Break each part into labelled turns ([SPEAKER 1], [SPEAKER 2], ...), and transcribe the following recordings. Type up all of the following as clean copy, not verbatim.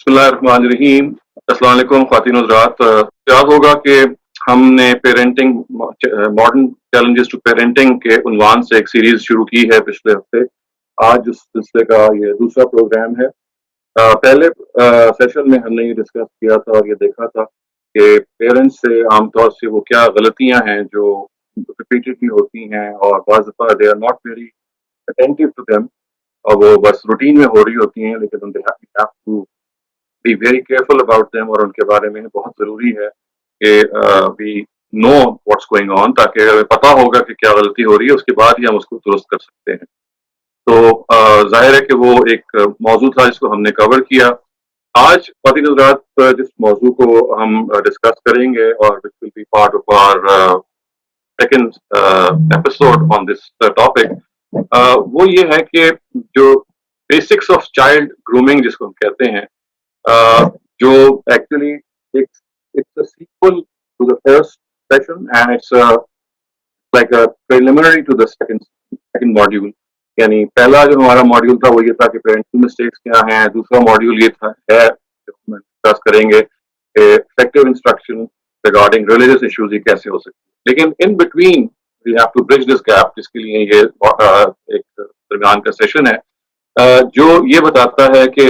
[SPEAKER 1] बिस्मिल्लाहिर्रहमानिर्रहीम। अस्सलाम वालेकुम ख़वातीन हज़रात। याद होगा कि हमने parenting modern challenges to parenting के उन्वान से एक सीरीज शुरू की है पिछले हफ्ते। आज उस सिलसिले का ये दूसरा प्रोग्राम है। पहले सेशन में हमने ये डिस्कस किया था और ये देखा था कि पेरेंट्स से आमतौर से वो क्या गलतियां हैं जो रिपीटेडली होती हैं और बाज़ दफ़ा they are not very attentive to them, और वो बस रूटीन में हो रही होती हैं, लेकिन they have to be very careful about them, और उनके बारे में बहुत ज़रूरी है कि we know what's going on, ताकि हमें पता होगा कि क्या गलती हो रही है, उसके बाद ही हम उसको दुरुस्त कर सकते हैं। तो जाहिर है कि वो एक मौजू था जिसको हमने कवर किया। आज ख़वातीन हज़रात जिस मौजू को हम डिस्कस करेंगे और which will be part of our second episode on this topic, वो ये है कि जो बेसिक्स ऑफ चाइल्ड ग्रूमिंग जिसको हम कहते हैं, जो actually it's a sequel to the first session, and it's like a preliminary to the second module. यानी पहला जो हमारा मॉड्यूल था वो ये था कि पेरेंटल मिस्टेक्स क्या हैं, दूसरा मॉड्यूल ये था जो हम डिस्कस करेंगे effective instruction regarding religious issues ये कैसे हो सकती है। लेकिन in between we have to bridge this gap, जिसके लिए ये एक दरमियान का सेशन है जो ये बताता है कि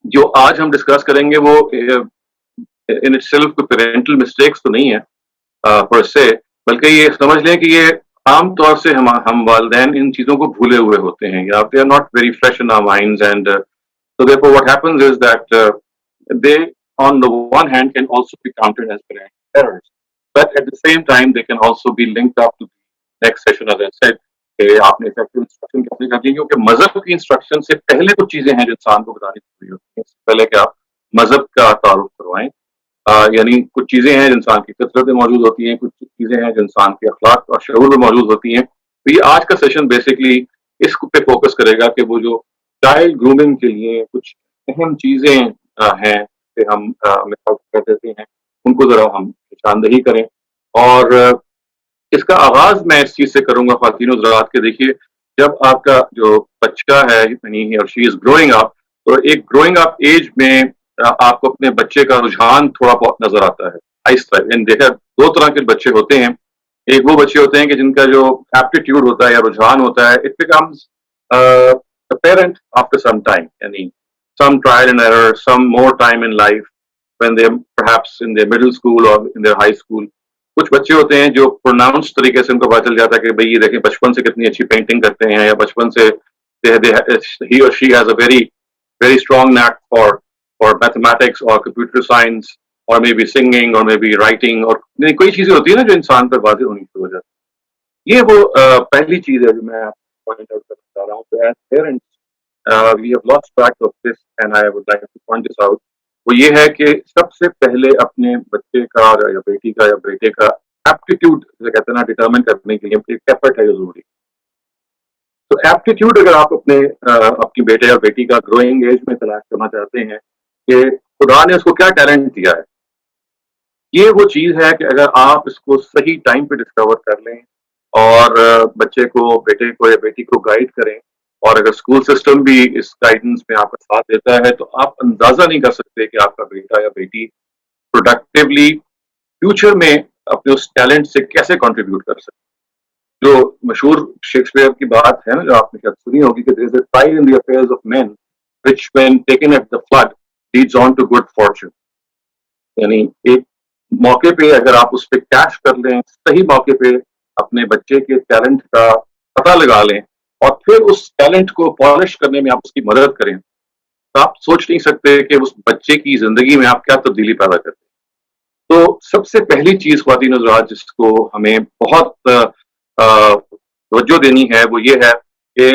[SPEAKER 1] जो आज हम डिस्कस करेंगे वो इन इटसेल्फ कोई पेरेंटल मिस्टेक्स तो नहीं है पर से, बल्कि ये समझ लें कि ये आम तौर से हम वालिदैन इन चीज़ों को भूले हुए होते हैं, या they are not very fresh in our minds, and so therefore what happens is that they on the one hand can also be counted as parental errors, but at the same time they can also be linked up to the next session, as I said, कि आपने effective instruction कैसे करनी है, क्योंकि मजहब की instruction से पहले कुछ चीजें हैं जो इंसान को बतानी जरूरी होती है। इससे पहले कि आप मजहब का तारुफ करवाएं, यानी कुछ चीजें हैं जो इंसान की फितरत में मौजूद होती हैं, कुछ चीजें हैं जो इंसान के अखलाक और शऊर में मौजूद होती हैं। तो ये आज का सेशन बेसिकली इस पे फोकस करेगा कि वो जो चाइल्ड ग्रूमिंग के लिए कुछ अहम चीजें हैं कि हम मिस आउट कर देते हैं, उनको जरा हम निशानदही करें। और इसका आगाज मैं इस चीज से करूंगा ख़वातीन हज़रात के, देखिए जब आपका जो बच्चा है यानी और शी इज ग्रोइंग अप, तो एक ग्रोइंग अप एज में आपको अपने बच्चे का रुझान थोड़ा बहुत नजर आता है आहिस्ता। देखा दो तरह के बच्चे होते हैं, एक वो बच्चे होते हैं कि जिनका जो एप्टीट्यूड होता है या रुझान होता है, it becomes apparent after some time, यानी some trial and error, some more time in life when they perhaps in their middle school or in their high school. कुछ बच्चे होते हैं जो प्रोनाउंस तरीके से उनको पता चल जाता है कि भाई ये देखें बचपन से कितनी अच्छी पेंटिंग करते हैं, या बचपन से he or she has a very strong knack for mathematics or computer science or maybe singing or maybe writing, और कोई चीजें होती है ना जो इंसान पर वाज़ेह होनी शुरू हो जाती है। ये वो पहली चीज है जो मैं पॉइंट आउट करना चाह रहा हूँ। तो as parents we have lost track of this and I would like to point this out. वो ये है कि सबसे पहले अपने बच्चे का या बेटी का या बेटे का एप्टीट्यूड कहते हैं ना डिटरमिन करने के लिए एक एफर्ट है जरूरी। तो एप्टीट्यूड अगर आप अपने अपनी बेटे या बेटी का ग्रोइंग एज में तलाश करना चाहते हैं कि खुदा ने उसको क्या टैलेंट दिया है, ये वो चीज है कि अगर आप इसको सही टाइम पे डिस्कवर कर लें और बच्चे को बेटे को या बेटी को गाइड करें, और अगर स्कूल सिस्टम भी इस गाइडेंस में आपका साथ देता है, तो आप अंदाजा नहीं कर सकते कि आपका बेटा या बेटी प्रोडक्टिवली फ्यूचर में अपने उस टैलेंट से कैसे कंट्रीब्यूट कर सकते। जो मशहूर शेक्सपियर की बात है ना, जो आपने शायद सुनी होगी कि there is a tide in the affairs of men which when taken at the flood leads on to good fortune. यानी एक मौके पे अगर आप उस पर कैश कर लें, सही मौके पे अपने बच्चे के टैलेंट का पता लगा लें और फिर उस टैलेंट को पॉलिश करने में आप उसकी मदद करें, तो आप सोच नहीं सकते कि उस बच्चे की जिंदगी में आप क्या तब्दीली पैदा करते हैं। तो सबसे पहली चीज ख्वातीन हज़रात जिसको हमें बहुत तवज्जो देनी है वो ये है कि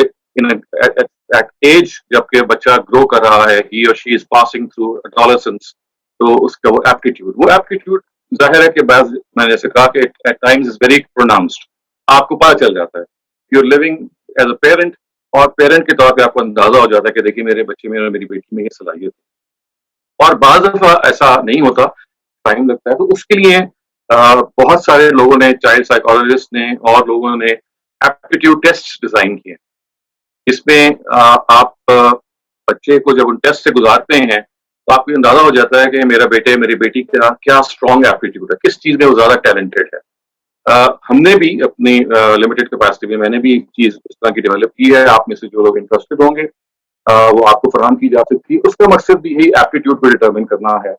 [SPEAKER 1] एट एज जबकि बच्चा ग्रो कर रहा है, ही और she is passing through adolescence, तो उसका वो एप्टीट्यूड जाहिर है कि मैंने जैसे कहा कि at times is very pronounced, आपको पता चल जाता है। You are living as a parent, और पेरेंट के तौर पे आपको अंदाजा हो जाता है कि देखिए मेरे बच्चे में और मेरी बेटी में ये सलाहियत है। और बाज़ दफा ऐसा नहीं होता, टाइम लगता है। तो उसके लिए बहुत सारे लोगों ने, चाइल्ड साइकोलॉजिस्ट ने और लोगों ने एप्टीट्यूड टेस्ट डिजाइन किए, इसमें आप बच्चे को जब उन टेस्ट से गुजारते हैं تو آپ کو اندازہ ہو جاتا ہے کہ میرا بیٹے میری بیٹی کیا کیا اسٹرانگ ایپٹیٹیوڈ ہے, کس چیز میں وہ زیادہ ٹیلنٹڈ ہے. ہم نے بھی اپنی لمیٹڈ کیپیسٹی میں نے بھی ایک چیز اس طرح کی ڈیولپ کی ہے. آپ میں سے جو لوگ انٹرسٹڈ ہوں گے وہ آپ کو فراہم کی جا سکتی ہے. اس کا مقصد بھی یہی ایپٹیٹیوڈ کو ڈیٹرمن کرنا ہے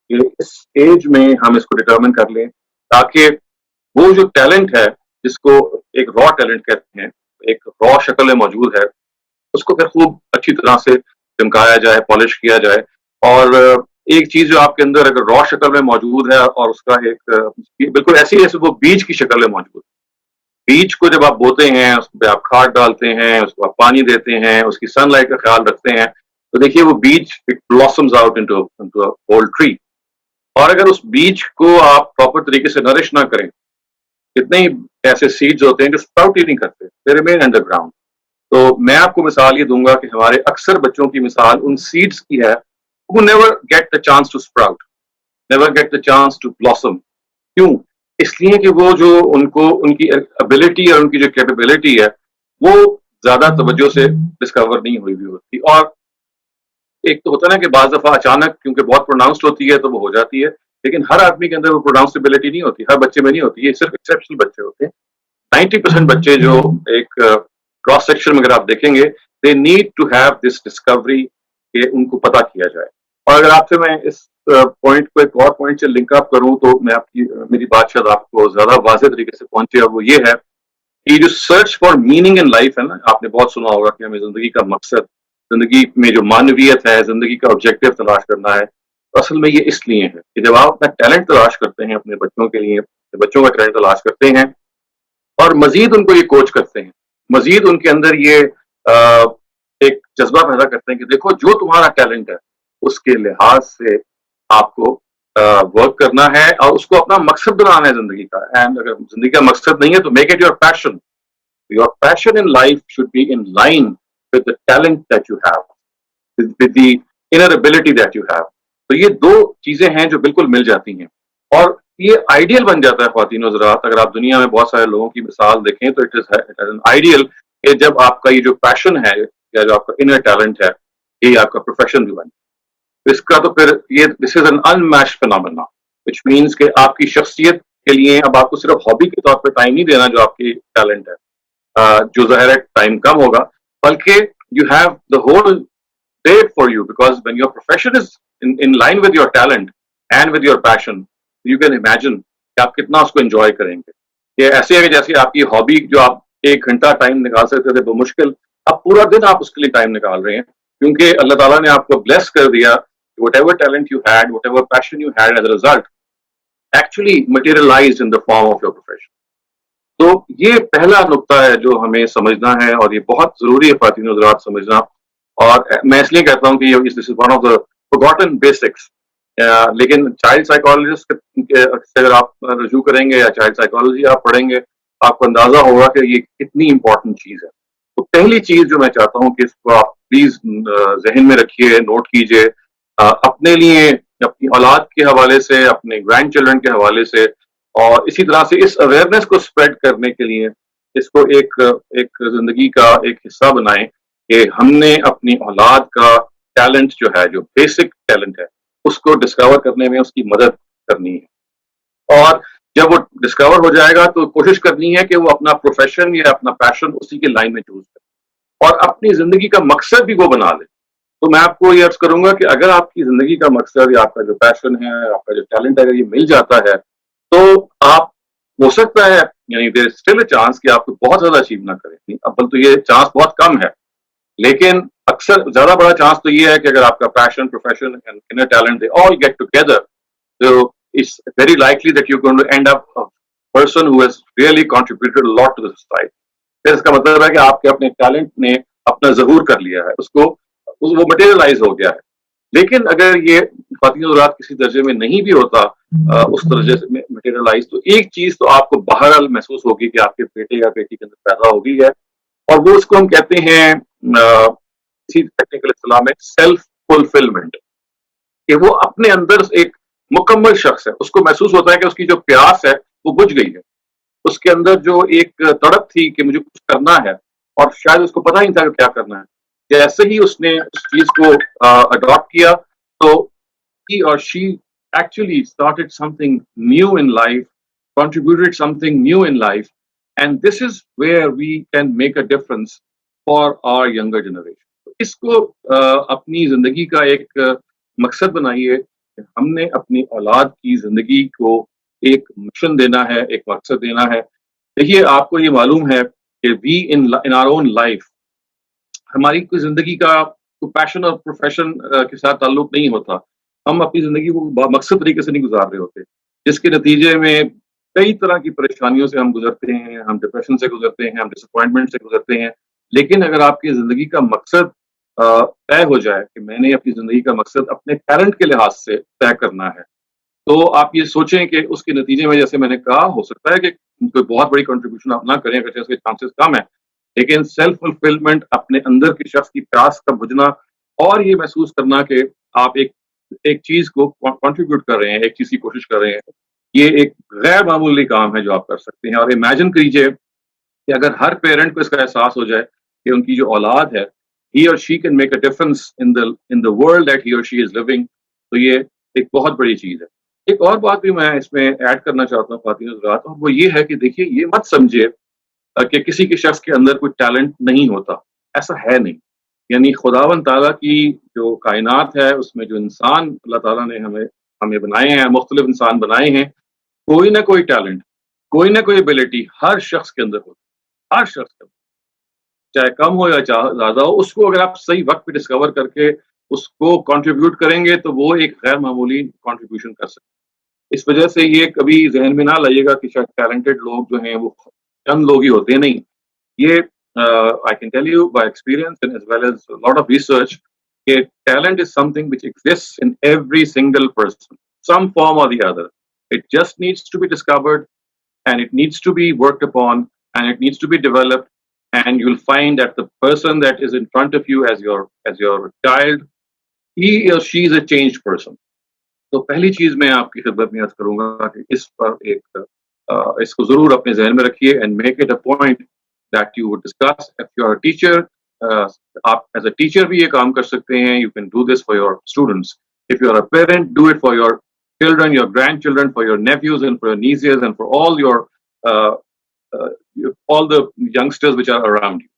[SPEAKER 1] کہ اس ایج میں ہم اس کو ڈیٹرمن کر لیں تاکہ وہ جو ٹیلنٹ ہے جس کو ایک را ٹیلنٹ کہتے ہیں, ایک را شکل میں موجود ہے, اس کو پھر خوب اچھی طرح سے چمکایا جائے, پالش کیا جائے. اور ایک چیز جو آپ کے اندر اگر را شکل میں موجود ہے اور اس کا ایک بالکل ایسی جیسے وہ بیج کی شکل میں موجود ہے, بیج کو جب آپ بوتے ہیں اس پہ آپ کھاد ڈالتے ہیں, اس کو آپ پانی دیتے ہیں, اس کی سن لائٹ کا خیال رکھتے ہیں, تو دیکھیے وہ بیج بلاسمز آؤٹ انٹو ہول ٹری. اور اگر اس بیج کو آپ پراپر طریقے سے نرش نہ کریں, کتنے ہی ایسے سیڈز ہوتے ہیں جو اسپراؤٹ ہی نہیں کرتے, دے ریمین انڈر گراؤنڈ. تو میں آپ کو مثال یہ دوں گا کہ ہمارے اکثر بچوں کی مثال ان سیڈز کی ہے who never get the chance to sprout, never get the chance to blossom. کیوں؟ اس لیے کہ وہ جو ان کی ابیلٹی اور ان کی جو کیپیبلٹی ہے وہ زیادہ توجہ سے ڈسکور نہیں ہوئی ہوتی. اور ایک تو ہوتا ہے نا کہ بعض دفعہ اچانک کیونکہ بہت پروناؤنسڈ ہوتی ہے تو وہ ہو جاتی ہے, لیکن ہر آدمی کے اندر وہ پروناؤنسبلٹی نہیں ہوتی, ہر بچے میں نہیں ہوتی, یہ صرف ایکسیپشنل بچے ہوتے ہیں. 90% بچے جو ایک کراس سیکشن میں اگر آپ دیکھیں گے they need to have this discovery کہ ان کو پتہ کیا جائے. اور اگر آپ سے میں اس پوائنٹ کو ایک اور پوائنٹ سے لنک اپ کروں تو میں آپ کی میری بات شاید آپ کو زیادہ واضح طریقے سے پہنچے, اور وہ یہ ہے کہ جو search for meaning in life ہے نا, آپ نے بہت سنا ہوگا کہ ہمیں زندگی کا مقصد, زندگی میں جو معنویت ہے, زندگی کا آبجیکٹو تلاش کرنا ہے. تو اصل میں یہ اس لیے ہے کہ جب آپ اپنا ٹیلنٹ تلاش کرتے ہیں اپنے بچوں کے لیے, بچوں کا ٹیلنٹ تلاش کرتے ہیں اور مزید ان کو یہ کوچ کرتے ہیں, مزید ان کے اندر یہ ایک جذبہ پیدا کرتے ہیں کہ دیکھو جو تمہارا ٹیلنٹ ہے اس کے لحاظ سے آپ کو ورک کرنا ہے اور اس کو اپنا مقصد بنانا ہے زندگی کا. اینڈ اگر زندگی کا مقصد نہیں ہے تو make it your passion. Your passion in life should be in line with the talent that you have, with the inner ability that you have. تو یہ دو چیزیں ہیں جو بالکل مل جاتی ہیں اور یہ آئیڈیل بن جاتا ہے خواتین و حضرات. اگر آپ دنیا میں بہت سارے لوگوں کی مثال دیکھیں تو اٹ از این آئیڈیل کہ جب آپ کا یہ جو پیشن ہے یا جو آپ کا انر ٹیلنٹ ہے یہ آپ کا پروفیشن بھی بن جائے. اس کا تو پھر یہ this is an in match phenomena which means کہ آپ کی شخصیت کے لیے اب آپ کو صرف ہابی کے طور پہ ٹائم نہیں دینا جو آپ کی ٹیلنٹ ہے, جو ظاہر ہے ٹائم کم ہوگا, بلکہ you have the whole day for you because when your profession is in line with your talent and with your passion you can imagine کہ آپ کتنا اس کو انجوائے کریں گے. یہ ایسے ہے کہ جیسے آپ کی ہابی جو آپ 1 گھنٹہ ٹائم نکال سکتے تھے بمشکل, اب پورا دن آپ اس کے لیے ٹائم نکال رہے ہیں کیونکہ اللہ تعالیٰ نے آپ کو بلیس کر دیا. Whatever talent you had, whatever passion you had as a result, actually materialized in the form of your profession. تو یہ پہلا نقطہ ہے جو ہمیں سمجھنا ہے اور یہ بہت ضروری ہے خواتین حضرات سمجھنا. اور میں اس لیے کہتا ہوں کہ this is one of the forgotten basics. لیکن چائلڈ سائیکالوجسٹ سے اگر آپ رجوع کریں گے یا چائلڈ سائیکالوجی آپ پڑھیں گے آپ کو اندازہ ہوگا کہ یہ کتنی امپورٹنٹ چیز ہے. تو پہلی چیز جو میں چاہتا ہوں کہ اس کو آپ پلیز ذہن میں رکھیے, نوٹ کیجیے, اپنے لیے, اپنی اولاد کے حوالے سے, اپنے گرینڈ چلڈرن کے حوالے سے, اور اسی طرح سے اس اویئرنیس کو اسپریڈ کرنے کے لیے اس کو ایک زندگی کا ایک حصہ بنائیں کہ ہم نے اپنی اولاد کا ٹیلنٹ جو ہے, جو بیسک ٹیلنٹ ہے, اس کو ڈسکور کرنے میں اس کی مدد کرنی ہے. اور جب وہ ڈسکور ہو جائے گا تو کوشش کرنی ہے کہ وہ اپنا پروفیشن یا اپنا پیشن اسی کے لائن میں چوز کرے اور اپنی زندگی کا مقصد بھی وہ بنا لے. تو میں آپ کو یہ عرض کروں گا کہ اگر آپ کی زندگی کا مقصد یا آپ کا جو پیشن ہے, آپ کا جو ٹیلنٹ ہے, اگر یہ مل جاتا ہے تو آپ ہو سکتا ہے یعنی دیر اسٹل اے چانس کہ آپ کو بہت زیادہ اچیو نہ کریں. اول تو یہ چانس بہت کم ہے, لیکن اکثر زیادہ بڑا چانس تو یہ ہے کہ اگر آپ کا passion, profession and inner talent they all get together تو it's very likely that you going to end up person who has really contributed a lot to the society. پھر اس کا مطلب ہے کہ آپ کے اپنے ٹیلنٹ نے اپنا ظہور کر لیا ہے, اس کو وہ مٹیریلائز ہو گیا ہے. لیکن اگر یہ خواتین حضرات کسی درجے میں نہیں بھی ہوتا اس درجے سے مٹیریلائز, تو ایک چیز تو آپ کو بہرحال محسوس ہوگی کہ آپ کے بیٹے یا بیٹی کے اندر پیدا ہوگی ہے, اور وہ اس کو ہم کہتے ہیں اسی ٹیکنیکل اصطلاح میں سیلف فلفلمنٹ, کہ وہ اپنے اندر ایک مکمل شخص ہے. اس کو محسوس ہوتا ہے کہ اس کی جو پیاس ہے وہ بجھ گئی ہے, اس کے اندر جو ایک تڑپ تھی کہ مجھے کچھ کرنا ہے اور شاید اس کو پتہ نہیں تھا کہ کیا کرنا ہے, جیسے ہی اس نے اس چیز کو اڈاپٹ کیا تو he or she actually started something new in life, contributed something new in life, and this is where we can make a difference for our younger generation. इसको अपनी जिंदगी का एक मकसद बनाइए कि हमने अपनी औलाद की जिंदगी को एक मिशन देना है, एक मकसद देना है। देखिए, आपको ये मालूम है कि we in our own life, हमारी कोई ज़िंदगी का कोई पैशन और प्रोफ़ेशन के साथ ताल्लुक नहीं होता। हम अपनी ज़िंदगी को बामकसद तरीके से नहीं गुज़ार रहे होते, जिसके नतीजे में कई तरह की परेशानियों से हम गुज़रते हैं, हम डिप्रेशन से गुज़रते हैं, हम डिसअपॉइंटमेंट से गुज़रते हैं। लेकिन अगर आपकी ज़िंदगी का मकसद तय हो जाए कि मैंने अपनी ज़िंदगी का मकसद अपने टैलेंट के लिहाज़ से तय करना है, तो आप ये सोचें कि उसके नतीजे में, जैसे मैंने कहा, हो सकता है कि कोई बहुत बड़ी कंट्रीब्यूशन आप ना करें, वैसे उसके चांसेस कम है। लेकिन सेल्फ फुलफिलमेंट, अपने अंदर के शख्स की प्यास का बुझना और ये महसूस करना कि आप एक एक चीज को कंट्रीब्यूट कर रहे हैं, एक चीज की कोशिश कर रहे हैं, ये एक गैर मामूली काम है जो आप कर सकते हैं। और इमेजिन कीजिए कि अगर हर पेरेंट को इसका एहसास हो जाए कि उनकी जो औलाद है, ही और she can make a difference in the world that he और शी इज लिविंग, तो ये एक बहुत बड़ी चीज है। एक और बात भी मैं इसमें ऐड करना चाहता हूँ ख्वातीन हज़रात, और वो ये है कि देखिए, ये मत समझे कि किसी के शख्स के अंदर कोई टैलेंट नहीं होता, ऐसा है नहीं। यानी खुदावंद ताला की जो कायनात है, उसमें जो इंसान अल्लाह ताला ने हमें हमें बनाए हैं, मुख्तलिफ इंसान बनाए हैं, कोई ना कोई टैलेंट, कोई ना कोई एबिलिटी हर शख्स के अंदर होती है, हर शख्स के अंदर, चाहे कम हो या ज़्यादा हो, उसको अगर आप सही वक़्त पे डिस्कवर करके उसको कंट्रीब्यूट करेंगे, तो वो एक गैर मामूली कंट्रीब्यूशन कर सकते हैं। इस वजह से ये कभी ज़हन में ना लाइएगा कि शायद टैलेंटेड लोग जो हैं, वो चंद लोग ही होते हैं, नहीं। ये I can tell you by experience and as well as a lot of research, talent is something which exists in every single person, some form or the other. It just needs to be discovered, and it needs to be worked upon, and it needs to be developed. And you'll find that the person that is in front of you as your child, he or she is a changed person. तो पहली चीज मैं आपकी खिदमत में अर्ज करूंगा कि इस पर इसको जरूर अपने जहन में रखिए, and make it a point that you would discuss if you are teacher. आप एज अ टीचर भी ये काम कर सकते हैं, you can do this for your students. If you are a parent, do it for your children, your grandchildren, for your nephews and for your nieces, and for all all the youngsters which are around you.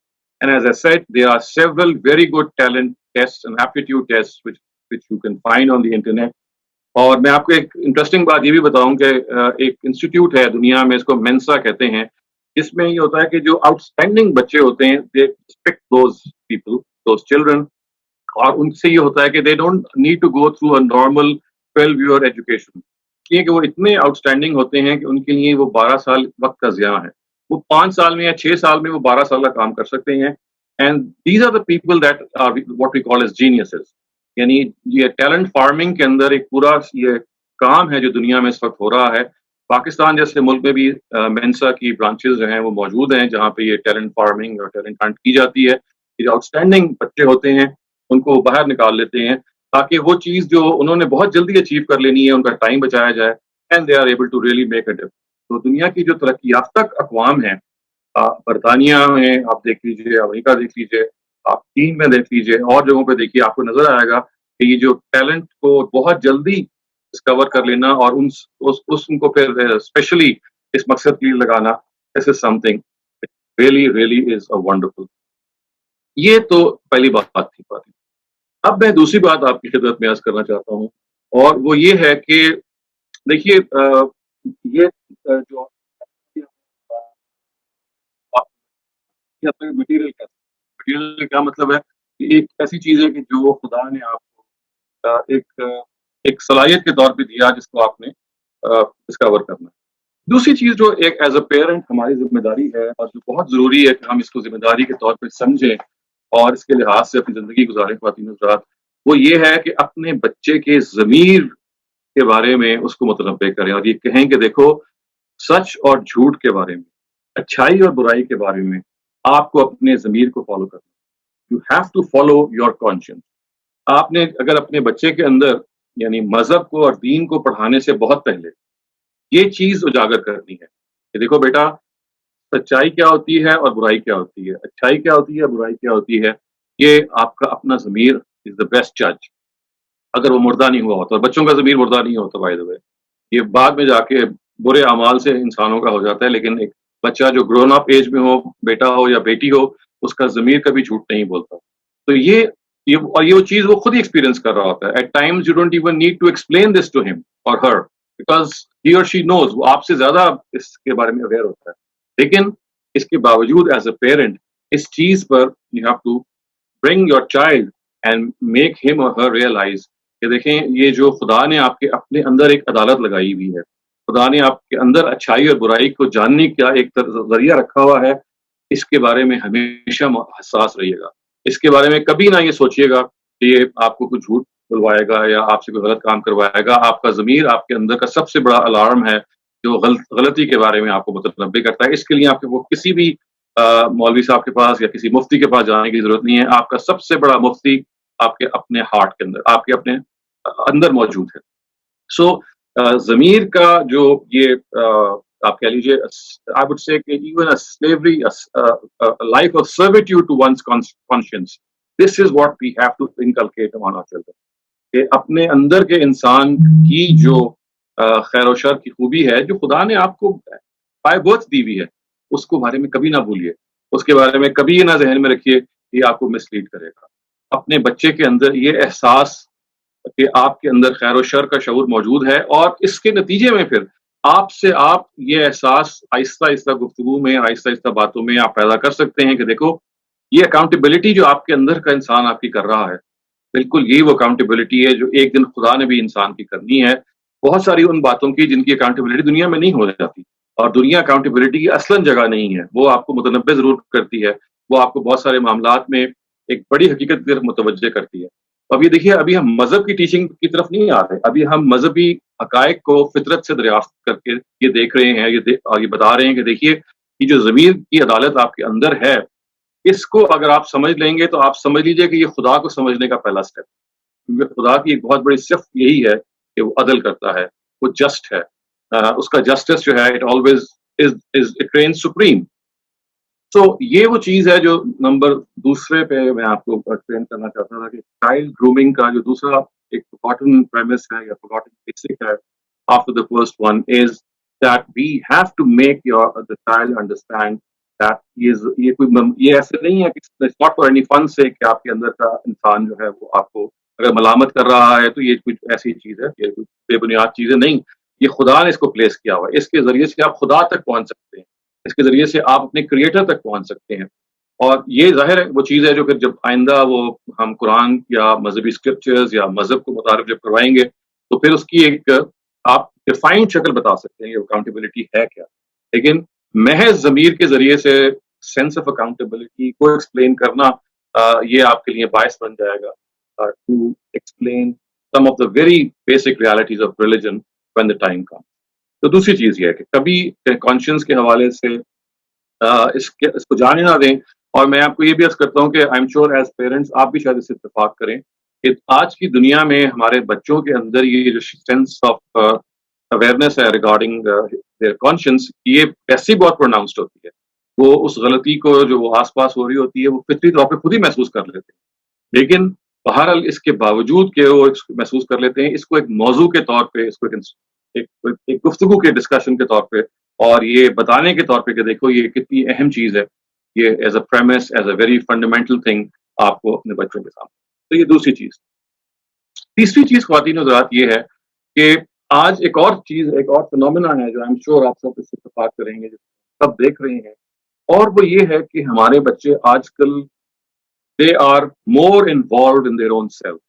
[SPEAKER 1] And as I said, there are several very good talent tests and aptitude tests which you can find on the internet. और मैं आपको एक interesting बात ये भी बताऊं कि एक इंस्टीट्यूट है दुनिया में, इसको मेंसा कहते हैं। इसमें ये होता है कि जो आउटस्टैंडिंग बच्चे होते हैं, they respect those people, those children, और उनसे ये होता है कि they don't need to go through a normal 12 year education, इसलिए कि वो इतने आउटस्टैंडिंग होते हैं कि उनके लिए वो 12 साल वक्त का ज़िया है। वो 5 साल में या 6 साल में वो 12 साल का काम कर सकते हैं। And these are the people that are what we call as geniuses. यानी ये टैलेंट फार्मिंग के अंदर एक पूरा ये काम है जो दुनिया में इस वक्त हो रहा है। पाकिस्तान जैसे मुल्क में भी मेंसा की ब्रांचेस जो हैं वो मौजूद हैं, जहाँ पे ये टैलेंट फार्मिंग और टैलेंट हंट की जाती है। ये जो आउटस्टैंडिंग बच्चे होते हैं, उनको बाहर निकाल लेते हैं ताकि वो चीज़ जो उन्होंने बहुत जल्दी अचीव कर लेनी है, उनका टाइम बचाया जाए, and they are able to really make a difference. तो दुनिया की जो तरक्की याफ्ता अक़वाम है, बरतानिया में आप देख लीजिए, अमेरिका देख लीजिए, आप चीन में देख लीजिए, और जगहों पे देखिए, आपको नजर आएगा कि ये जो टैलेंट को बहुत जल्दी डिस्कवर कर लेना और उनको फिर स्पेशली इस मकसद के लिए लगाना, this is something really really is a wonderful. ये तो पहली बात थी। अब मैं दूसरी बात आपकी खिदमत में अर्ज करना चाहता हूँ, और वो ये है कि देखिए, ये जो मटेरियल का, मटेरियल का मतलब है कि एक ऐसी चीज है कि जो खुदा ने आपको एक सलाहियत के तौर पे दिया, जिसको आपने डिस्कवर करना है। दूसरी चीज जो एक एज अ पेरेंट हमारी जिम्मेदारी है, और जो बहुत जरूरी है कि हम इसको जिम्मेदारी के तौर पे समझें और इसके लिहाज से अपनी जिंदगी गुजारें ख्वातीन हज़रात, वो ये है कि अपने बच्चे के ज़मीर के बारे में उसको मुतनब्बे करें, और ये कहें कि देखो, सच और झूठ के बारे में, अच्छाई और बुराई के बारे में आपको अपने ज़मीर को फॉलो करना। You have to follow your conscience. आपने अगर अपने बच्चे के अंदर यानी मजहब को और दीन को पढ़ाने से बहुत पहले ये चीज उजागर करनी है कि देखो बेटा, सच्चाई क्या होती है और बुराई क्या होती है, अच्छाई क्या होती है, बुराई क्या होती है, ये आपका अपना ज़मीर इज द बेस्ट जज। اگر وہ مردہ نہیں ہوا ہوتا. اور بچوں کا ضمیر مردہ نہیں ہوتا بائی دا وے, یہ بعد میں جا کے برے اعمال سے انسانوں کا ہو جاتا ہے, لیکن ایک بچہ جو گرون اپ ایج میں ہو, بیٹا ہو یا بیٹی ہو, اس کا ضمیر کبھی جھوٹ نہیں بولتا. تو اور یہ وہ چیز وہ خود ہی ایکسپیرینس کر رہا ہوتا ہے. At times you don't even need to explain this to him or Hare, because he or شی نوز, وہ آپ سے زیادہ اس کے بارے میں اویئر ہوتا ہے. لیکن اس کے باوجود ایز اے پیرنٹ اس چیز پر you have to bring your child and make him or Hare realise کہ دیکھیں یہ جو خدا نے آپ کے اپنے اندر ایک عدالت لگائی ہوئی ہے, خدا نے آپ کے اندر اچھائی اور برائی کو جاننے کا ایک ذریعہ رکھا ہوا ہے, اس کے بارے میں ہمیشہ حساس رہیے گا. اس کے بارے میں کبھی نہ یہ سوچیے گا کہ یہ آپ کو کچھ جھوٹ بلوائے گا یا آپ سے کوئی غلط کام کروائے گا. آپ کا ضمیر آپ کے اندر کا سب سے بڑا الارم ہے جو غلطی کے بارے میں آپ کو متنبع کرتا ہے. اس کے لیے آپ کو کسی بھی مولوی صاحب کے پاس یا کسی مفتی کے پاس جانے کی ضرورت نہیں ہے. آپ کا سب سے بڑا مفتی آپ کے اپنے ہارٹ کے اندر, آپ کے اپنے اندر موجود ہے. سو ضمیر کا جو یہ آپ کہہ لیجیے, آئی وڈ سے کہ even a slavery, life of servitude to one's conscience, this is what we have to inculcate on our children. کہ اپنے اندر کے انسان کی جو خیر و شر کی خوبی ہے جو خدا نے آپ کو بائی برتھ دی ہوئی ہے, اس کو بارے میں کبھی نہ بھولیے. اس کے بارے میں کبھی یہ نہ ذہن میں رکھیے کہ یہ آپ کو مس لیڈ کرے گا. اپنے بچے کے اندر یہ احساس کہ آپ کے اندر خیر و شر کا شعور موجود ہے, اور اس کے نتیجے میں پھر آپ یہ احساس آہستہ آہستہ گفتگو میں, آہستہ آہستہ باتوں میں آپ پیدا کر سکتے ہیں کہ دیکھو یہ اکاؤنٹیبلٹی جو آپ کے اندر کا انسان آپ کی کر رہا ہے, بالکل یہی وہ اکاؤنٹیبلٹی ہے جو ایک دن خدا نے بھی انسان کی کرنی ہے. بہت ساری ان باتوں کی جن کی اکاؤنٹیبلٹی دنیا میں نہیں ہو جاتی, اور دنیا اکاؤنٹیبلٹی کی اصلاً جگہ نہیں ہے. وہ آپ کو متنبع ضرور کرتی ہے, وہ آپ کو بہت سارے معاملات میں ایک بڑی حقیقت کی طرف متوجہ کرتی ہے. اب یہ دیکھیے, ابھی ہم مذہب کی ٹیچنگ کی طرف نہیں آ رہے, ابھی ہم مذہبی حقائق کو فطرت سے دریافت کر کے یہ دیکھ رہے ہیں, یہ بتا رہے ہیں کہ دیکھیے یہ جو ضمیر کی عدالت آپ کے اندر ہے, اس کو اگر آپ سمجھ لیں گے تو آپ سمجھ لیجئے کہ یہ خدا کو سمجھنے کا پہلا سٹیپ. کیونکہ خدا کی ایک بہت بڑی صفت یہی ہے کہ وہ عدل کرتا ہے, وہ جسٹ ہے. اس کا جسٹس جو ہے اٹ آلویز از ریگنز سپریم. تو یہ وہ چیز ہے جو نمبر دوسرے پہ میں آپ کو ایکسپلین کرنا چاہتا تھا کہ چائلڈ گرومنگ کا جو دوسرا ایک فارگوٹن پریمس ہے یا فارگوٹن بیسک ہے after the first one is that we have to make the child understand that یہ ایسے نہیں ہے کہ it's not for any fun sake کہ آپ کے اندر کا انسان جو ہے وہ آپ کو اگر ملامت کر رہا ہے تو یہ کچھ ایسی چیز ہے, یہ کچھ بے بنیاد چیزیں نہیں, یہ خدا نے اس کو پلیس کیا ہوا ہے. اس کے ذریعے سے آپ خدا تک پہنچ سکتے ہیں, اس کے ذریعے سے آپ اپنے کریٹر تک پہنچ سکتے ہیں. اور یہ ظاہر ہے وہ چیز ہے جو پھر جب آئندہ وہ ہم قرآن یا مذہبی اسکرپچرز یا مذہب کو متعارف جب کروائیں گے تو پھر اس کی ایک آپ ڈیفائنڈ شکل بتا سکتے ہیں یہ اکاؤنٹیبلٹی ہے کیا. لیکن محض ضمیر کے ذریعے سے سینس آف اکاؤنٹیبلٹی کو ایکسپلین کرنا یہ آپ کے لیے باعث بن جائے گا to explain some of the very basic realities of religion when the time come. تو دوسری چیز یہ ہے کہ کبھی کانشنس کے حوالے سے اس کو جانے نہ دیں. اور میں آپ کو یہ بھی عرض کرتا ہوں کہ I am sure as parents آپ بھی شاید اس سے اتفاق کریں کہ آج کی دنیا میں ہمارے بچوں کے اندر یہ جو سینس آف اویئرنیس ہے ریگارڈنگ دیئر کانشنس, یہ ویسے بہت پروناؤنسڈ ہوتی ہے. وہ اس غلطی کو جو وہ آس پاس ہو رہی ہوتی ہے وہ فطری طور پہ خود ہی محسوس کر لیتے ہیں, لیکن بہرحال اس کے باوجود کہ وہ محسوس کر لیتے ہیں, اس کو ایک موضوع کے طور پہ, اس کو ایک گفتگو کے ڈسکشن کے طور پہ اور یہ بتانے کے طور پہ کہ دیکھو یہ کتنی اہم چیز ہے, یہ as a premises, as a very fundamental thing آپ کو اپنے بچوں کے سامنے. تو یہ دوسری چیز. تیسری چیز خواتین حضرات یہ ہے کہ آج ایک اور چیز, ایک اور فنومینا ہے جو آئی ایم شیور آپ سب اس سے اتفاق کریں گے, سب دیکھ رہے ہیں, اور وہ یہ ہے کہ ہمارے بچے آج کل they are more involved in their own self.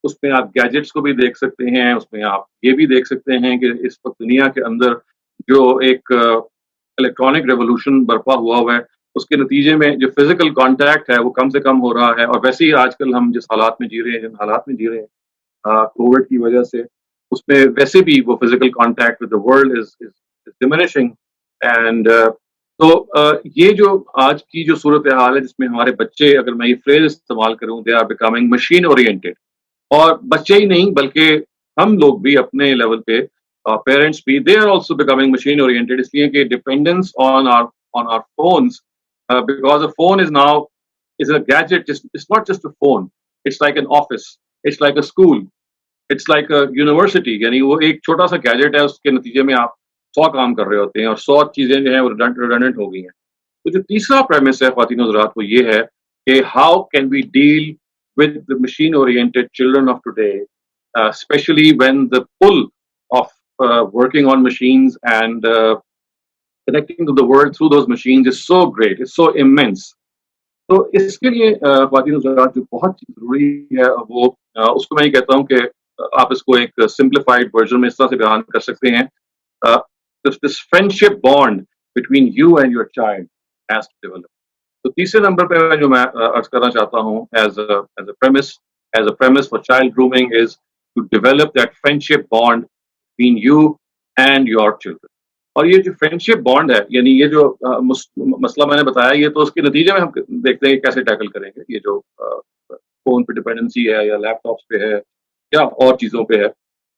[SPEAKER 1] اس میں آپ گیجٹس کو بھی دیکھ سکتے ہیں, اس میں آپ یہ بھی دیکھ سکتے ہیں کہ اس وقت دنیا کے اندر جو ایک الیکٹرانک ریولوشن برپا ہوا ہے اس کے نتیجے میں جو فزیکل کانٹیکٹ ہے وہ کم سے کم ہو رہا ہے. اور ویسے ہی آج کل ہم جس حالات میں جی رہے ہیں, جن حالات میں جی رہے ہیں کووڈ کی وجہ سے, اس میں ویسے بھی وہ physical contact with the world is diminishing. And تو یہ جو آج کی جو صورتحال ہے جس میں ہمارے بچے, اگر میں یہ فریز استعمال کروں, they are becoming machine oriented. اور بچے ہی نہیں بلکہ ہم لوگ بھی اپنے لیول پہ پیرنٹس بھی, they are also becoming machine oriented, اس لیے کہ dependence on our phones, because a phone is now is a gadget. It's not just a phone, it's like an office, It's like a school. It's like a university. यानी वो एक छोटा सा gadget है, उसके नतीजे में आप 100 काम कर रहे होते हैं और 100 चीजें जो हैं वो redundant हो गई हैं. तो जो तीसरा premise है ख्वातीन और हज़रात, वो ये है कि how can we deal with the machine oriented children of today, especially when the pull of working on machines and connecting to the world through those machines is so great, it's so immense. तो इसके लिए ख्वातीन और हज़रात जो बहुत ज़रूरी है वो उसको मैं ये कहता हूँ कि आप इसको एक सिंप्लीफाइड वर्जन में इस तरह से बयान कर सकते हैं. This friendship bond between you and your child has to develop. तो तीसरे नंबर पे जो मैं अर्ज करना चाहता हूँ as a premise for child grooming is to develop that friendship bond between you and your children. और ये जो फ्रेंडशिप बॉन्ड है, यानी ये जो मसला मैंने बताया, ये तो उसके नतीजे में हम देखते हैं कैसे टैकल करेंगे. ये जो फोन पे डिपेंडेंसी है या लैपटॉप्स पे है या और चीजों पे है,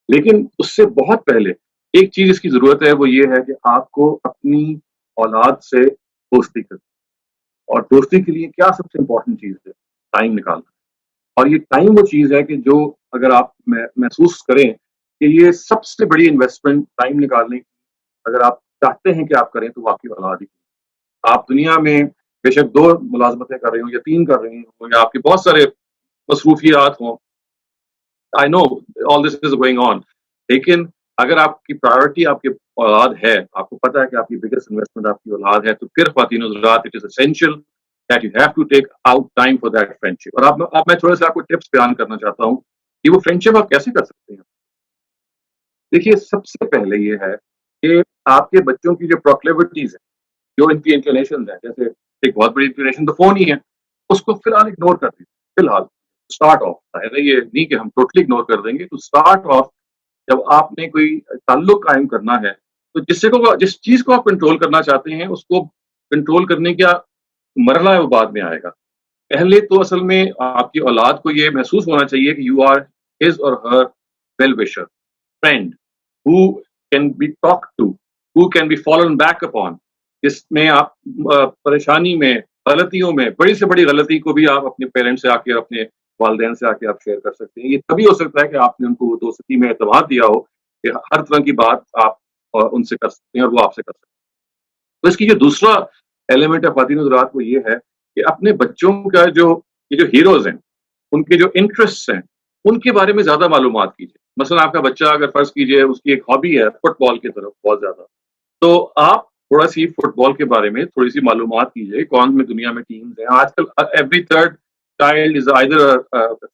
[SPEAKER 1] लेकिन उससे बहुत पहले एक चीज इसकी जरूरत है, वो ये है कि आपको अपनी औलाद से दोस्ती करनी. और दोस्ती के लिए क्या सबसे इम्पोर्टेंट चीज है? टाइम निकालना. और ये टाइम वो चीज है कि जो अगर आप महसूस करें कि ये सबसे बड़ी इन्वेस्टमेंट टाइम निकालने की अगर आप चाहते हैं कि आप करें, तो वाकई औलाद ही. आप दुनिया में बेशक 2 मुलाजमतें कर रही हो या 3 कर रही हो या आपके बहुत सारे मसरूफियात हों, I know all this is going on, लेकिन अगर आपकी प्रायोरिटी आपकी औलाद है, आपको पता है कि आपकी बिगेस्ट इन्वेस्टमेंट आपकी औलाद है, तो फिर ख्वातीन और हज़रात, it is essential that you have to take out time for that friendship. और अब मैं थोड़ा सा आपको टिप्स बयान करना चाहता हूँ कि वो फ्रेंडशिप आप कैसे कर सकते हैं. देखिए, सबसे पहले ये है कि आपके बच्चों की जो प्रोक्लेविटीज है, जो इनकी इंक्लिनेशन है, जैसे एक बहुत बड़ी इंक्लिनेशन तो फोन ही है, उसको फिलहाल इग्नोर कर दीजिए. फिलहाल स्टार्ट ऑफ, ये नहीं कि हम टोटली इग्नोर कर देंगे. तो स्टार्ट ऑफ, जब आपने कोई ताल्लुक कायम करना है, तो जिस चीज को आप कंट्रोल करना चाहते हैं, उसको कंट्रोल करने का मरहला है वो बाद में आएगा. पहले तो असल में आपकी औलाद को ये महसूस होना चाहिए कि you are his or her well wisher, friend, who can be talk to, who can be fallen back upon. जिसमें आप परेशानी में, गलतियों में, बड़ी से बड़ी गलती को भी आप अपने पेरेंट्स से आके, अपने वालिदैन से आके आप शेयर कर सकते हैं. ये तभी हो सकता है कि आपने उनको दोस्ती में एतमाद दिया हो कि हर तरह की बात आप उनसे कर सकते हैं और वो आपसे कर सकते हैं. तो इसकी जो दूसरा एलिमेंट है ख्वातीन और हज़रात, वो ये है कि अपने बच्चों का ये जो हीरोज हैं, उनके जो इंटरेस्ट हैं, उनके बारे में ज्यादा मालूमात कीजिए. मसलन आपका बच्चा अगर फर्ज कीजिए उसकी एक हॉबी है फुटबॉल की तरफ बहुत ज्यादा, तो आप थोड़ा सी फुटबॉल के बारे में थोड़ी सी मालूमात कीजिए. कौन में दुनिया में टीम्स हैं आजकल. Every third child is either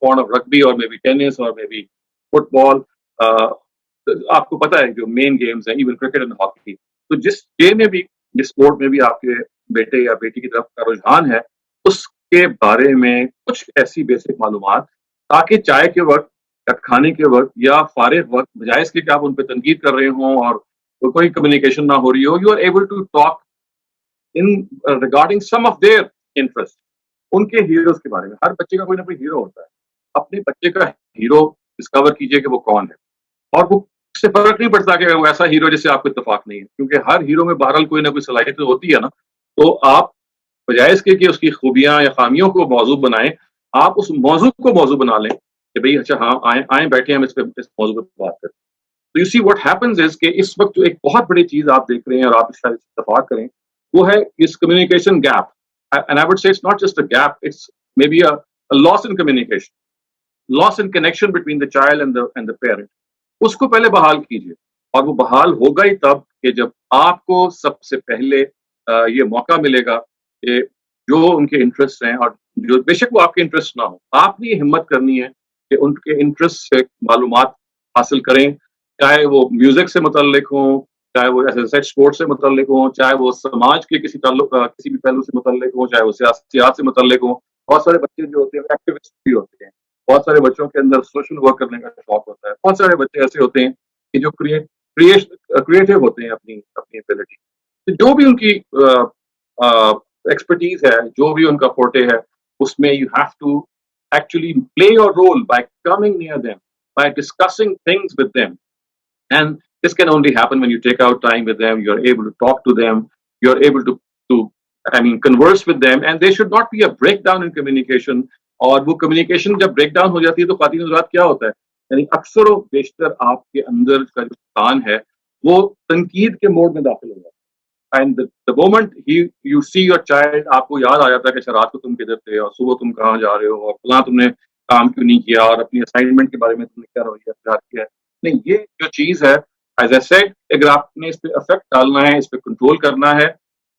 [SPEAKER 1] fond of rugby or maybe tennis or maybe football. आपको पता है जो मेन गेम्स हैं, इवन क्रिकेट एंड हॉकी. तो जिस गेम में भी, जिस स्पोर्ट में भी आपके बेटे या बेटी की तरफ का रुझान है, उसके बारे में कुछ ऐसी बेसिक मालूमात, ताकि चाय के वक्त या खाने के वक्त या फारिग वक्त, बजाय इसके कि आप उन पर तनकीद कर रहे हों और कोई कम्युनिकेशन ना हो रही हो, you are able to talk in regarding some of their interest, उनके हीरोज के बारे में. हर बच्चे का कोई ना कोई हीरो होता है. अपने बच्चे का हीरो डिस्कवर कीजिए कि वो कौन है, और वो इससे फर्क नहीं पड़ता कि वो ऐसा हीरो जिससे आपको इत्तेफाक नहीं है, क्योंकि हर हीरो में बहरहाल कोई ना कोई सलाहियत तो होती है ना. तो आप बजाय इसके कि उसकी खूबियां या खामियों को मौजू बनाएं, आप उस मौजू को मौजू बना लें कि भाई अच्छा हाँ आए बैठे हम इस मौजू पर बात करें. तो you see what happens is कि इस वक्त जो एक बहुत बड़ी चीज आप देख रहे हैं और आप शायद इत्तेफाक करें, वो है इस communication gap. And I would say it's not just a gap, it's maybe a loss in communication, loss in connection between the child and the parent. उसको पहले बहाल कीजिए, और वो बहाल होगा ही तब कि जब आपको सबसे पहले ये मौका मिलेगा कि जो उनके इंटरेस्ट हैं, और जो बेशक वो आपके इंटरेस्ट ना हो, आपने ये हिम्मत करनी है कि उनके इंटरेस्ट से मालूमात हासिल करें, चाहे वो म्यूजिक से मुतल्लिक हो, चाहे वो ऐसे स्पोर्ट्स से मुतल्लिक हो, चाहे वो समाज के किसी भी पहलू से मुतल्लिक हो, चाहे वो सियासत से मुतल्लिक हो. बहुत सारे बच्चे जो होते हैं एक्टिविस्ट भी होते हैं, बहुत सारे बच्चों के अंदर सोशल वर्क करने का शौक होता है, बहुत सारे बच्चे ऐसे होते हैं कि जो क्रिएटिव होते हैं अपनी अपनी एबिलिटी. तो जो भी उनकी एक्सपर्टीज है, जो भी उनका फोर्टे है, उसमें you have to actually play your role by coming near them, by discussing things with them. And this can only happen when you take out time with them, you're able to talk to them, you're able to converse with them, and there should not be a breakdown in communication اور وہ communication جب break down ہو جاتی ہے تو خواتین حضرات کیا ہوتا ہے، یعنی اکثر و بیشتر آپ کے اندر کا جو کان ہے وہ تنقید کے موڈ میں داخل ہو جاتا ہے. And the moment you see your child، آپ کو یاد آ جاتا ہے کہ اچھا رات کو تم کدھر تھے اور صبح تم کہاں جا رہے ہو اور فلاں تم نے کام کیوں نہیں کیا اور اپنی اسائنمنٹ کے بارے میں تم نے کیا رویہ اختیار کیا ہے. نہیں، یہ جو چیز ہے ایز اے سیڈ، اگر آپ نے اس پہ افیکٹ ڈالنا ہے، اس پہ کنٹرول کرنا ہے،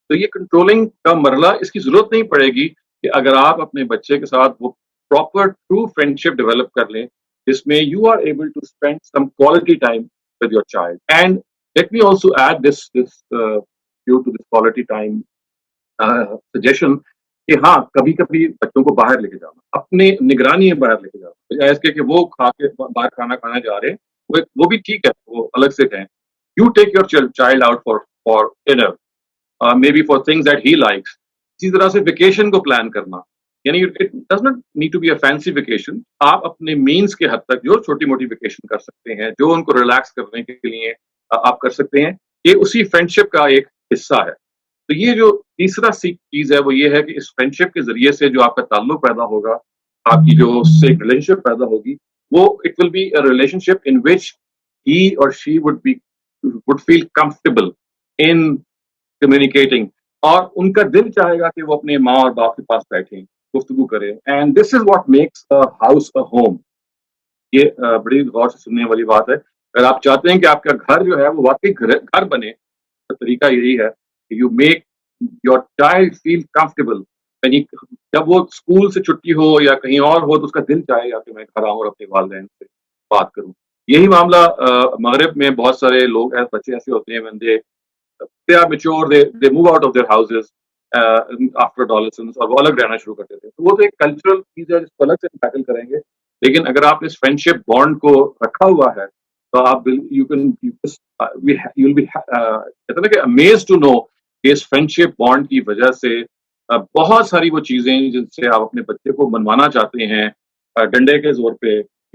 [SPEAKER 1] تو یہ کنٹرولنگ کا مرحلہ اس کی ضرورت نہیں پڑے گی کہ اگر آپ اپنے بچے کے ساتھ وہ پراپر ٹرو فرینڈشپ ڈیولپ کر لیں جس میں you are able to spend some quality time with your child. And let me also add this due to this quality time suggestion کہ ہاں کبھی کبھی بچوں کو باہر لے کے جانا، اپنے نگرانی میں باہر لے کے جانا، بجائے اس کے کہ وہ کھا کے باہر کھانا کھانے جا رہے ہیں، وہ بھی ٹھیک ہے، وہ الگ سے کہیں. You take your child out for dinner, may be for things that he likes. اسی طرح سے ویکیشن کو پلان کرنا، یعنی it does not need to be a fancy vacation. آپ اپنے مینس کے حد تک جو چھوٹی موٹی ویکیشن کر سکتے ہیں، جو ان کو ریلیکس کرنے کے لیے آپ کر سکتے ہیں، یہ اسی فرینڈشپ کا ایک حصہ ہے. تو یہ جو تیسرا چیز ہے وہ یہ ہے کہ اس فرینڈشپ کے ذریعے سے جو آپ کا تعلق پیدا ہوگا، آپ کی جو اس سے ریلیشن شپ پیدا ہوگی، وہ it will be a relationship in which he or she would feel comfortable in communicating, اور ان کا دل چاہے گا کہ وہ اپنے ماں اور باپ کے پاس بیٹھیں، گفتگو کریں. And this is what makes house a home. یہ بڑی غور سے سننے والی بات ہے. اگر آپ چاہتے ہیں کہ آپ کا گھر جو ہے وہ واقعی گھر بنے، تو طریقہ یہی ہے کہ you make your child feel comfortable. یعنی جب وہ اسکول سے چھٹی ہو یا کہیں اور ہو تو اس کا دل چاہے گا کہ میں گھر آؤں اور اپنے والدین سے بات کروں. یہی معاملہ مغرب میں بہت سارے لوگ بچے ایسے ہوتے ہیں when they are mature, they move out of their houses after adolescence، اور وہ الگ رہنا شروع کرتے تھے. تو وہ تو ایک کلچرل چیز ہے جس کو الگ سے ٹیکل کریں گے. لیکن اگر آپ اس فرینڈشپ بانڈ کو رکھا ہوا ہے تو آپ کہتے ہیں نا کہ امیز ٹو نو کہ اس فرینڈشپ بانڈ کی وجہ سے بہت ساری وہ چیزیں جن سے آپ اپنے بچے کو منوانا چاہتے ہیں ڈنڈے کے زور پہ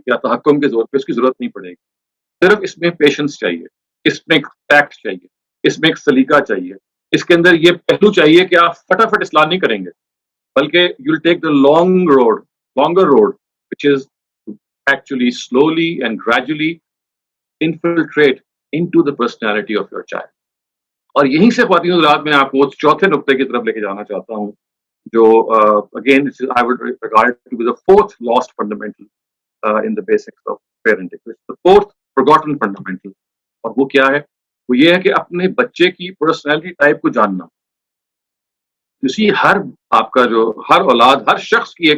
[SPEAKER 1] یا تحکم کے زور پہ، اس کی ضرورت نہیں پڑے گی. صرف اس میں پیشنس چاہیے، اس میں ایک ٹیکٹ چاہیے، اس میں ایک سلیقہ چاہیے، اس کے اندر یہ پہلو چاہیے کہ آپ فٹافٹ اصلاح نہیں کریں گے، بلکہ you will take the longer road which is to actually slowly and gradually infiltrate into the personality of your child. اور یہیں سے خواتین حضرات میں آپ کو چوتھے نقطے کی طرف لے کے جانا چاہتا ہوں جو again I would regard to be the fourth lost fundamental in the basics of parenting. It's the fourth forgotten fundamental. اور وہ کیا ہے؟ وہ یہ ہے کہ اپنے بچے کی پرسنالٹی ٹائپ کو جاننا. اسی آپ کا جو ہر اولاد، ہر شخص کی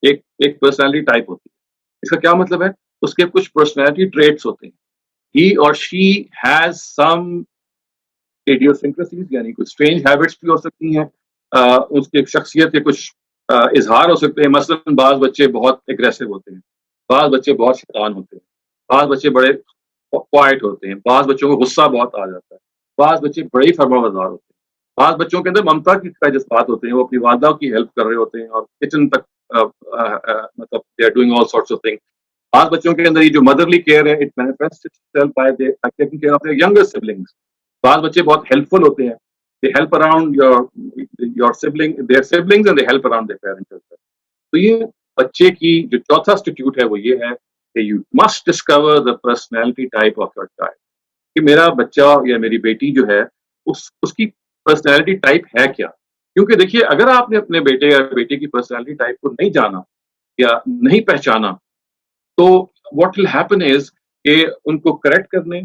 [SPEAKER 1] ایک پرسنالٹی ٹائپ ہوتی ہے. اس کا کیا مطلب ہے؟ اس کے کچھ پرسنالٹی ٹریٹس ہوتے ہیں. ہی اور شی ہیز سم ایڈیوسنکرسیز، یعنی کچھ اسٹرینج ہیبٹس بھی ہو سکتی ہیں. اس کی شخصیت کے کچھ اظہار ہو سکتے ہیں. مثلاً بعض بچے بہت اگریسو ہوتے ہیں، بعض بچے بہت شیطان ہوتے ہیں، بعض بچے بڑے کوائٹ ہوتے ہیں، بعض بچوں کو غصہ بہت آ جاتا ہے، بعض بچے بڑے ہی فرما بردار ہوتے ہیں، بعض بچوں کے اندر ممتا کی جذبات ہوتے ہیں، وہ اپنی والدہ کی ہیلپ کر رہے ہوتے ہیں اور کچن تک مطلب they are doing all sorts of things. بعض بچوں کے اندر یہ جو مدرلی کیئر ہے it manifests itself by taking care of their younger siblings. بعض بچے بہت ہیلپ فل ہوتے ہیں، they help around your their siblings and they help around their parents as well. تو یہ بچے کی جو چوتھا انسٹیٹیوٹ ہے وہ یہ ہے کہ you must discover the personality type of your child. کہ میرا بچہ یا میری بیٹی جو ہے اس کی پرسنالٹی ٹائپ ہے کیا. کیونکہ دیکھیے اگر آپ نے اپنے بیٹے یا بیٹی کی پرسنالٹی ٹائپ کو نہیں جانا یا نہیں پہچانا تو واٹ ول ہیپن از کہ ان کو کریکٹ کرنے،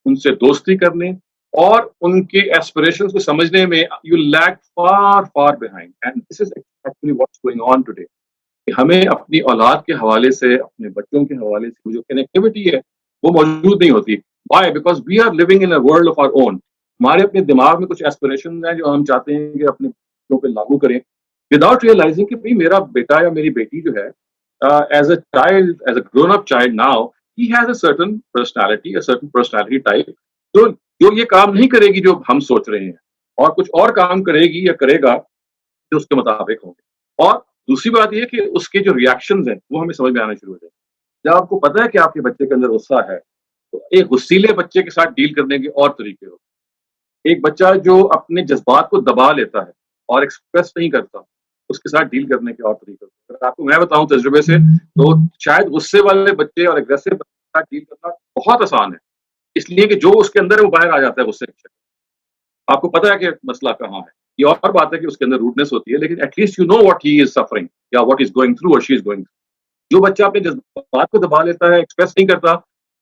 [SPEAKER 1] ان سے دوستی کرنے اور ان کے ایسپریشن کو سمجھنے میں you league for for behind. And this is actually what's going on today کہ ہمیں اپنی اولاد کے حوالے سے، اپنے بچوں کے حوالے سے جو کنیکٹیوٹی ہے وہ موجود نہیں ہوتی. Why? Because we are living in a world of our own. ہمارے اپنے دماغ میں کچھ ایسپریشن ہیں جو ہم چاہتے ہیں کہ اپنے بچوں پہ لاگو کریں وداؤٹ ریئلائزنگ کہ بھائی میرا بیٹا یا میری بیٹی جو ہے as a child, as a grown up child now he has a certain personality type جو یہ کام نہیں کرے گی جو ہم سوچ رہے ہیں، اور کچھ اور کام کرے گی یا کرے گا جو اس کے مطابق ہوں گے. اور دوسری بات یہ کہ اس کے جو ریئیکشنز ہیں وہ ہمیں سمجھ میں آنا شروع ہو جائیں. جب آپ کو پتا ہے کہ آپ کے بچے کے اندر غصہ ہے تو ایک غصیلے بچے کے ساتھ ڈیل کرنے کے اور طریقے ہو. ایک بچہ جو اپنے جذبات کو دبا لیتا ہے اور ایکسپریس نہیں کرتا اس کے ساتھ ڈیل کرنے کے اور طریقے. اگر آپ کو میں بتاؤں تجربے سے تو شاید غصے والے بچے اور اگریسو بچے کے ساتھ ڈیل کرنا بہت آسان ہے, اس لیے کہ جو اس کے اندر ہے وہ باہر آ جاتا ہے غصے کے. آپ کو پتا ہے کہ مسئلہ کہاں ہے. یہ اور بات ہے کہ اس کے اندر روڈنس ہوتی ہے, لیکن at least you know what he is suffering یا what is going through or she is going through. جو بچہ اپنے جذبات کو دبا لیتا ہے, ایکسپریس نہیں کرتا,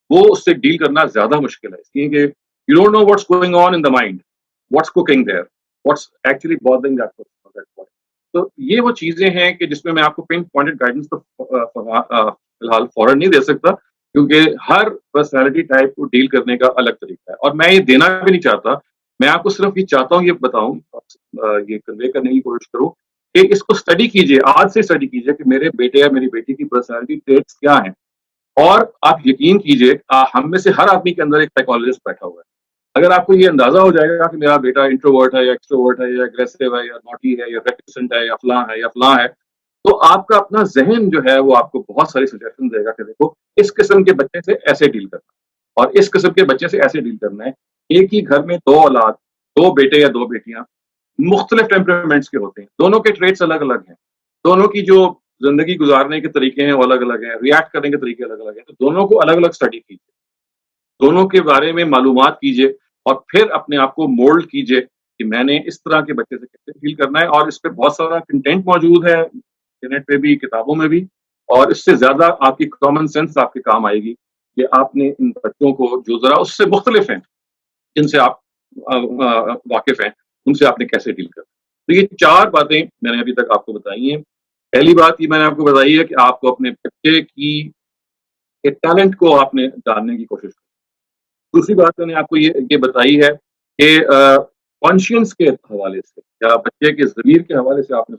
[SPEAKER 1] وہ اس سے ڈیل کرنا زیادہ مشکل ہے, اس لیے کہ you don't know what's going on in the mind, what's cooking there, what's actually bothering that person. تو یہ وہ چیزیں ہیں کہ جس میں میں آپ کو پن پوائنٹڈ گائیڈنس تو فی الحال فوراً نہیں دے سکتا, کیونکہ ہر پرسنالٹی ٹائپ کو ڈیل کرنے کا الگ طریقہ ہے, اور میں یہ دینا بھی نہیں چاہتا. میں آپ کو صرف یہ چاہتا ہوں, یہ بتاؤں, یہ کنوے کرنے کی کوشش کروں کہ اس کو اسٹڈی کیجیے, آج سے اسٹڈی کیجیے کہ میرے بیٹے یا میری بیٹی کی پرسنالٹی ٹریٹس کیا ہیں. اور آپ یقین کیجیے ہم میں سے ہر آدمی کے اندر ایک سائیکالوجسٹ بیٹھا ہوا ہے. اگر آپ کو یہ اندازہ ہو جائے گا کہ میرا بیٹا انٹروورٹ ہے یا ایکسٹروورٹ ہے یا اگریسو ہے یا نوٹی ہے یا ریٹیسنٹ ہے یا فلاں ہے یا فلاں ہے, تو آپ کا اپنا ذہن جو ہے وہ آپ کو بہت ساری سجیشن دے گا کہ دیکھو اس قسم کے بچے سے ایسے ڈیل کرنا اور اس قسم کے بچے سے ایسے ڈیل کرنا ہے. ایک ہی گھر میں دو اولاد, دو بیٹے یا دو بیٹیاں مختلف ٹیمپرامنٹس کے ہوتے ہیں, دونوں کے ٹریٹس الگ الگ ہیں, دونوں کی جو زندگی گزارنے کے طریقے ہیں وہ الگ الگ ہیں, ریئیکٹ کرنے کے طریقے الگ الگ ہیں. تو دونوں کو الگ الگ اسٹڈی کیجیے, دونوں کے بارے میں معلومات کیجیے, اور پھر اپنے آپ کو مولڈ کیجیے کہ میں نے اس طرح کے بچے سے کیسے ڈیل کرنا ہے. اور اس پہ بہت سارا کنٹینٹ موجود ہے انٹرنیٹ پہ بھی, کتابوں میں بھی, اور اس سے زیادہ آپ کی کامن سینس آپ کے کام آئے گی کہ آپ نے ان بچوں کو جو ذرا اس سے مختلف ہیں, جن سے آپ واقف ہیں, ان سے آپ نے کیسے ڈیل کرنا. تو یہ چار باتیں میں نے ابھی تک آپ کو بتائی ہیں. پہلی بات یہ میں نے آپ کو بتائی ہے کہ آپ کو اپنے بچے کی ٹیلنٹ کو آپ نے جاننے کی کوشش کی. دوسری بات میں نے آپ کو یہ بتائی ہے کہ کانشینس کے حوالے سے یا بچے کے ضمیر کے حوالے سے آپ نے.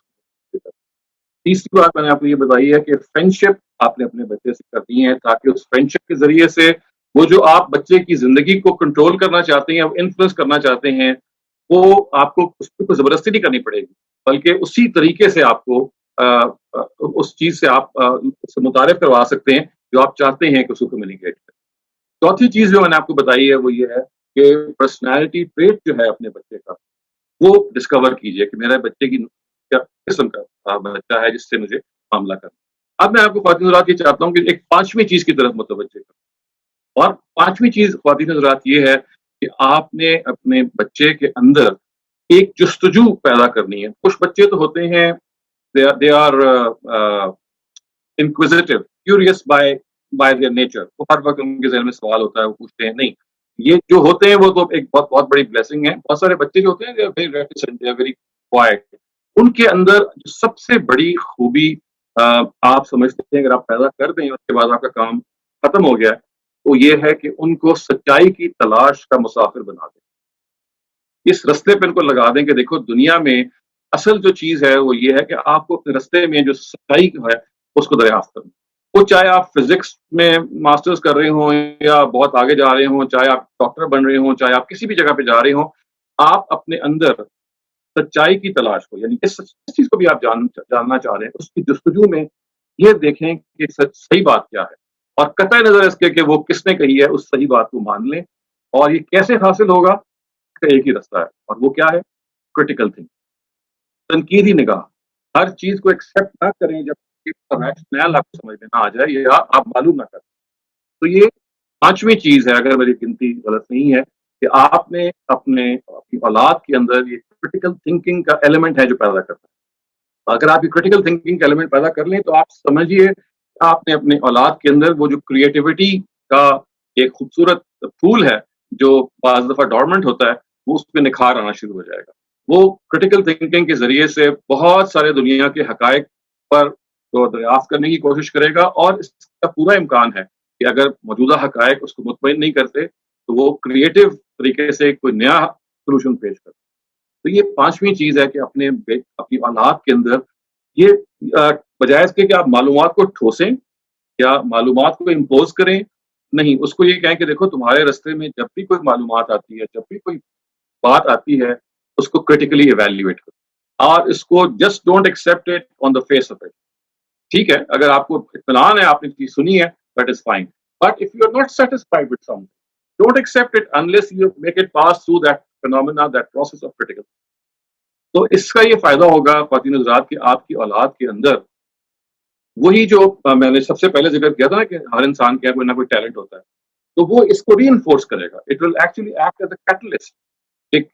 [SPEAKER 1] تیسری بات میں نے آپ کو یہ بتائی ہے کہ فرینڈشپ آپ نے اپنے بچے سے کرنی ہے, تاکہ اس فرینڈشپ کے ذریعے سے وہ جو آپ بچے کی زندگی کو کنٹرول کرنا چاہتے ہیں, انفلوئنس کرنا چاہتے ہیں, وہ آپ کو اس پہ کوئی زبردستی نہیں کرنی پڑے گی, بلکہ اسی طریقے سے آپ کو اس چیز سے آپ اس سے متعارف کروا سکتے ہیں جو آپ چاہتے ہیں کہ اس کو کمیونیکیٹ کریں. چوتھی چیز جو میں نے آپ کو بتائی ہے وہ یہ ہے کہ پرسنالٹی ٹریٹ جو ہے اپنے بچے کا وہ ڈسکور کیجیے کہ میرے بچے کی کیا قسم کا بچہ ہے جس سے مجھے معاملہ کرنا. اب میں آپ کو خواتین حضرات یہ چاہتا ہوں کہ ایک پانچویں چیز کی طرف متوجہ کروں, اور پانچویں چیز خواتین حضرات یہ ہے کہ آپ نے اپنے بچے کے اندر ایک جستجو پیدا کرنی ہے. کچھ بچے تو ہوتے ہیں they are inquisitive, curious by their nature. وہ ہر وقت ان کے ذہن میں سوال ہوتا ہے, وہ پوچھتے ہیں. نہیں, یہ جو ہوتے ہیں وہ تو ایک بہت بہت بڑی بلیسنگ ہے. بہت سارے بچے جو ہوتے ہیں very reticent, very quiet. ان کے اندر جو سب سے بڑی خوبی آپ سمجھتے ہیں اگر آپ پیدا کر دیں اس کے بعد آپ کا کام ختم ہو گیا ہے, تو یہ ہے کہ ان کو سچائی کی تلاش کا مسافر بنا دیں. اس رستے پہ ان کو لگا دیں کہ دیکھو دنیا میں اصل جو چیز ہے وہ یہ ہے کہ آپ کو اپنے رستے میں جو سچائی ہے اس کو دریافت کرنا. وہ چاہے آپ فزکس میں ماسٹرز کر رہے ہوں یا بہت آگے جا رہے ہوں, چاہے آپ ڈاکٹر بن رہے ہوں, چاہے آپ کسی بھی جگہ پہ جا رہے ہوں, آپ اپنے اندر سچائی کی تلاش کو, یعنی اس چیز کو بھی آپ جاننا چاہ رہے ہیں, اس کی جستجو میں یہ دیکھیں کہ صحیح بات کیا ہے, اور قطع نظر اس کے کہ وہ کس نے کہی ہے اس صحیح بات کو مان لیں. اور یہ کیسے حاصل ہوگا, اس کا ایک ہی رستہ ہے, اور وہ کیا ہے, کرٹیکل تھنکنگ, تنقیدی نگاہ. ہر چیز کو ایکسپٹ نہ کریں جب ریشنل آپ کو سمجھ میں نہ آ جائے یا آپ معلوم نہ کریں. تو یہ پانچویں چیز ہے, اگر میری گنتی غلط نہیں ہے, کہ آپ نے اپنی اولاد کے اندر یہ کرٹیکل تھنکنگ کا ایلیمنٹ ہے جو پیدا کرتا ہے. اگر آپ یہ کرٹیکل تھنکنگ کا ایلیمنٹ پیدا کر لیں تو آپ سمجھیے آپ نے اپنے اولاد کے اندر وہ جو کریٹیوٹی کا ایک خوبصورت پھول ہے جو بعض دفعہ ڈورمنٹ ہوتا ہے, وہ اس پہ نکھار آنا شروع ہو جائے گا. وہ کرٹیکل تھنکنگ کے ذریعے سے بہت سارے دنیا کے حقائق پر دریافت کرنے کی کوشش کرے گا, اور اس کا پورا امکان ہے کہ اگر موجودہ حقائق اس کو مطمئن نہیں کرتے تو وہ کریٹو طریقے سے کوئی نیا سولوشن پیش کرے. تو یہ پانچویں چیز ہے کہ اپنی اولاد کے اندر یہ بجائے اس کے کہ آپ معلومات کو ٹھوسیں یا معلومات کو امپوز کریں, نہیں, اس کو یہ کہیں کہ دیکھو تمہارے رستے میں جب بھی کوئی معلومات آتی ہے, جب بھی کوئی بات آتی ہے, اس کو کریٹیکلی ایویلیویٹ کرو, اور اس کو just don't accept it on the face of it. ٹھیک ہے, اگر آپ کو اطمینان ہے, آپ نے چیز سنی ہے, that is fine, but if you are not satisfied with something, don't accept it unless you make it pass through that phenomena, that process of critical. تو اس کا یہ فائدہ ہوگا خواتین حضرات کہ آپ کی اولاد کے اندر وہی جو میں نے سب سے پہلے ذکر کیا تھا نا کہ ہر انسان کے کوئی نہ کوئی ٹیلنٹ ہوتا ہے، تو وہ اس کو ری انفورس کرے گا. It will actually act as a catalyst.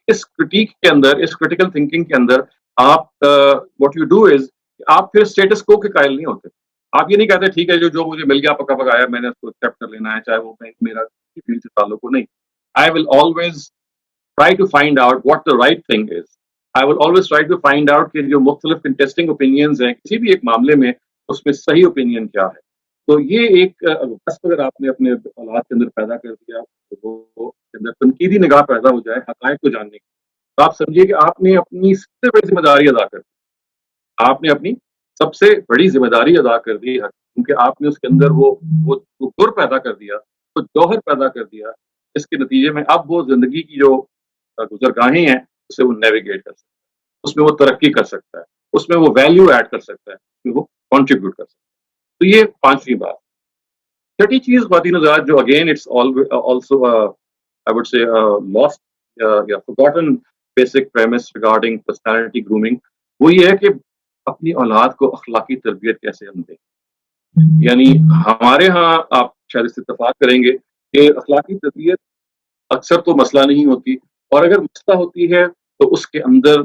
[SPEAKER 1] اس کرٹیک کے اندر، اس کرٹیکل تھنکنگ کے اندر آپ واٹ یو ڈو از آپ پھر اسٹیٹس کو کے قائل نہیں ہوتے. آپ یہ نہیں کہتے ٹھیک ہے جو مجھے مل گیا پکا پکایا میں نے اس کو ایکسیپٹ کر لینا ہے چاہے وہ میرا فیلڈ سے تعلق ہو. نہیں، I will always try to find out what the right thing is. I will always try to find out کہ جو مختلف contesting opinions ہیں کسی بھی ایک معاملے میں اس میں صحیح opinion کیا ہے. تو یہ ایک بس اگر آپ نے اپنے اولاد کے اندر پیدا کر دیا تو وہ کے اندر تنقیدی نگاہ پیدا ہو جائے حقائق کو جاننے کی، تو آپ سمجھیے کہ آپ نے اپنی سب سے بڑی ذمہ داری ادا کر دی. آپ نے اپنی سب سے بڑی ذمہ داری ادا کر دی کیونکہ آپ نے اس کے اندر وہ گر پیدا کر دیا، وہ جوہر پیدا کر دیا جس کے نتیجے میں اب وہ زندگی کی جو گزرگاہیں ہیں اسے وہ نیویگیٹ کر سکتا ہے، اس میں وہ ترقی کر سکتا ہے، اس میں وہ ویلیو ایڈ کر سکتا ہے، اس میں وہ کنٹریبیوٹ کر سکتا ہے. تو یہ پانچویں بات. چھٹی چیز خواتین حضرات جو again it's also I would say lost یا forgotten basic premise regarding personality grooming، وہ یہ ہے کہ اپنی اولاد کو اخلاقی تربیت کیسے ہم دیں. یعنی ہمارے ہاں آپ شاید اس سے اتفاق کریں گے کہ اخلاقی تربیت اکثر تو مسئلہ نہیں ہوتی، اور اگر مسئلہ ہوتی ہے تو اس کے اندر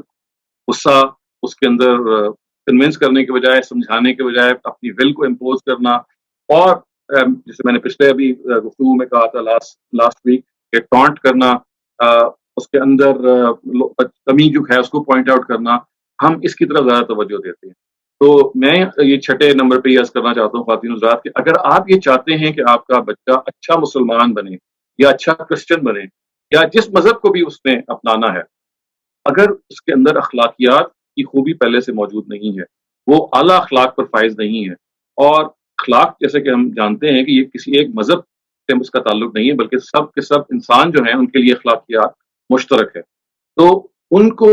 [SPEAKER 1] غصہ، اس کے اندر کنونس کرنے کے بجائے، سمجھانے کے بجائے اپنی ول کو امپوز کرنا، اور جیسے میں نے پچھلے ابھی گفتگو میں کہا تھا لاسٹ ویک کہ ٹانٹ کرنا، اس کے اندر کمی جو ہے اس کو پوائنٹ آؤٹ کرنا، ہم اس کی طرف زیادہ توجہ دیتے ہیں. تو میں یہ چھٹے نمبر پہ یہ عرض کرنا چاہتا ہوں خواتین حضرات کہ اگر آپ یہ چاہتے ہیں کہ آپ کا بچہ اچھا مسلمان بنے یا اچھا کرسچن بنے یا جس مذہب کو بھی اس نے اپنانا ہے، اگر اس کے اندر اخلاقیات کی خوبی پہلے سے موجود نہیں ہے، وہ اعلیٰ اخلاق پر فائز نہیں ہے، اور اخلاق جیسے کہ ہم جانتے ہیں کہ یہ کسی ایک مذہب سے اس کا تعلق نہیں ہے بلکہ سب کے سب انسان جو ہیں ان کے لیے اخلاقیات مشترک ہے. تو ان کو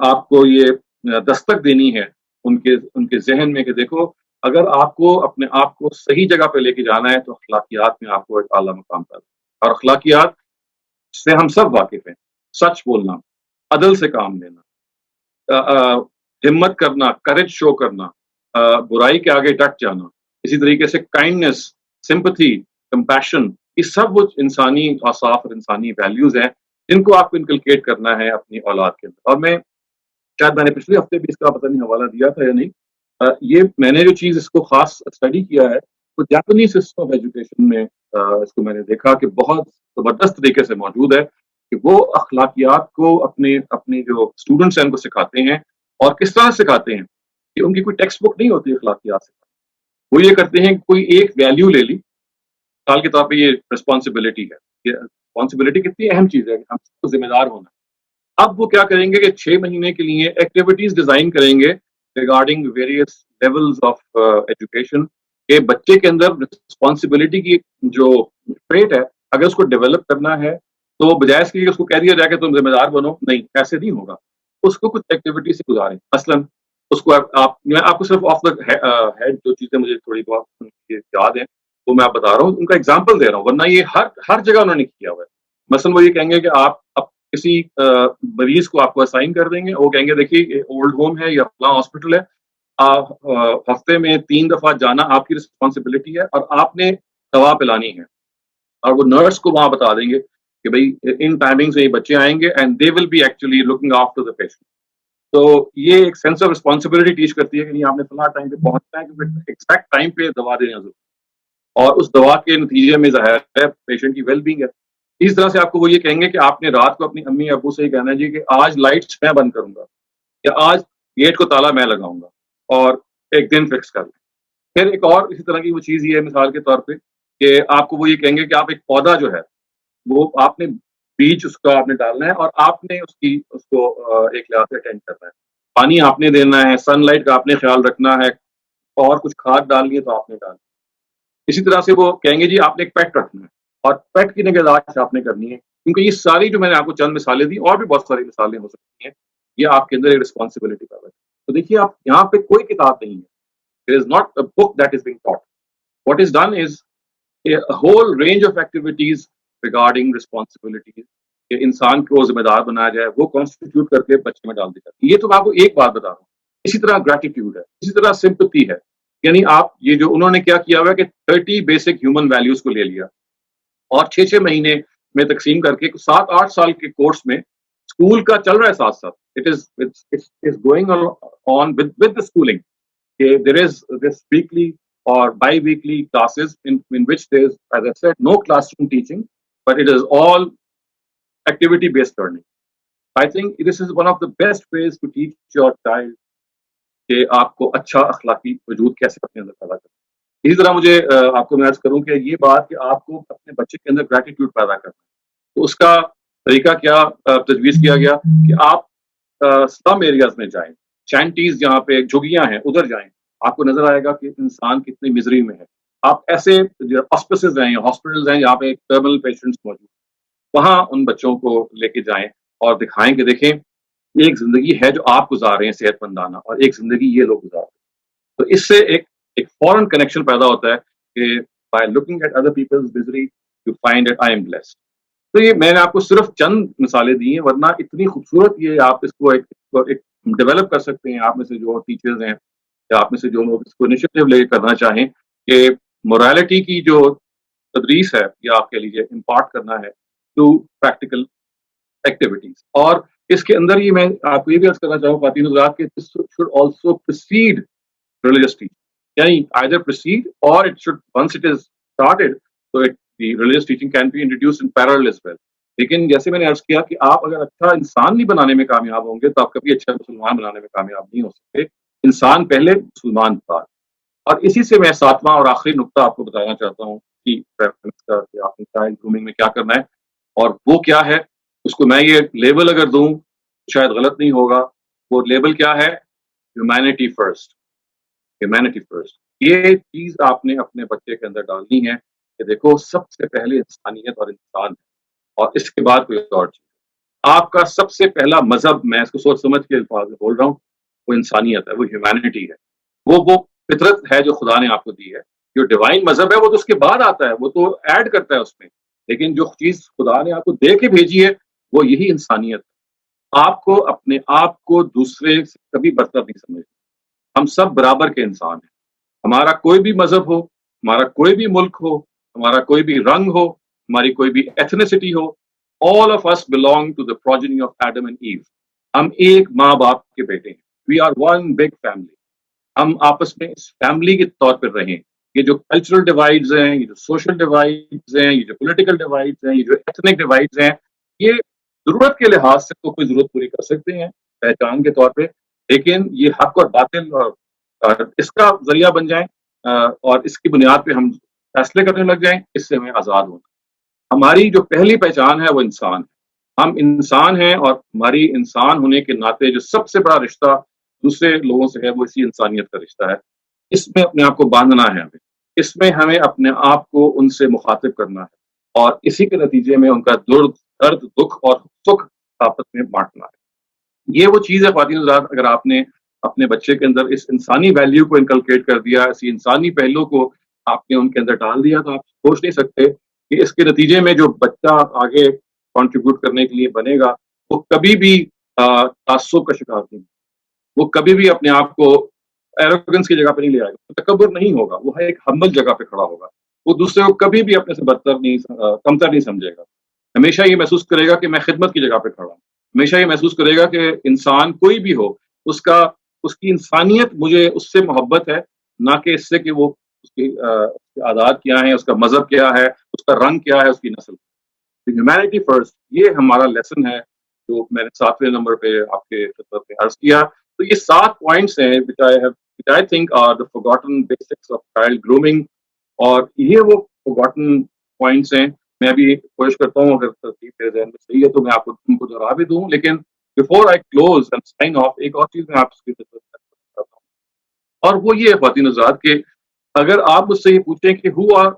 [SPEAKER 1] آپ کو یہ دستک دینی ہے ان کے ذہن میں کہ دیکھو اگر آپ کو اپنے آپ کو صحیح جگہ پہ لے کے جانا ہے تو اخلاقیات میں آپ کو ایک اعلیٰ مقام پر، اور اخلاقیات سے ہم سب واقف ہیں. سچ بولنا، عدل سے کام لینا، ہمت کرنا، کریج شو کرنا، برائی کے آگے ڈٹ جانا، اسی طریقے سے کائنڈنس، سمپتھی، کمپیشن، یہ سب وہ انسانی اوصاف اور انسانی ویلیوز ہیں جن کو آپ کو انکلکیٹ کرنا ہے اپنی اولاد کے اندر. اور میں شاید میں نے پچھلے ہفتے بھی اس کا پتہ نہیں حوالہ دیا تھا یا نہیں، یہ میں نے جو چیز اس کو خاص اسٹڈی کیا ہے تو جاپانی سسٹم آف ایجوکیشن میں اس کو میں نے دیکھا کہ بہت زبردست طریقے سے موجود ہے کہ وہ اخلاقیات کو اپنے جو اسٹوڈنٹس ہیں ان کو سکھاتے ہیں. اور کس طرح سکھاتے ہیں کہ ان کی کوئی ٹیکسٹ بک نہیں ہوتی اخلاقیات سے. وہ یہ کرتے ہیں کہ کوئی ایک ویلیو لے لی، مثال کے طور پہ یہ رسپانسبلٹی ہے. یہ رسپانسبلٹی کتنی اہم چیز ہے کہ ہم سب کو ذمہ دار ہونا. اب وہ کیا کریں گے کہ 6 مہینے کے لیے ایکٹیویٹیز ڈیزائن کریں گے regarding various levels of education کہ بچے کے اندر رسپانسبلٹی کی جو ٹریٹ ہے اگر اس کو ڈیولپ کرنا ہے تو بجائے اس کے اس کو کہہ دیا جائے کہ تم ذمہ دار بنو، نہیں ایسے نہیں ہوگا. اس کو کچھ ایکٹیویٹی سے گزاریں. مثلاً اس کو میں آپ کو صرف آف دا ہیڈ جو چیزیں مجھے تھوڑی بہت یاد ہیں وہ میں آپ بتا رہا ہوں، ان کا اگزامپل دے رہا ہوں، ورنہ یہ ہر جگہ انہوں نے کیا ہوا ہے. مثلاً وہ یہ کہیں گے کہ آپ کسی مریض کو آپ کو اسائن کر دیں گے، وہ کہیں گے دیکھیے اولڈ ہوم ہے یا فلاں ہاسپٹل ہے، ہفتے میں 3 دفعہ جانا آپ کی رسپانسبلٹی ہے اور آپ نے دوا پلانی ہے. اور وہ نرس کو وہاں بتا دیں گے کہ بھائی ان ٹائمنگ سے یہ بچے آئیں گے and they will be actually looking after the patient. تو یہ ایک سینس آف رسپانسبلٹی ٹیچ کرتی ہے کہ نہیں آپ نے فلاں ٹائم پہ پہنچنا ہے کیونکہ ایگزیکٹ ٹائم پہ دوا دینا ضرور، اور اس دوا کے نتیجے میں ظاہر ہے پیشنٹ کی ویل بینگ ہے. اس طرح سے آپ کو وہ یہ کہیں گے کہ آپ نے رات کو اپنی امی ابو سے یہ کہنا ہے جی کہ آج لائٹس میں بند کروں گا یا آج گیٹ کو تالا میں لگاؤں گا اور ایک دن فکس کر لیں. پھر ایک اور اسی طرح کی وہ چیز یہ ہے مثال کے طور پہ کہ آپ کو وہ یہ کہیں گے کہ آپ ایک پودا جو ہے وہ آپ نے بیج اس کا آپ نے ڈالنا ہے اور آپ نے اس کو ایک لحاظ سے اٹینڈ کرنا ہے، پانی آپ نے دینا ہے، سن لائٹ کا آپ نے خیال رکھنا ہے، اور کچھ کھاد ڈالنی ہے تو آپ نے ڈالنا. اسی طرح سے وہ کہیں گے جی آپ نے ایک پیٹ رکھنا ہے اور پیٹ کی نگہداشت آپ نے کرنی ہے. کیونکہ یہ ساری جو میں نے آپ کو چند مثالیں دی اور بھی بہت ساری مثالیں ہو سکتی ہیں، یہ آپ کے اندر ایک رسپانسبلٹی کا ہے. تو دیکھیے آپ یہاں پہ کوئی کتاب نہیں ہے. There is not a book that is being taught. What is done is a whole range of activities regarding responsibilities کہ انسان کو ذمہ دار بنایا جائے وہ کانسٹیٹیوٹ کر کے بچے میں ڈال دی جاتی ہے. یہ تو میں آپ کو ایک بات بتا رہا ہوں. اسی طرح گریٹیٹیوڈ ہے, اسی طرح سمپتی ہے. یعنی آپ یہ جو انہوں نے کیا کیا ہوا ہے کہ 30 بیسک ہیومن ویلیوز کو لے لیا اور 6 مہینے میں تقسیم کر کے 7-8 سال کے کورس میں اسکول کا چل رہا ہے ساتھ ساتھ. It is going on with the schooling. There is this weekly or bi-weekly classes in which there is, as I said, no classroom teaching, but it is all activity-based learning. I think this is one of the best ways to teach your child کہ آپ کو اچھا اخلاقی وجود کیسے اپنے اندر پیدا کرنا. اسی طرح مجھے آپ کو میں عرض کروں کہ یہ بات کہ آپ کو اپنے بچے کے اندر گریٹیٹیوڈ پیدا کرنا ہے, تو اس کا طریقہ کیا تجویز کیا گیا کہ آپ سلم ایریاز میں جائیں, شینٹیز جہاں پہ جھگیاں ہیں ادھر جائیں. آپ کو نظر آئے گا کہ انسان کتنی مزری میں ہے. آپ ایسے ہاسپسز ہیں یا ہاسپٹلز ہیں جہاں پہ ٹرمنل پیشنٹس موجود, وہاں ان بچوں کو لے کے جائیں اور دکھائیں کہ دیکھیں ایک زندگی ہے جو آپ گزار رہے ہیں صحت مندانہ, اور ایک زندگی یہ لوگ گزار رہے ہیں. تو اس سے ایک فورن کنیکشن پیدا ہوتا ہے کہ by looking at other people's misery you find that I am blessed. تو یہ میں نے آپ کو صرف چند مثالیں دی ہیں, ورنہ اتنی خوبصورت یہ آپ اس کو ایک ڈیولپ کر سکتے ہیں. آپ میں سے جو ٹیچرز ہیں یا آپ میں سے جو لوگ اس کو انیشیٹو لے کے کرنا چاہیں کہ مورالٹی کی جو تدریس ہے یا آپ کہہ لیجیے امپارٹ کرنا ہے ٹو پریکٹیکل ایکٹیویٹیز. اور اس کے اندر ہی میں آپ کو یہ بھی عرض کرنا چاہوں خواتین حضرات کہ this should also precede religious teaching. یعنی either precede or it should, once it is started, so the religious teaching can be introduced in parallel as well. لیکن جیسے میں نے عرض کیا کہ آپ اگر اچھا انسان نہیں بنانے میں کامیاب ہوں گے تو آپ کبھی اچھا مسلمان بنانے میں کامیاب نہیں ہو سکتے. انسان پہلے, مسلمان بعد. اور اسی سے میں 7واں اور آخری نقطہ آپ کو بتانا چاہتا ہوں کہ آپ نے چائلڈ گرومنگ میں کیا کرنا ہے, اور وہ کیا ہے. اس کو میں یہ لیبل اگر دوں شاید غلط نہیں ہوگا. وہ لیبل کیا ہے؟ Humanity first. Humanity first. یہ چیز آپ نے اپنے بچے کے اندر ڈالنی ہے کہ دیکھو سب سے پہلے انسانیت اور انسان ہے, اور اس کے بعد کوئی اور چیز. آپ کا سب سے پہلا مذہب, میں اس کو سوچ سمجھ کے الفاظ میں بول رہا ہوں, وہ انسانیت ہے, وہ ہیومینٹی ہے, وہ فطرت ہے جو خدا نے آپ کو دی ہے. جو ڈیوائن مذہب ہے وہ تو اس کے بعد آتا ہے, وہ تو ایڈ کرتا ہے اس میں, لیکن جو چیز خدا نے آپ کو دے کے بھیجی ہے وہ یہی انسانیت ہے. آپ کو اپنے آپ کو دوسرے سے کبھی برتر نہیں سمجھنا. ہم سب برابر کے انسان ہیں. ہمارا کوئی بھی مذہب ہو, ہمارا کوئی بھی ملک ہو, ہمارا کوئی بھی رنگ ہو, ہماری کوئی بھی ethnicity who, all of us belong to the progeny of Adam and Eve. ہم ایک ماں باپ کے بیٹے ہیں. We are one big family. ہم آپس میں اس فیملی کے طور پر رہیں. یہ جو کلچرل ڈیوائڈز ہیں, یہ جو سوشل ڈیوائڈز ہیں, یہ جو پولیٹیکل ڈیوائڈز ہیں, یہ جو ایتھنک ڈیوائڈز ہیں, یہ ضرورت کے لحاظ سے تو کوئی ضرورت پوری کر سکتے ہیں پہچان کے طور پہ, لیکن یہ حق اور باطل اور اس کا ذریعہ بن جائیں اور اس کی بنیاد پہ ہم فیصلے کرنے لگ جائیں, اس سے ہمیں آزاد ہونا. ہماری جو پہلی پہچان ہے وہ انسان ہے. ہم انسان ہیں, اور ہماری انسان ہونے کے ناطے جو سب سے بڑا رشتہ دوسرے لوگوں سے ہے وہ اسی انسانیت کا رشتہ ہے. اس میں اپنے آپ کو باندھنا ہے ہمیں, اس میں ہمیں اپنے آپ کو ان سے مخاطب کرنا ہے, اور اسی کے نتیجے میں ان کا درد دکھ اور سکھ آپس میں بانٹنا ہے. یہ وہ چیز ہے خواتین حضرات, اگر آپ نے اپنے بچے کے اندر اس انسانی ویلیو کو انکلکیٹ کر دیا, اسی انسانی پہلو کو آپ نے ان کے اندر ڈال دیا, تو آپ سوچ نہیں سکتے کہ اس کے نتیجے میں جو بچہ آگے کنٹریبیوٹ کرنے کے لیے بنے گا وہ کبھی بھی تعصب کا شکار نہیں, وہ کبھی بھی اپنے آپ کو ایروگنس کی جگہ پہ نہیں لے آئے گا, تکبر نہیں ہوگا, وہ ایک ہمبل جگہ پہ کھڑا ہوگا. وہ دوسرے کو کبھی بھی اپنے سے برتر نہیں, کمتر نہیں سمجھے گا. ہمیشہ یہ محسوس کرے گا کہ میں خدمت کی جگہ پہ کھڑا ہوں. ہمیشہ یہ محسوس کرے گا کہ انسان کوئی بھی ہو, اس کی انسانیت مجھے اس سے محبت ہے, نہ کہ اس سے کہ وہ اس کی عادات کیا ہیں, اس کا مذہب کیا ہے, اس کا رنگ کیا ہے, اس کی نسل. ہیومینٹی فرسٹ, یہ ہمارا لیسن ہے جو میں نے 7ویں نمبر پہ آپ کے خدمت میں عرض کیا. تو یہ 7 پوائنٹس ہیں which I think are the forgotten basics of child grooming, اور یہ وہ forgotten points ہیں. میں ابھی کوشش کرتا ہوں اگر ترتیب میرے ذہن میں صحیح ہے تو میں آپ کو ان کو دہرا بھی دوں, لیکن before I close and sign off ایک اور چیز میں آپ کی خدمت میں کرتا ہوں, اور وہ یہ خواتین حضرات کہ اگر آپ مجھ سے یہ پوچھیں کہ who are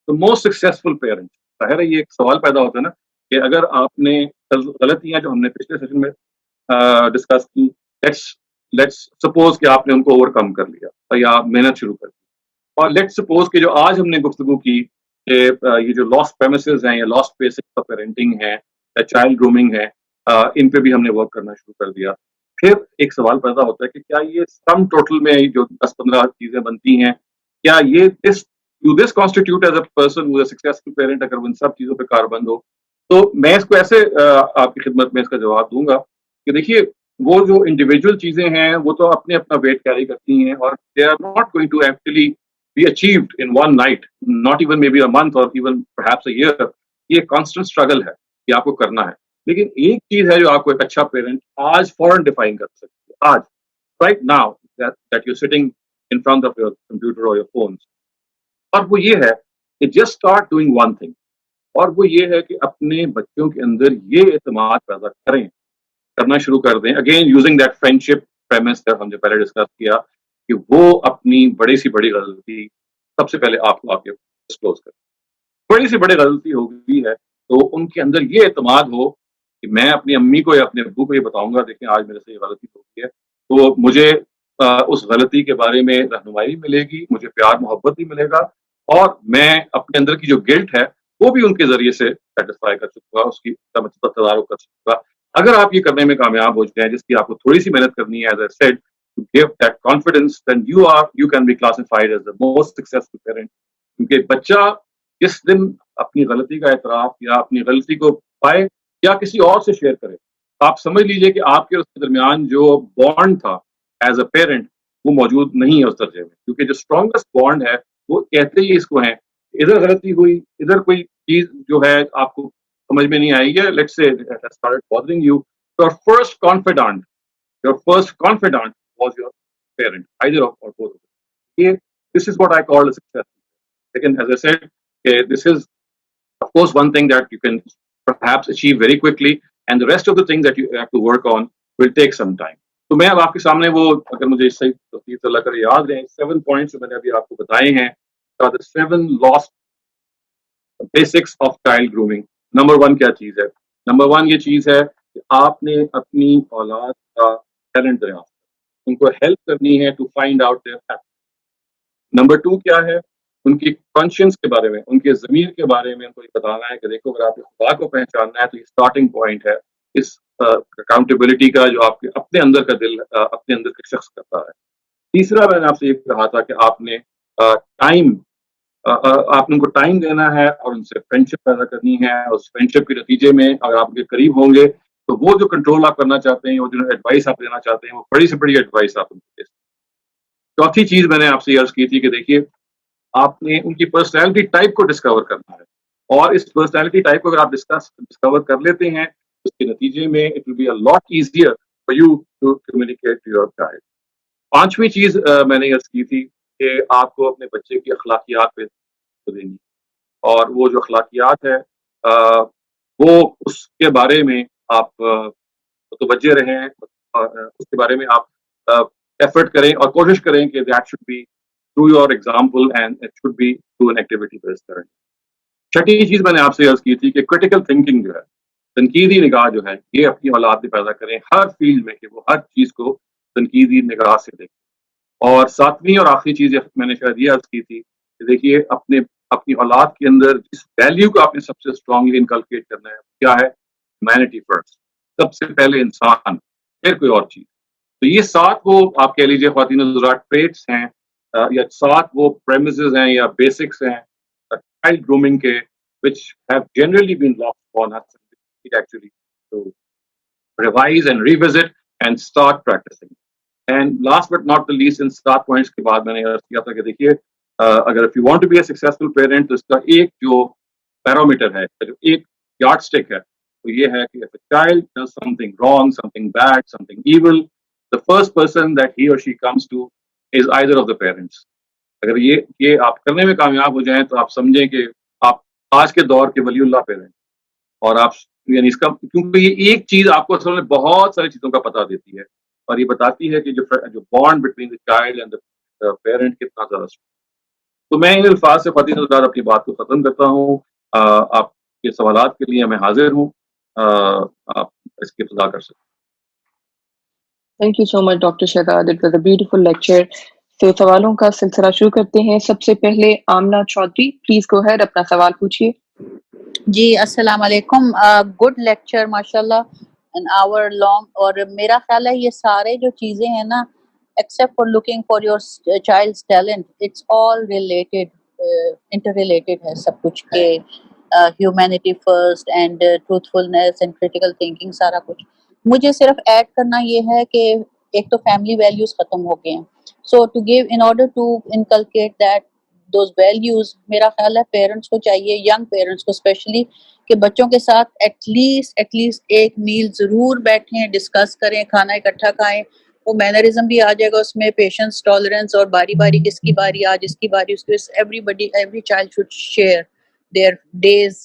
[SPEAKER 1] the most successful parents, ظاہر ہے یہ ایک سوال پیدا ہوتا ہے نا کہ اگر آپ نے غلطیاں جو ہم نے پچھلے سیشن میں ڈسکس کی, لیٹس سپوز کہ آپ نے ان کو اوور کم کر لیا یا محنت شروع کر دی, اور لیٹس سپوز کہ جو آج ہم نے گفتگو کی کہ یہ جو لاسٹ پریمیسز ہیں یا لاسٹ بیسکس آف پیرنٹنگ ہیں चाइल्ड ग्रूमिंग है, इन पे भी हमने वर्क करना शुरू कर दिया। फिर एक सवाल पैदा होता है कि क्या ये सम टोटल में जो 10-15 चीजें बनती हैं, क्या ये this constitute as a person who is a successful parent, अगर वो इन सब चीजों पे कारबंद हो? तो मैं इसको ऐसे आपकी खिदमत में इसका जवाब दूंगा कि देखिए, वो जो इंडिविजुअल चीजें हैं वो तो अपने अपना वेट कैरी करती हैं, और they are not going to actually be achieved in one night, not even may be a month और इवन परहैप्स अ ईयर। ये कांस्टेंट स्ट्रगल है कि आपको करना है। लेकिन एक चीज है जो आपको एक अच्छा पेरेंट आज फौरन डिफाइन कर सकती है, आज, right now, that you sitting in front of your computer और योर फोन, और वो ये है कि just start doing one thing, और वो ये है कि अपने बच्चों के अंदर ये एतमाद पैदा करें, करना शुरू कर दें, again using that friendship premise that हमने पहले डिस्कस किया, कि वो अपनी बड़ी सी बड़ी गलती सबसे पहले आपको आके डिस्क्लोज करें। बड़ी सी बड़ी गलती हो गई है तो उनके अंदर ये एतमाद हो कि मैं अपनी अम्मी को या अपने अब्बू को ये बताऊंगा, देखें आज मेरे से ये गलती हो गई है, तो मुझे उस गलती के बारे में रहनुमाई मिलेगी, मुझे प्यार मोहब्बत भी मिलेगा, और मैं अपने अंदर की जो गिल्ट है वो भी उनके जरिए से सेटिस्फाई कर सकूंगा, उसकी तदारुक कर सकूंगा। अगर आप ये करने में कामयाब हो जाए, जिसकी आपको थोड़ी सी मेहनत करनी है, as I said, to give that confidence, then you can be classified as the most successful parent. क्योंकि बच्चा जिस दिन अपनी गलती का एतराफ या अपनी गलती को पाए या किसी और से शेयर करे, आप समझ लीजिए कि आपके उसके दरमियान जो बॉन्ड था एज अ पेरेंट, वो मौजूद नहीं है उस दर्जे में, क्योंकि जो स्ट्रॉन्गेस्ट बॉन्ड है वो कहते ही इसको है, इधर गलती हुई, इधर कोई चीज जो है आपको समझ में नहीं आई है, let's say it has started bothering you, your first confidant was your parent, either of or both. ये this is what I call success. लेकिन as I said, this is of course one thing that you can perhaps achieve very quickly, and the rest of the things that you have to work on will take some time. तो मैं अब आपके सामने वो, अगर मुझे सही तौफीक अल्लाह करे याद रहे, 7 पॉइंट्स जो मैंने अभी आपको बताए हैं, the 7 lost basics of child grooming. Number 1 क्या चीज है? नंबर 1 ये चीज है कि आपने अपनी औलाद का टैलेंट दरियाफ्त, उनको हेल्प करनी है to find out their talent. Number 2 क्या है? उनकी कॉन्शियंस के बारे में, उनके ज़मीर के बारे में उनको ये बताना है कि देखो, अगर आपको खुदा को पहचानना है तो ये स्टार्टिंग पॉइंट है इस अकाउंटेबिलिटी का, जो आपके अपने अंदर का दिल अपने अंदर का शख्स करता है। तीसरा मैंने आपसे ये कहा था कि आपने टाइम आपने उनको टाइम देना है और उनसे फ्रेंडशिप पैदा करनी है, और उस फ्रेंडशिप के नतीजे में अगर आप उनके करीब होंगे तो वो जो कंट्रोल आप करना चाहते हैं, वो जो एडवाइस आप देना चाहते हैं, वो बड़ी से बड़ी एडवाइस आप उनको दे सकते हैं। चौथी चीज मैंने आपसे ये अर्ज की थी कि देखिए, आपने उनकी पर्सनैलिटी टाइप को डिस्कवर करना है, और इस पर्सनैलिटी टाइप को अगर आप डिस्कवर कर लेते हैं, उसके नतीजे में it will be a lot easier for you to communicate to your child. पांचवी चीज मैंने अर्ज की थी कि आपको अपने बच्चे की अखलाकियात पे देनी, और वो जो अखलाकियात है वो उसके बारे में आप मुतवज्जे रहें, उसके बारे में आप एफर्ट करें और कोशिश करें कि that should be through your example and it should be through an activity based learning. छठी चीज मैंने आपसे अर्ज की थी कि क्रिटिकल थिंकिंग जो है, तनकीदी निगाह जो है, ये अपनी औलाद में पैदा करें हर फील्ड में, कि वो हर चीज को तनकीदी निगाह से देखें। और सातवीं और आखिरी चीज मैंने शायद ये अर्ज की थी कि देखिए, अपनी औलाद के अंदर जिस वैल्यू को आपने सबसे स्ट्रांगली इनकलकेट करना है, क्या है? ह्यूमैनिटी फर्स्ट, सबसे पहले इंसान, फिर कोई और चीज। तो ये 7 वो आप कह लीजिए ख्वातीन हज़रात ट्रेट्स हैं, या 7 वो प्रेमिसेस हैं या बेसिक्स हैं चाइल्ड ग्रूमिंग के, which have generally been lost upon us, actually to revise and revisit and start practicing. And last but not the least, in 7 points के बाद मैंने अर्ज किया था कि देखिए, अगर if you want to be a successful parent, तो इसका एक जो पैरामीटर है, जो एक यार्ड स्टिक है, तो ये है कि if a child does something wrong, something bad, something evil, the first person that he or she comes to is either of the parents. अगर ये आप करने में कामयाब हो जाएं तो आप समझें कि आप आज के दौर के वलीउल्लाह पेरेंट, और आप यानी इसका, क्योंकि ये एक चीज आपको असल में बहुत सारी चीजों का पता देती है, और ये बताती है कि जो bond between the child and the parent कितना ज्यादा स्ट्रॉन्ग। तो मैं इन अल्फाज से ख्वातीन हज़रात अपनी बात को खत्म करता हूँ। आपके सवालात के लिए मैं हाजिर हूँ, आप इसकी इब्तिदा कर सकते हैं।
[SPEAKER 2] Thank you so much, Dr. Shahzad. It was a beautiful lecture. तो सवालों का सिलसिला शुरू करते हैं। सबसे पहले आमना चौधरी, प्लीज गो अहेड, अपना सवाल पूछिए।
[SPEAKER 3] جی السلام علیکم. گڈ لیکچر ماشاء اللہ an hour long. اور میرا خیال ہے یہ سارے جو چیزیں ہیں نا except for looking for your child's talent, it's all related, interrelated ہے سب کچھ کہ humanity first and truthfulness and critical thinking سارا کچھ. مجھے صرف ایڈ کرنا یہ ہے کہ ایک تو فیملی ویلیوز ختم ہو گئے ہیں. So to give, in order to inculcate that those values, میرا خیال ہے پیرنٹس کو چاہیے, ینگ پیرنٹس کو اسپیشلی, کہ بچوں کے ساتھ ایٹ لیسٹ ایک میل ضرور بیٹھیں, ڈسکس کریں, کھانا اکٹھا کھائیں. وہ مینرزم بھی آ جائے گا اس میں, پیشنس, ٹالرنس, اور باری باری کس کی باری, آج اس کی باری, اس کی, every child should share their days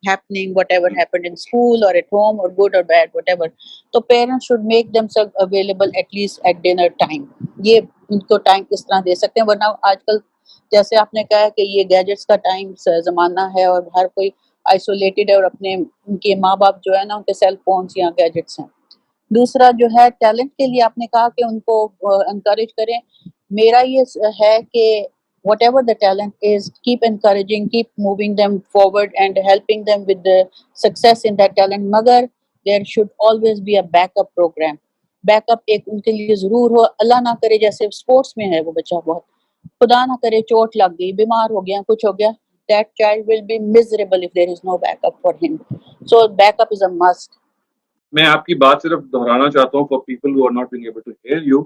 [SPEAKER 3] happening, whatever happened in school or at home or good or bad, whatever. تو parents should make themselves available at least at dinner time. یہ ان کو ٹائم کس طرح دے سکتے ہیں, ورنہ آج کل جیسے آپ نے کہا کہ یہ گیجٹس کا ٹائم زمانہ ہے اور ہر کوئی آئسولیٹڈ ہے, اور اپنے ان کے ماں باپ جو ہے نا ان کے سیل فونس یا گیجٹس ہیں. دوسرا جو ہے ٹیلنٹ کے لیے آپ نے کہا کہ ان کو انکریج کریں. میرا یہ ہے کہ whatever the talent is, keep encouraging, keep moving them forward and helping them with success in that talent. مگر there should always be a backup program. Backup ایک ان کے لیے ضرور ہو. اللہ نہ کرے جیسے اسپورٹس میں ہے وہ بچہ بہت, خدا نہ کرے چوٹ لگ گئی, بیمار ہو گیا, کچھ ہو گیا, that child will be miserable if there is no backup for him. So backup is a must.
[SPEAKER 1] میں آپ کی بات صرف دہرانا چاہتا ہوں for people who are not being able to hear you.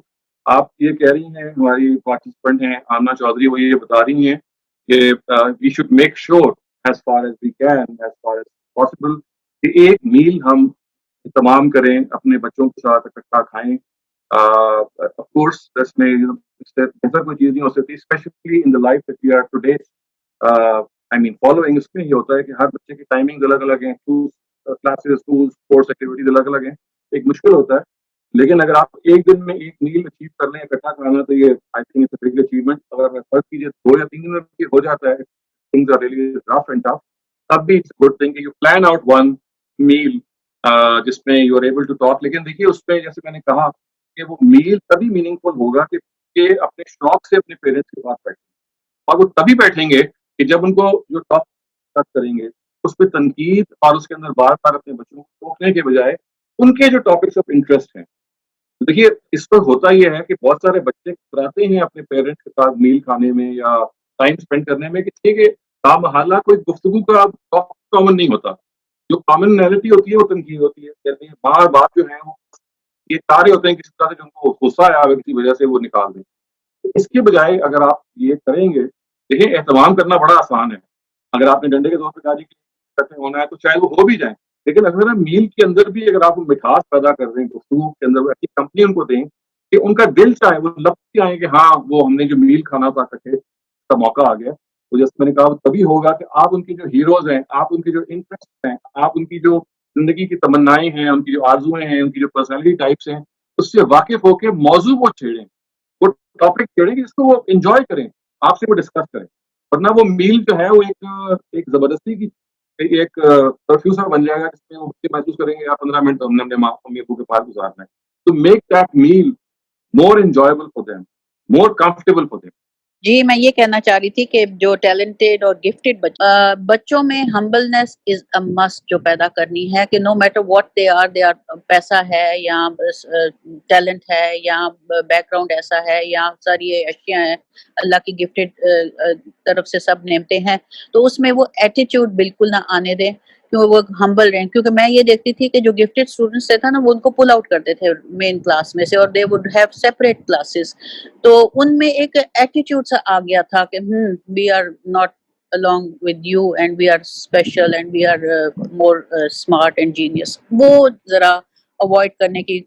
[SPEAKER 1] آپ یہ کہہ رہی ہیں, ہماری پارٹیسپینٹ ہیں آمنہ چودھری, وہ یہ بتا رہی ہیں کہ we should make sure as far as we can, as far as possible, کہ ایک میل ہم تمام کریں, اپنے بچوں کے ساتھ اکٹھا کھائیں. آف کورس اس میں بہتر کوئی چیز نہیں ہو سکتی, especially in the life that we are today I mean following. اس میں یہ ہوتا ہے کہ ہر بچے کی ٹائمنگ الگ الگ ہیں, کلاسز, اسکول, اسپورٹس ایکٹیویٹیز الگ الگ ہیں, ایک مشکل ہوتا ہے. لیکن اگر آپ ایک دن میں ایک میل اچیو کر لیں اکٹھا کھانا, تو یہ I think it's a big achievement. اگر فرض کیجیے 2 یا 3 دن میں ہو جاتا ہے, things are really rough and tough, تب بھی اٹس گڈ تھنگ کہ you plan out one meal جس میں you are able to talk. لیکن دیکھیے اس پہ جیسے میں نے کہا کہ وہ میل تبھی میننگ فل ہوگا کہ اپنے شوق سے اپنے پیرنٹس کے پاس بیٹھیں, اور وہ تبھی بیٹھیں گے کہ جب ان کو جو ٹاپک کریں گے اس پہ تنقید اور اس کے اندر بار بار اپنے بچوں کو ٹوکنے کے بجائے ان کے جو ٹاپکس آف انٹرسٹ ہیں. دیکھیے اس پر ہوتا یہ ہے کہ بہت سارے بچے کراتے ہیں اپنے پیرنٹس کے ساتھ میل کھانے میں یا ٹائم اسپینڈ کرنے میں, کہ ٹھیک ہے تامحالہ کوئی گفتگو کا کامن نہیں ہوتا. جو کامن نیریٹی ہوتی ہے وہ تنقید ہوتی ہے. یعنی بار بار جو ہے وہ یہ سارے ہوتے ہیں کسی طرح سے جو ان کو غصہ آیا ہو کسی وجہ سے وہ نکال دیں. اس کے بجائے اگر آپ یہ کریں گے, دیکھیں اہتمام کرنا بڑا آسان ہے. اگر آپ نے ڈنڈے کے طور پہ کہا جی کہ ہونا ہے تو چاہے وہ ہو بھی جائیں, لیکن اگر میل کے اندر بھی اگر آپ مٹھاس پیدا کر دیں, گفتگو کے اندر ایسی کمپنی ان کو دیں کہ ان کا دل چاہے, وہ لپٹ آئیں کہ ہاں وہ ہم نے جو میل کھانا تھا کٹے کا موقع آ گیا. تو جیسے میں نے کہا تبھی ہوگا کہ آپ ان کی جو ہیروز ہیں, آپ ان کے جو انٹرسٹ ہیں, آپ ان کی جو زندگی کی تمنائیں ہیں, ان کی جو آرزویں ہیں, ان کی جو پرسنالٹی ٹائپس ہیں, اس سے واقف ہو کے موضوع کو چھیڑیں, وہ ٹاپک چھیڑیں کہ جس کو وہ انجوائے کریں, آپ سے وہ ڈسکس کریں. ورنہ وہ میل جو ہے وہ ایک زبردستی کی ایک پرفیوزر بن جائے گا جس میں وہ بچے محسوس کریں گے 15 منٹ ہم نے اپنے ماں امی ابو کے پاس گزارنا ہے. تو make that meal more enjoyable for them, more comfortable for them.
[SPEAKER 3] جی میں یہ کہنا چاہ رہی تھی کہ جو ٹیلنٹڈ اور گفٹڈ بچوں میں ہمبلنس از اے مسٹ جو پیدا کرنی ہے, کہ no matter what they are, پیسہ ہے یا ٹیلنٹ ہے یا بیک گراؤنڈ ایسا ہے یا ساری یہ اشیاء ہیں اللہ کی گفٹڈ طرف سے سب نعمتیں ہیں, تو اس میں وہ ایٹیٹیوڈ بالکل نہ آنے دیں کہ وہ ہمبل رہیں. کیونکہ میں یہ دیکھتی تھی کہ جو گفٹڈ اسٹوڈنٹس تھے نا وہ ان کو پل آؤٹ کرتے تھے مین کلاس میں سے, اور they would have separate classes. تو ان میں ایک ایٹیٹیوڈ سا آ گیا تھا کہ we are not along with you and we are special and we are more smart and genius. وہ ذرا اوائڈ کرنے کی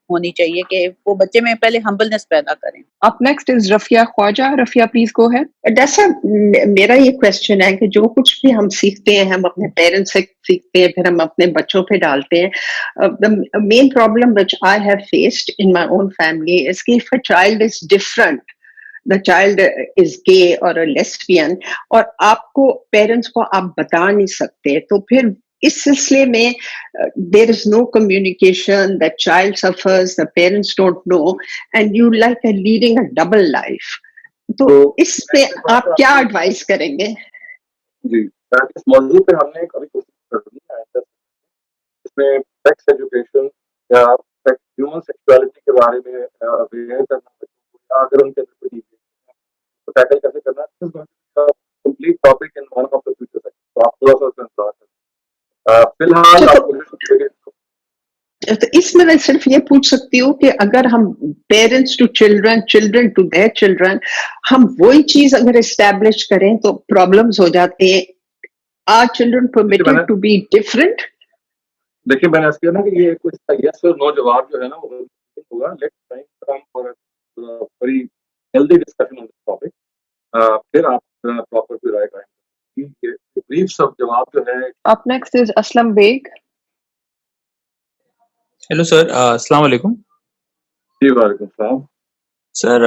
[SPEAKER 3] ہونی چاہیے کہ وہ بچے میں پہلے ہمبلنس پیدا کریں.
[SPEAKER 2] Up next is Rafia Khwaja. Rafia, please go ahead.
[SPEAKER 4] Doctor میرا یہ کوشچن ہے کہ جو کچھ بھی ہم سیکھتے ہیں ہم اپنے پیرنٹس سے سیکھتے ہیں, پھر ہم اپنے بچوں پہ ڈالتے ہیں. The main problem which I have faced in my own family is کہ if a child is different, the child is gay or a lesbian, اور آپ کو پیرنٹس کو آپ بتا نہیں سکتے, تو پھر اس سلسلے میں there is no communication, the child suffers, the parents don't know, and you like leading a double life. تو اس پہ آپ کیا ایڈوائز کریں گے؟
[SPEAKER 1] جی اس موضوع پہ ہم نے کبھی کوشش کرنی ہے اس میں سیکس ایجوکیشن یا ہیومن سیکسوالٹی کے بارے میں اویئر کرنا بچوں کو، یا اگر ان کے اندر کوئی تو ٹیکل کیسے کرنا complete topic in one of the future section. تو آپ تھوڑا سا اس میں انتظار کریں. فی الحال آپ کوشش کریں.
[SPEAKER 4] تو اس میں صرف یہ پوچھ سکتی ہوں کہ اگر ہم parents to children, children to their children, ہم وہی چیز اگر اسٹیبلش کریں تو پرابلمز ہو جاتے ہیں. Are children permitted to be different?
[SPEAKER 1] دیکھیے میں نے ایسا کیا نا کہ یہ کچھ یس اور نو جواب جو ہے نا وہ ہوگا. Let time come for very healthy discussion on this topic. پھر آپ پراپر کوئی رائے قائم کریں. بریف سب جواب جو ہے.
[SPEAKER 2] Up next is Aslam Beg.
[SPEAKER 5] Hello, sir. Assalamu alaikum.
[SPEAKER 1] جی وعلیکم السلام.
[SPEAKER 5] Sir,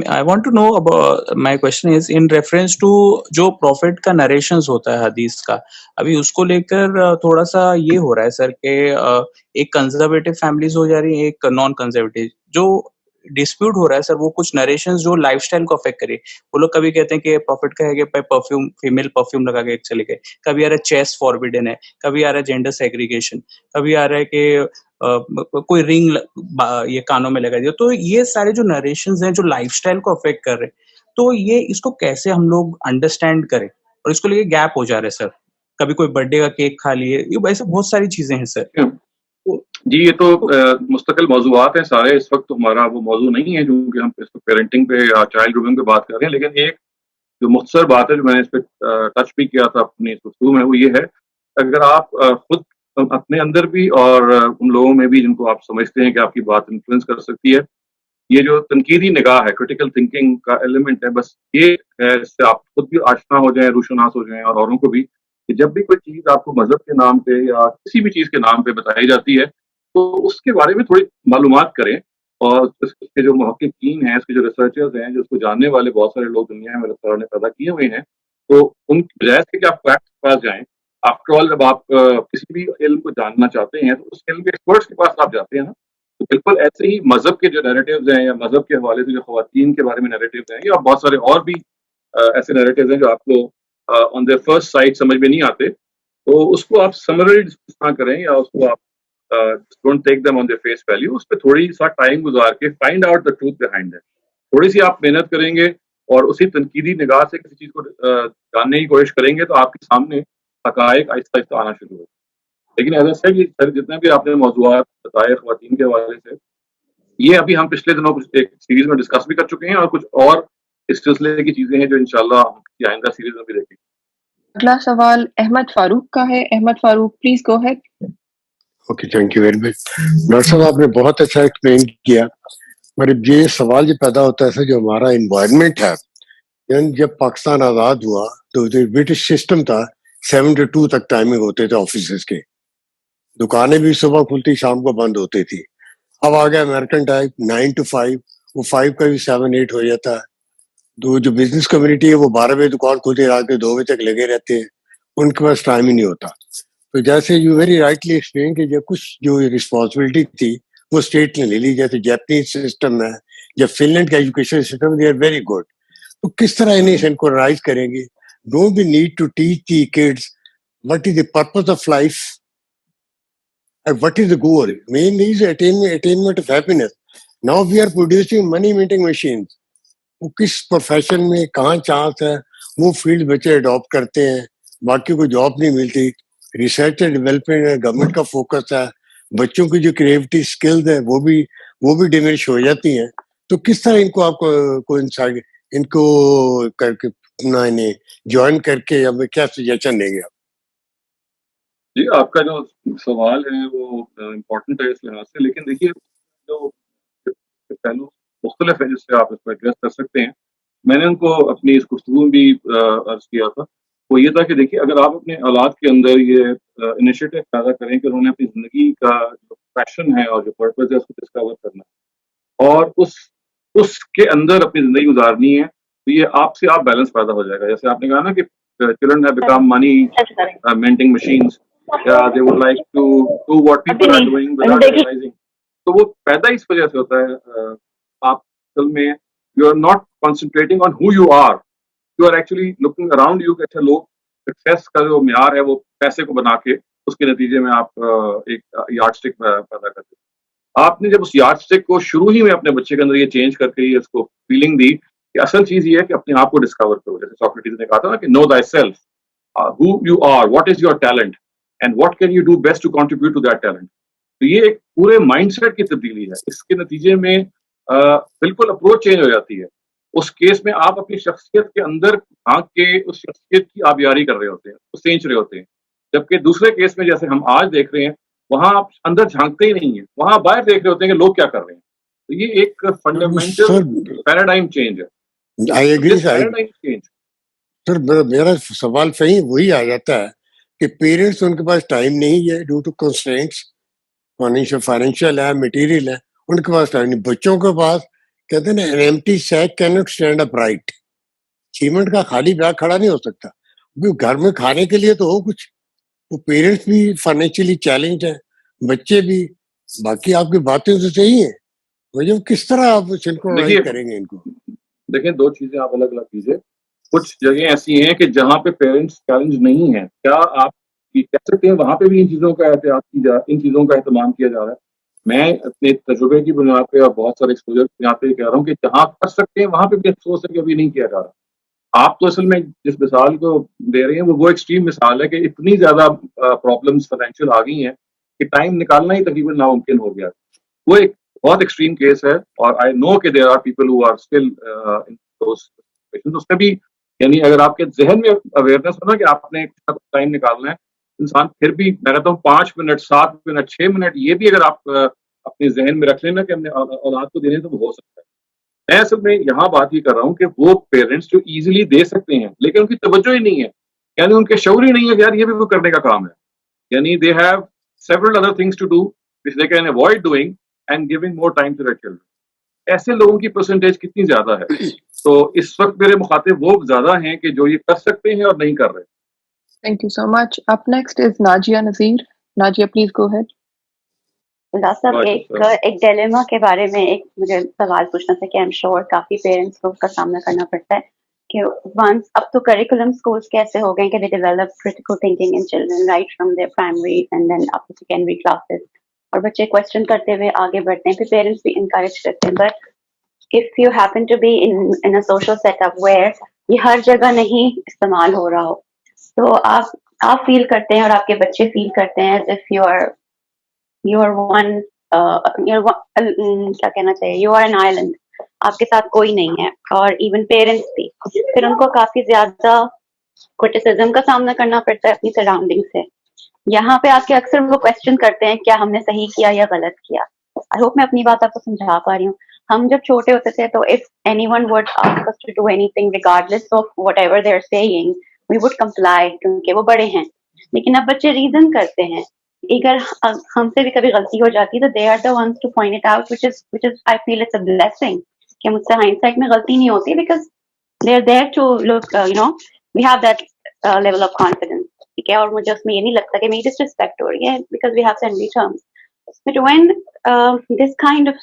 [SPEAKER 5] I want to know about, my question is in reference to جو prophet کا narrations ہوتا ہے حدیث کا, ابھی اس کو لے کر تھوڑا سا یہ ہو رہا ہے سر کہ ایک کنزرویٹو فیملیز ہو جا رہی ہیں, ایک نان کنزرویٹو. جو ڈسپیوٹ ہو رہا ہے سر وہ کچھ نریشنز جو لائف اسٹائل کو افیکٹ کرے. وہ لوگ کبھی کہتے ہیں کہ پروفٹ کا ہے کہ پرفیوم, فیمیل پرفیوم لگا کے چلے گئے, کبھی آ رہا ہے چیسٹ فاربیڈن ہے, کبھی آ رہا ہے جینڈر سیگریگیشن, کبھی آ رہا ہے کہ کوئی رنگ یہ کانوں میں لگا دیا. تو یہ سارے جو نریشنز ہیں جو لائف اسٹائل کو افیکٹ کر رہے ہیں, تو یہ اس کو کیسے ہم لوگ انڈرسٹینڈ کریں؟ اور اس کو لیے گیپ ہو جا رہا ہے سر. کبھی کوئی برتھ ڈے کا کیک کھا لیے, یہ ایسے بہت ساری چیزیں ہیں سر.
[SPEAKER 1] جی یہ تو مستقل موضوعات ہیں سارے. اس وقت ہمارا وہ موضوع نہیں ہے کیونکہ ہم اس پیرنٹنگ پہ یا چائلڈ گرومنگ پہ بات کر رہے ہیں. لیکن ایک جو مختصر بات ہے جو میں نے اس پہ ٹچ بھی کیا تھا اپنی گفتگو میں, وہ یہ ہے اگر آپ خود اپنے اندر بھی اور ان لوگوں میں بھی جن کو آپ سمجھتے ہیں کہ آپ کی بات انفلوئنس کر سکتی ہے, یہ جو تنقیدی نگاہ ہے, کریٹیکل تھنکنگ کا ایلیمنٹ ہے, بس یہ ہے اس سے آپ خود بھی آشنا ہو جائیں, روشناس ہو جائیں, اور اوروں کو بھی کہ جب بھی کوئی چیز آپ کو مذہب کے نام پہ یا کسی بھی چیز کے نام پہ بتائی جاتی ہے تو اس کے بارے میں تھوڑی معلومات کریں. اور اس کے جو محققین ہیں, اس کے جو ریسرچرز ہیں, جو اس کو جاننے والے بہت سارے لوگ دنیا میں اللہ تعالیٰ نے پیدا کیے ہوئے ہیں, تو ان کی بجائے سے کہ آپ فیکٹس کے پاس جائیں. آفٹر آل جب آپ کسی بھی علم کو جاننا چاہتے ہیں تو اس علم کے ایکسپرٹس کے پاس آپ جاتے ہیں نا. تو بالکل ایسے ہی مذہب کے جو نیریٹیوز ہیں یا مذہب کے حوالے سے جو خواتین کے بارے میں نیریٹیوز ہیں, یا بہت سارے اور بھی ایسے نیریٹیوز ہیں جو آپ کو آن دیئر فرسٹ سائٹ سمجھ میں نہیں آتے, تو اس کو آپ سمرلی ڈسکس کریں یا اس کو آپ don't take them on their face value. اس پہ تھوڑی سا ٹائم گزار کے find out the truth behind that. تھوڑی سی آپ محنت کریں گے اور اسی تنقیدی نگاہ سے کسی چیز کو جاننے کی کوشش کریں گے تو آپ کے سامنے حقائق آہستہ آہستہ آنا شروع ہو. لیکن ایسا سر یہ سر جتنے بھی آپ نے موضوعات بتائے خواتین کے حوالے سے, یہ ابھی ہم پچھلے دنوں کچھ ایک سیریز میں ڈسکس بھی کر چکے ہیں, اور کچھ اور اس سلسلے کی چیزیں ہیں جو انشاءاللہ ہم آئندہ سیریز میں بھی دیکھیں گے.
[SPEAKER 2] اگلا سوال احمد فاروق کا ہے. Ahmad Farooq please go ahead.
[SPEAKER 6] Okay, thank you very much. Doctor صاحب آپ نے بہت اچھا ایکسپلین کیا, مگر یہ سوال جو پیدا ہوتا ہے جو ہمارا انوائرمنٹ ہے, یعنی جب پاکستان آزاد ہوا تو جو برٹش سسٹم تھا 7 to 2 تک ٹائمنگ ہوتے تھے آفیسز کے, دکانیں بھی صبح کھلتی شام کو بند ہوتی تھی. اب آ گیا امریکن ٹائپ 9 to 5, وہ 5 کا بھی 7-8 ہو جاتا ہے. تو جو بزنس کمیونٹی ہے وہ 12 بجے دکان کھلتی ہے, رات کے 2 بجے تک لگے رہتے ہیں, ان کے پاس ٹائم ہی نہیں ہوتا. تو جیسے یو ویری رائٹلی ایکسپلین کہ جو کچھ جو رسپانسبلٹی تھی وہ اسٹیٹ نے لے لی, جیسے جیپنیز سسٹم ہے یا فن لینڈ کا education system, they are very good. تو کس طرح انہیں سینکرونائز کریں گے؟ Don't be need to teach the kids what is the purpose of life and what is the goal. Main is attainment of happiness. Now we are producing money minting machines. وہ کس profession میں کہاں chance ہے وہ field بچے adapt کرتے ہیں, باقی کو جاب نہیں ملتی. ریسرچ اینڈ ڈیولپمنٹ ہے, گورنمنٹ کا فوکس ہے, بچوں کی جو کریٹیوٹی اسکلز ہیں وہ بھی ڈیمینش ہو جاتی ہیں. تو کس طرح ان کو آپ کو ان کو کر کے جوائن کر کے ہمیں کیا سجیشن دیں گے آپ؟
[SPEAKER 1] جی آپ کا جو سوال ہے وہ امپورٹنٹ ہے اس لحاظ سے, لیکن دیکھیے جو پہلو مختلف ہیں جس سے آپ اس کو ایڈریس کر سکتے ہیں. میں نے ان کو اپنی اس گفتگو میں بھی عرض کیا تھا, وہ یہ تھا کہ دیکھیے اگر آپ اپنے اولاد کے اندر یہ انیشیٹو پیدا کریں کہ انہوں نے اپنی زندگی کا جو پیشن ہے اور جو پرپز ہے اس کو ڈسکور کرنا ہے اور اس کے اندر اپنی زندگی گزارنی ہے, تو یہ آپ سے آپ بیلنس پیدا ہو جائے گا. جیسے آپ نے کہا نا کہ children have become money minting machines. Yeah, they would like to do what people are doing without realizing. تو وہ پیدا اس وجہ سے ہوتا ہے, آپ اصل میں you are not concentrating on who you are. You are actually looking around you کہ اچھا لوگ सक्सेस का जो म्यार है वो पैसे को बना के उसके नतीजे में आप एक यार्ड स्टिक पैदा करते हो। आपने जब उस यार्ड स्टिक को शुरू ही में अपने बच्चे के अंदर ये चेंज करके ये उसको फीलिंग दी कि असल चीज ये है कि अपने आप को डिस्कवर करो, जैसे सोक्रेटिस ने कहा था ना कि know thy self, who you are, what is your talent and what can you do best to contribute to that talent. तो ये एक पूरे माइंडसेट की तब्दीली है। इसके नतीजे में बिल्कुल अप्रोच चेंज हो जाती है। उस केस में आप अपनी शख्सियत के अंदर झांक के उस शख्सियत की आबियारी कर रहे होते हैं, उसको सींच रहे होते हैं। जबकि दूसरे केस में जैसे हम आज देख रहे हैं, वहां आप अंदर झांकते ही नहीं है, वहां बाहर देख रहे होते हैं कि लोग क्या कर रहे हैं। तो ये एक फंडामेंटल
[SPEAKER 6] सर
[SPEAKER 1] पैराडाइम चेंज है।
[SPEAKER 6] I agree sir,
[SPEAKER 1] paradigm change
[SPEAKER 6] sir मेरा सवाल सही वही आ जाता है कि पेरेंट्स उनके पास टाइम नहीं है ड्यू टू कंस्ट्रेंट्स, फाइनेंशियल है, मटेरियल है, उनके पास टाइम नहीं। बच्चों के पास कहते हैं ना, an empty sack cannot stand up right, cement का खाली बैग खड़ा नहीं हो सकता। क्योंकि घर में खाने के लिए तो हो कुछ, वो पेरेंट्स भी फाइनेंशियली चैलेंज है, बच्चे भी। बाकी आपकी बातें तो सही है, मुझे किस तरह आप सिंक्रोनाइज
[SPEAKER 1] देखिए
[SPEAKER 6] करेंगे इनको?
[SPEAKER 1] देखिए, दो चीजें आप अलग अलग कीजिए। कुछ जगह ऐसी हैं कि जहाँ पे पेरेंट्स चैलेंज नहीं है, क्या आप कह सकते हैं वहां पे भी इन चीजों का इन चीजों का एहतमाम किया जा रहा है। मैं अपने तजुर्बे की बुनियाद पे और बहुत सारे एक्सपोजर की बुनियाद पे कह रहा हूँ कि जहाँ कर सकते हैं वहां पे भी अफसोस है कि अभी नहीं किया जा रहा। आप तो असल में जिस मिसाल को दे रहे हैं वो एक्सट्रीम मिसाल है कि इतनी ज्यादा प्रॉब्लम्स फाइनेंशियल आ गई हैं कि टाइम निकालना ही तकरीबन नामुमकिन हो गया। वो एक बहुत एक्सट्रीम केस है और आई नो कि there are people who are still in those situations. उसमें भी यानी अगर आपके जहन में अवेयरनेस हो ना कि आपने टाइम निकालना है, इंसान फिर भी मैं कहता हूँ 5 मिनट, 7 मिनट, 6 मिनट ये भी अगर आप अपने जहन में रख लेना कि हमने औलाद को देने तो वो हो सकता है। मैं असल में यहाँ बात ये कर रहा हूँ कि वो पेरेंट्स जो इजीली दे सकते हैं लेकिन उनकी तवज्जो ही नहीं है, यानी उनके शऊर ही नहीं है कि यार ये भी वो करने का काम है। यानी they have several other things to do which they can avoid doing and giving more time to their children. ऐसे लोगों की परसेंटेज कितनी ज्यादा है? तो इस वक्त मेरे मुखातिब वो ज्यादा हैं कि जो ये कर सकते हैं और नहीं कर रहे।
[SPEAKER 2] Thank you so much. Up next is Najia Nazir. Najia, please go ahead.
[SPEAKER 7] Doctor साहब, एक डिलेमा के बारे में एक मुझे सवाल पूछना था कि आई एम श्योर काफी पेरेंट्स को उसका सामना करना पड़ता है कि वंस अब तो करिकुलम स्कूल्स कैसे हो गए कि they develop critical thinking in children right from their primary and then up to secondary classes, और बच्चे क्वेश्चन करते हुए आगे बढ़ते हैं, फिर पेरेंट्स भी इनकरेज करते हैं। But if you happen to be in a social setup where ये हर जगह नहीं इस्तेमाल हो रहा हो, तो आप फील करते हैं और आपके बच्चे फील करते हैं एज इफ यू आर क्या कहना चाहिए, यू आर एन आइलैंड, आपके साथ कोई नहीं है। और इवन पेरेंट्स भी फिर उनको काफी ज्यादा क्रिटिसिज्म का सामना करना पड़ता है अपनी सराउंडिंग से। यहाँ पे आके अक्सर वो क्वेश्चन करते हैं क्या हमने सही किया या गलत किया। आई होप मैं अपनी बात आपको समझा पा रही हूँ। हम जब छोटे होते थे तो if anyone would ask us to do anything regardless of whatever they are saying we would comply क्योंकि वो बड़े हैं। लेकिन अब बच्चे रीजन करते हैं, अगर हमसे भी कभी गलती हो जाती है तो they are the ones to point it out which is I feel it's a blessing कि मुझसे हाइंडसाइट में गलती नहीं होती because they are there to look you know we have that level of confidence, ठीक है। और मुझे उसमें ये नहीं लगता कि मेरी डिसरिस्पेक्ट हो रही है because we have friendly terms. But when this kind of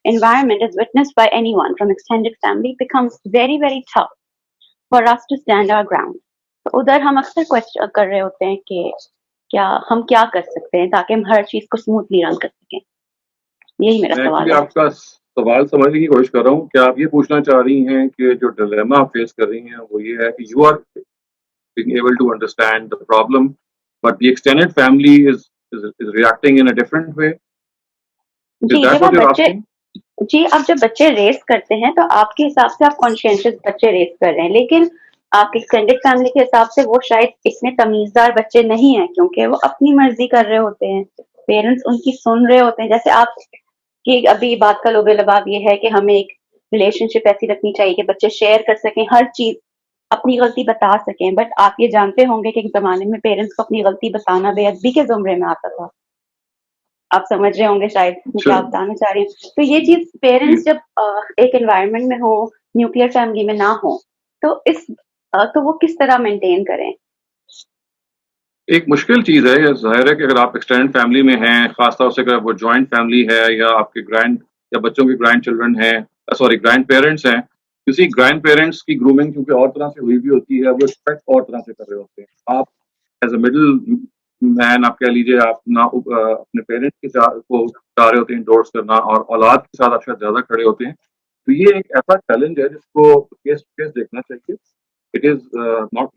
[SPEAKER 7] environment is witnessed by anyone from extended family it becomes very very tough for us to stand our ground। तो उधर हम अक्सर क्वेश्चन कर रहे होते हैं कि क्या हम क्या कर सकते हैं ताकि हम हर चीज को स्मूथली रन कर सकें। यही मेरा सवाल है।
[SPEAKER 1] आपका सवाल समझने की कोशिश कर रहा हूँ। क्या आप ये पूछना चाह रही हैं कि जो डिलेमा आप फेस कर रही हैं वो ये है कि you are being able to understand the problem but the extended family is reacting in a different way?
[SPEAKER 7] जी अब जब बच्चे रेस करते हैं तो आपके हिसाब से आप कॉन्शियस बच्चे रेस कर रहे हैं, लेकिन आपके एक्सटेंडेड फैमिली के हिसाब से वो शायद इतने तमीजदार बच्चे नहीं हैं क्योंकि वो अपनी मर्जी कर रहे होते हैं, पेरेंट्स उनकी सुन रहे होते हैं। जैसे आप की अभी बात का लोबे लबाब ये है कि हमें एक रिलेशनशिप ऐसी रखनी चाहिए कि बच्चे शेयर कर सकें, हर चीज अपनी गलती बता सकें। बट आप ये जानते होंगे कि एक जमाने में पेरेंट्स को अपनी गलती बताना बेअदबी के जुमरे में आता था। आप समझ रहे होंगे शायद मैं क्या बताना चाह रही हूँ। तो ये चीज पेरेंट्स जब एक एनवायरनमेंट में हो, न्यूक्लियर फैमिली में ना हो, तो वो किस तरह मेंटेन करें?
[SPEAKER 1] एक मुश्किल चीज है। ये जाहिर है कि अगर आप एक्सटेंडेड फैमिली में हैं, खासतौर से अगर वो जॉइंट फैमिली है या आपके ग्रैंड या बच्चों के ग्रैंड चिल्ड्रन हैं, सॉरी ग्रैंड पेरेंट्स हैं, You see, grandparents पेरेंट्स की ग्रूमिंग क्योंकि और तरह से हुई भी होती है, वो एक्सपेक्ट और तरह से कर रहे होते हैं. आप एज अ मिडिल मैन आप कह लीजिए, आप ना अपने पेरेंट्स के को चाह रहे होते हैं इंडोर्स करना, और औलाद के साथ आप शायद ज्यादा खड़े होते हैं. तो ये एक ऐसा चैलेंज है जिसको केस टू केस देखना चाहिए. इट इज नॉट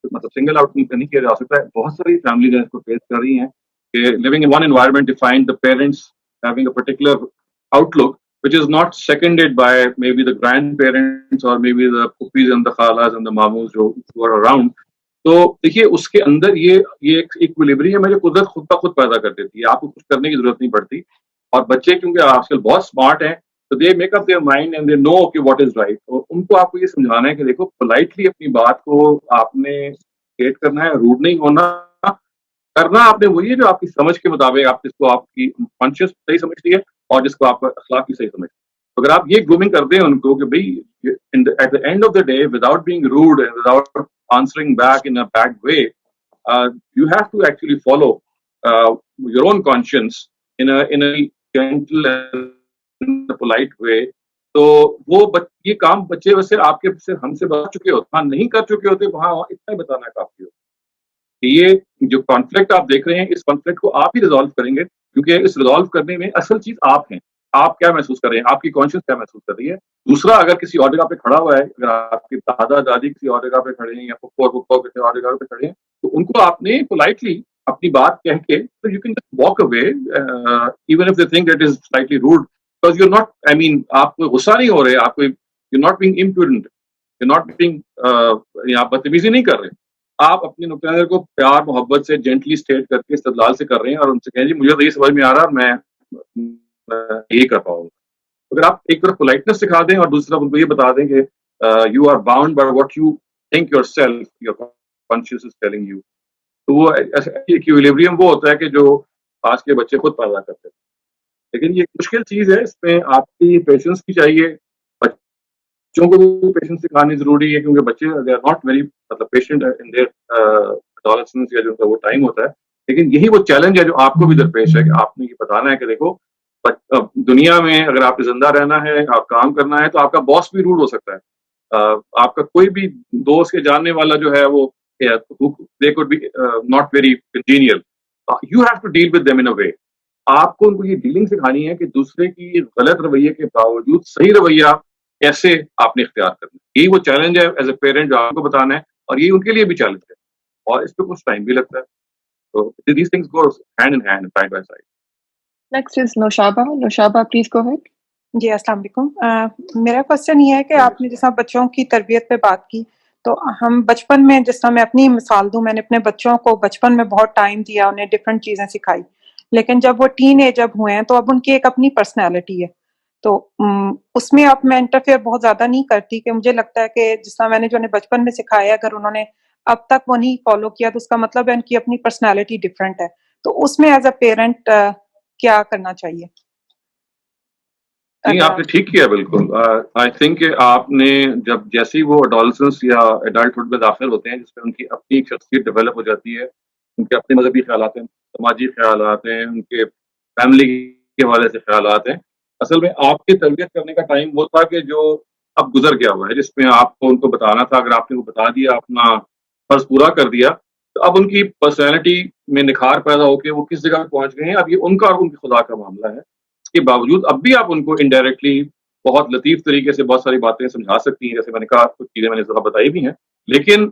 [SPEAKER 1] मतलब सिंगल आउट नहीं किया जा सकता है. बहुत सारी फैमिलीज हैं इसको फेस कर रही हैं कि living in one environment defined the parents having a particular outlook which is not seconded by maybe the grandparents or maybe the puppies and the khalas and the mamus who are around. तो देखिए उसके अंदर ये एक equilibrium है जो कुदरत खुद का खुद पैदा कर देती है. आपको कुछ करने की जरूरत नहीं पड़ती. और बच्चे क्योंकि आजकल बहुत स्मार्ट हैं, तो they make up their mind and they know कि व्हाट इज राइट. और उनको आपको ये समझाना है कि देखो पोलाइटली अपनी बात को आपने स्टेट करना है, रूड नहीं होना. करना आपने वही है जो आपकी समझ के मुताबिक, आप जिसको आपकी कॉन्शियस सही समझती है और जिसको आप अखलाक की सही समझती है. तो अगर आप ये ग्रूमिंग करते हैं उनको कि भाई at the end of the day without being rude and without answering back in a bad way, you have to actually follow your own conscience in a gentle and polite way. तो वो ये काम बच्चे वैसे आपके से हमसे बता चुके होते, हाँ नहीं कर चुके होते, वहाँ इतना ही बताना काफी होता. ये जो कॉन्फ्लिक्ट आप देख रहे हैं, इस कॉन्फ्लिक्ट को आप ही रिजॉल्व करेंगे, क्योंकि इस रिजॉल्व करने में असल चीज आप हैं. आप क्या महसूस कर रहे हैं, आपकी कॉन्शियस क्या महसूस कर रही है. दूसरा, अगर किसी और जगह पे खड़ा हुआ है, अगर आपके दादा दादी किसी और जगह पे खड़े हैं या फुफ्फो और फुफ्फो किसी और जगह पे खड़े हैं, तो उनको आपने पोलाइटली अपनी बात कह के, तो you can just walk away even if they think it is slightly rude, because you are not, I mean आप गुस्सा नहीं हो रहे, आप you not being imprudent, you not being, आप बदतमीजी नहीं कर रहे. आप अपने नुक्ता नज़र को प्यार मोहब्बत से जेंटली स्टेट करके इस्तदलाल से कर रहे हैं और उनसे कहें जी मुझे तो ये समझ में आ रहा है और मैं यही कर पाऊंगा. अगर आप एक तरफ पोलाइटनेस सिखा दें और दूसरी तरफ उनको ये बता दें कि you are bound by what you think yourself, your conscious is telling you, तो वो इक्विलिब्रियम वो होता है कि जो आज के बच्चे खुद पैदा करते हैं. लेकिन ये मुश्किल चीज है, इसमें आपकी पेशेंस भी चाहिए. बच्चों को भी पेशेंस सिखानी जरूरी है, क्योंकि बच्चे दे आर नॉट वेरी मतलब पेशेंट इन देयर एडोलेसेंस या जो वो टाइम होता है. लेकिन यही वो चैलेंज है जो आपको भी दरपेश है कि आपने ये बताना है कि देखो दुनिया में अगर आपने जिंदा रहना है, आप काम करना है, तो आपका बॉस भी रूड हो सकता है. आपका कोई भी दोस्त के जानने वाला जो है वो they could be not very congenial. You have to deal with them in a way. आपको उनको ये डीलिंग सिखानी है कि दूसरे की गलत रवैये के बावजूद सही रवैया कैसे आपने इख्तियार करना है. यही वो चैलेंज है एज ए पेरेंट जो आपको बताना है, और ये उनके लिए भी चैलेंज है, और इस पर कुछ टाइम भी लगता है. तो these things go hand in hand, side by side.
[SPEAKER 2] Next is Noshaba. Noshaba, please go ahead.
[SPEAKER 8] जी अस्सलाम वालेकुम. मेरा क्वेश्चन ये है कि आपने जैसा बच्चों की तरबियत पे बात की, तो हम बचपन में, जिस तरह मैं अपनी मिसाल दूं, मैंने अपने बच्चों को बचपन में बहुत टाइम दिया, उन्हें डिफरेंट चीजें सिखाई, लेकिन जब वो टीन एज अब हुए हैं तो अब उनकी एक अपनी पर्सनैलिटी है. तो उसमें अब मैं इंटरफेयर बहुत ज्यादा नहीं करती, कि मुझे लगता है कि जिस तरह मैंने जो उन्हें बचपन में सिखाया, अगर उन्होंने अब तक वो नहीं फॉलो किया तो उसका मतलब है उनकी अपनी पर्सनैलिटी डिफरेंट है. तो उसमें एज अ पेरेंट क्या करना चाहिए?
[SPEAKER 1] नहीं, आपने ठीक किया बिल्कुल. आई थिंक आपने जब जैसे ही वो एडोलेसेंस या एडल्टहुड में दाखिल होते हैं, जिसमें उनकी अपनी एक शख्सियत डेवलप हो जाती है, उनके अपने मजहबी ख्यालात हैं, समाजी ख्यालात हैं, उनके फैमिली के हवाले से ख्यालात हैं. असल में आपकी तरबियत करने का टाइम वो था कि जो अब गुजर गया हुआ है, जिसमें आपको उनको बताना था. अगर आपने वो बता दिया, अपना फर्ज पूरा कर दिया, तो अब उनकी पर्सनैलिटी में निखार पैदा होकर वो किस जगह पहुंच गए हैं, अब ये उनका और उनकी खुदा का मामला है. इसके बावजूद अब भी आप उनको इनडायरेक्टली बहुत लतीफ तरीके से बहुत सारी बातें समझा सकती हैं. जैसे मैंने कहा, कुछ चीजें मैंने जरा बताई भी हैं, लेकिन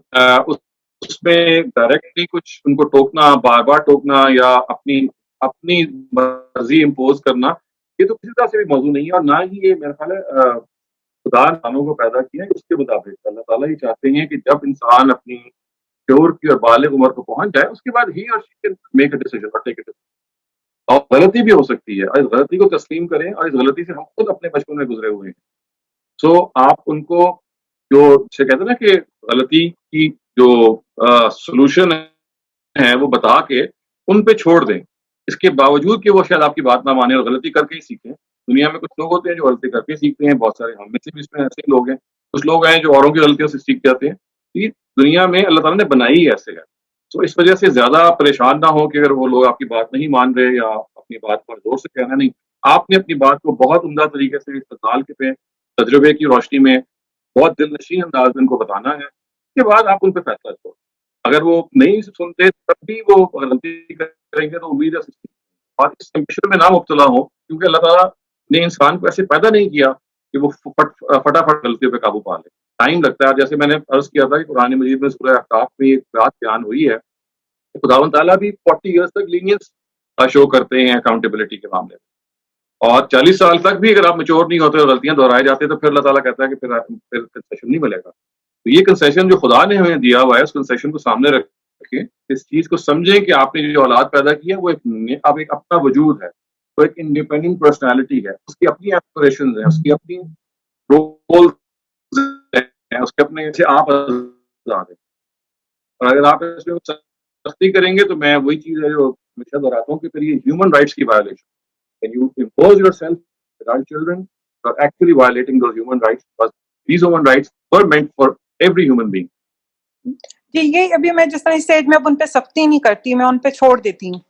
[SPEAKER 1] उसमें डायरेक्टली कुछ उनको टोकना, बार बार टोकना या अपनी अपनी मर्जी इम्पोज करना, ये तो किसी तरह से भी मौजूद नहीं है. और ना ही ये मेरा ख्याल है खुदा इंसानों को पैदा किया है उसके मुताबिक. अल्लाह ताला ही चाहते हैं कि जब इंसान अपनी श्योर की और बालिग उम्र को पहुंच जाए, उसके बाद ही और she can make a decision और टेक अ डिसीजन. और गलती भी हो सकती है, और इस गलती को तस्लीम करें, और इस गलती से हम खुद अपने बचपन में गुजरे हुए हैं. सो आप उनको जो से कहते हैं ना कि गलती की जो सोल्यूशन है वो बता के उन पे छोड़ दें, इसके बावजूद कि वो शायद आपकी बात ना माने और गलती करके ही सीखें. दुनिया में कुछ लोग होते हैं जो गलती करके सीखते हैं, बहुत सारे हम में से भी इसमें ऐसे लोग हैं. कुछ लोग हैं जो औरों की गलतियों से सीख जाते हैं. ये दुनिया में अल्लाह ताला ने बनाई ही ऐसे है. तो इस वजह से ज्यादा परेशान ना हो कि अगर वो लोग आपकी बात नहीं मान रहे या अपनी बात पर जोर से कहना नहीं. आपने अपनी बात को बहुत उम्दा तरीके से इस्तेमाल के पे तजुर्बे की रोशनी में बहुत दिलनशीन अंदाज में उनको बताना है, उसके बाद आप उन पर फैसला करो। अगर वो नहीं सुनते तब भी वो गलती करेंगे तो उम्मीद है और इस कंपटीशन में ना मुब्तला हो, क्योंकि अल्लाह ताला ने इंसान को ऐसे पैदा नहीं किया कि वो फटाफट गलतियों पे काबू पा ले। टाइम लगता है। जैसे मैंने अर्ज किया था कि कुरान मजीद में सूरह अहकाफ में एक बात बयान हुई है कि खुदावंद ताला भी 40 इयर्स तक लीनियंस शो करते हैं अकाउंटेबिलिटी के मामले में, और 40 साल तक भी अगर आप मैच्योर नहीं होते और गलतियां दोहराए जाते तो फिर अल्लाह ताला कहता है कि फिर कंसेशन नहीं मिलेगा। तो ये कंसेशन जो खुदा ने हमें दिया हुआ है, उस कंसेशन को सामने रखें, इस चीज को समझें कि आपने जो औलाद पैदा की है वो अब एक अपना वजूद है, तो एक इंडिपेंडेंट पर्सनैलिटी है, उसकी अपनी एस्पिरेशंस हैं, उसकी अपनी रोल्स हैं, उसके अपने से आप आजाद हैं। और अगर आप इसमें सख्ती करेंगे तो मैं वही चीज है जो हमेशा दोहराता हूँ कि फिर ये ह्यूमन राइट्स की violation, when you impose yourself on children, you are actually violating those human rights, because these human rights were meant for every human being.
[SPEAKER 8] जी, ये अभी मैं जिस तरह स्टेज में अब उन पे सख्ती नहीं करती, मैं उन पे छोड़ देती हूँ,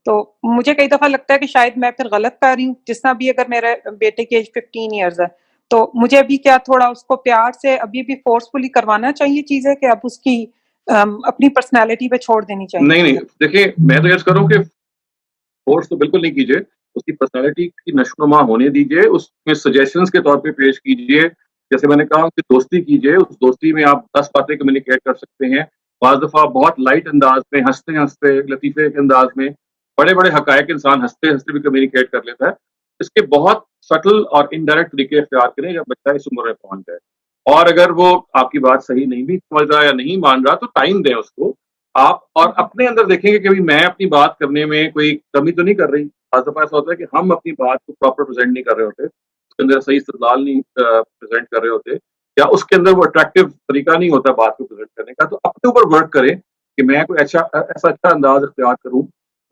[SPEAKER 8] तो मुझे कई दफा लगता है कि शायद मैं फिर गलत कर रही हूँ। जिस तरह भी अगर मेरे बेटे की एज 15 इयर्स है, तो मुझे अभी क्या थोड़ा उसको प्यार से अभी भी फोर्सफुली करवाना चाहिए चीजें, कि अब उसकी अपनी पर्सनालिटी पे छोड़ देनी चाहिए?
[SPEAKER 1] नहीं, देखिए मैं तो ये करूँ कि फोर्स तो बिल्कुल नहीं कीजिए, उसकी पर्सनालिटी की नशोनुमा होने दीजिए, उसमें सजेशंस के तौर पे पेश कीजिए। जैसे मैंने कहा कि दोस्ती कीजिए, उस दोस्ती में आप 10 बातें कम्युनिकेट कर सकते हैं, बाज़ दफ़ा बहुत लाइट अंदाज में, हंसते लतीफ़े के अंदाज में, बड़े हक़ाइक़ इंसान हंसते भी कम्युनिकेट कर लेता है। इसके बहुत सटल और इनडायरेक्ट तरीके इख्तियार करें जब बच्चा इस उम्र में पहुंच जाए, और अगर वो आपकी बात सही नहीं भी समझ रहा या नहीं मान रहा तो टाइम दें उसको आप, और अपने अंदर देखेंगे कि भाई मैं अपनी बात करने में कोई कमी तो नहीं कर रही। बाज़ दफ़ा ऐसा होता है कि हम अपनी बात को प्रॉपर प्रेजेंट नहीं कर रहे होते, उसके अंदर सही इस्तेदलाल नहीं प्रेजेंट कर रहे होते, या उसके अंदर वो अट्रैक्टिव तरीका नहीं होता बात को प्रेजेंट करने का। तो अपने ऊपर वर्क करें कि मैं कोई ऐसा अच्छा अंदाज इख्तियार करूँ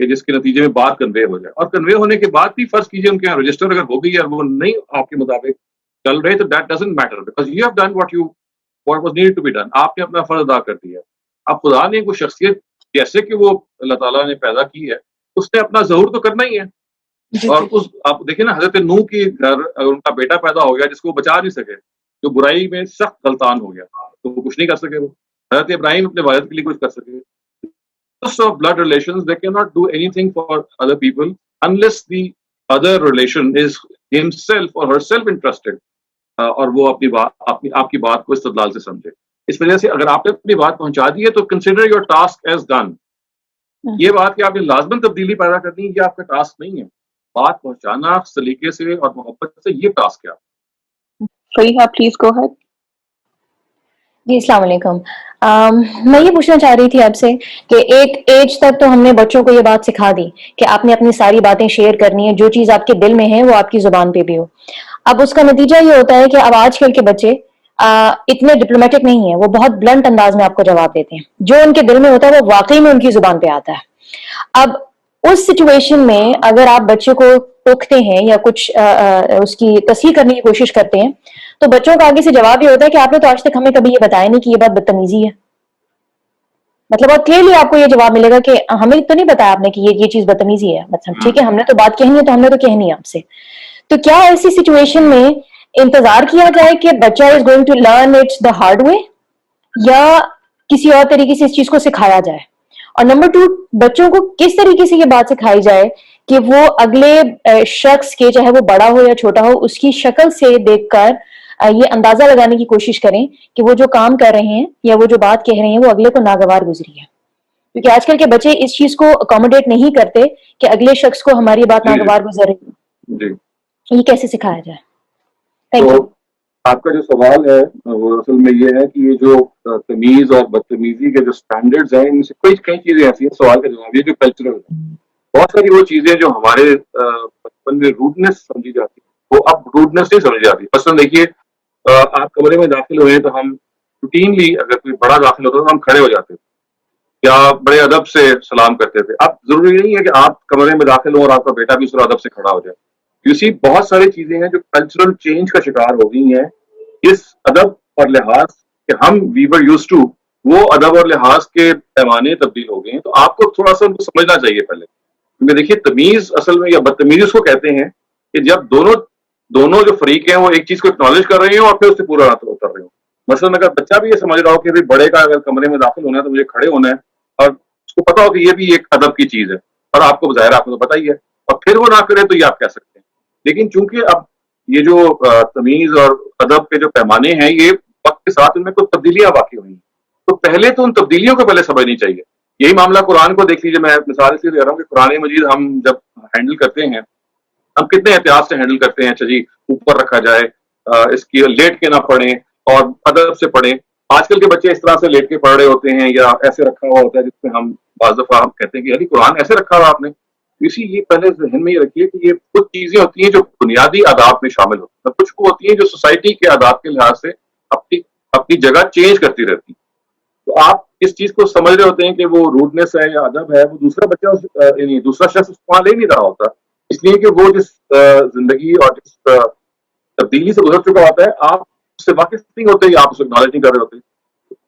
[SPEAKER 1] कि जिसके नतीजे में बात कन्वे हो जाए, और कन्वे होने के बाद भी फर्ज कीजिए उनके यहाँ रजिस्टर अगर हो गई है और वो नहीं आपके मुताबिक चल रहे, तो that doesn't matter, because you have done what was needed to be done. आपने अपना फर्ज अदा कर दिया। अब खुदा ने कोई शख्सियत जैसे कि वो अल्लाह ताला ने पैदा की है, उसने अपना ज़हूर तो करना ही है। और उस आप देखिए ना, हजरत नूह के घर अगर उनका बेटा पैदा हो गया जिसको वो बचा नहीं सके, जो बुराई में सख्त गलतान हो गया, तो वो कुछ नहीं कर सके। वो हजरत इब्राहिम अपने वालिद के लिए कुछ कर सके। of blood relations, they cannot do anything for other people unless the other relation is himself or herself interested, और वो आपकी बात को इस्तेदलाल से समझे। इस वजह से अगर आपने अपनी बात पहुंचा दी है तो consider your task as done. ये बात कि आपने लाजमन तब्दीली पैदा करनी है, ये आपका टास्क नहीं है। बात पहुंचाना सलीके से और मोहब्बत से, ये टास्क है।
[SPEAKER 2] Fariha, please go ahead.
[SPEAKER 9] जी, अस्सलाम वालेकुम। मैं ये पूछना चाह रही थी आपसे कि एक एज तक तो हमने बच्चों को ये बात सिखा दी कि आपने अपनी सारी बातें शेयर करनी है, जो चीज आपके दिल में है वो आपकी जुबान पे भी हो। अब उसका नतीजा ये होता है कि अब आजकल के बच्चे इतने डिप्लोमेटिक नहीं है, वो बहुत ब्लंट अंदाज में आपको जवाब देते हैं। जो उनके दिल में होता है वो वाकई में उनकी जुबान पे आता है। अब उस सिचुएशन में अगर आप बच्चे को टोकते हैं या कुछ उसकी तस्हीह करने की कोशिश करते हैं, तो बच्चों का आगे से जवाब ये होता है कि आपने तो आज तक हमें कभी ये बताया नहीं कि ये बात बदतमीजी है। मतलब बहुत क्लियरली आपको ये जवाब मिलेगा कि हमें तो नहीं बताया आपने कि ये चीज बदतमीजी है। मतलब ठीक है, हमने तो बात कहनी है तो हमने तो कहनी है आपसे। तो क्या ऐसी सिचुएशन में इंतजार किया जाए कि बच्चा is going to learn it's the hard way, या किसी और तरीके से इस चीज को सिखाया जाए? और नंबर 2, बच्चों को किस तरीके से ये बात सिखाई जाए कि वो अगले शख्स के, चाहे वो बड़ा हो या छोटा हो, उसकी शक्ल से देखकर ये अंदाजा लगाने की कोशिश करें कि वो जो काम कर रहे हैं या वो जो बात कह रहे हैं वो अगले को नागवार गुजरी है। क्योंकि आजकल के बच्चे इस चीज को अकोमोडेट नहीं करते कि अगले शख्स को हमारी बात नागवार गुजर रही है। ये कैसे सिखाया जाए? Thank you.
[SPEAKER 1] आपका जो सवाल है वो असल में ये है कि ये जो तमीज और बदतमीजी के जो स्टैंडर्ड्स हैं, इनमें से कई चीजें ऐसी हैं, सवाल का जवाब ये जो कल्चरल है, बहुत सारी वो चीजें जो हमारे बचपन में रूडनेस समझी जाती है, वो अब रूडनेस नहीं समझी जाती। मसलन देखिए, आप कमरे में दाखिल हुए तो हम रूटीनली, अगर कोई बड़ा दाखिल होता तो हम खड़े हो जाते थे या बड़े अदब से सलाम करते थे। अब जरूरी नहीं है कि आप कमरे में दाखिल हो और आपका बेटा भी उस अदब से खड़ा हो जाए। यू सी, बहुत सारी चीजें हैं जो कल्चरल चेंज का शिकार हो गई हैं। इस अदब और लिहाज के हम वी वर यूज्ड टू, वो अदब और लिहाज के पैमाने तब्दील हो गए हैं। तो आपको थोड़ा सा उनको समझना चाहिए पहले, क्योंकि देखिए तमीज असल में या बदतमीजी उसको कहते हैं कि जब दोनों दोनों जो फरीक हैं वो एक चीज को एक्नॉलेज कर रहे हो और फिर उससे पूरा उतर रहे हो। मसलन अगर बच्चा भी ये समझ रहा हो कि भाई बड़े का अगर कमरे में दाखिल होना है तो मुझे खड़े होना है, और उसको पता हो कि ये भी एक अदब की चीज है, और आपको ज़ाहिर आपको तो पता ही है, और फिर वो ना करे तो ये आप कह सकते हैं। लेकिन चूंकि अब ये जो तमीज और अदब के जो पैमाने हैं ये वक्त के साथ इनमें कुछ तब्दीलियां वाकई हुई हैं, तो पहले तो उन तब्दीलियों को पहले समझनी चाहिए। यही मामला कुरान को देख लीजिए, मैं मिसाल इसलिए दे रहा हूँ कि कुरान मजीद हम जब हैंडल करते हैं हम कितने एहतियात से हैंडल करते हैं। अच्छा जी, ऊपर रखा जाए, इसकी लेट के ना पढ़ें और अदब से पढ़ें। आजकल के बच्चे इस तरह से लेट के पढ़ रहे होते हैं या ऐसे रखा हुआ होता है जिसमें हम बाज़ दफा हम कहते हैं कि अरे कुरान ऐसे रखा हुआ आपने। इसी ये पहले जहन में ये रखिए कि ये कुछ चीजें होती हैं जो बुनियादी आदाब में शामिल होती हैं, कुछ वो होती हैं जो सोसाइटी के आदाब के लिहाज से अपनी अपनी जगह चेंज करती रहती हैं। तो आप इस चीज को समझ रहे होते हैं कि वो रूडनेस है या अदब है, वो दूसरा बच्चा यानी दूसरा शख्स उसको वहां ले नहीं रहा होता, इसलिए कि वो जिस जिंदगी और जिस तब्दीली से गुजर चुका होता है आप उससे वाकिफ नहीं होते, आप उसे एक्नॉलेज नहीं कर रहे होते।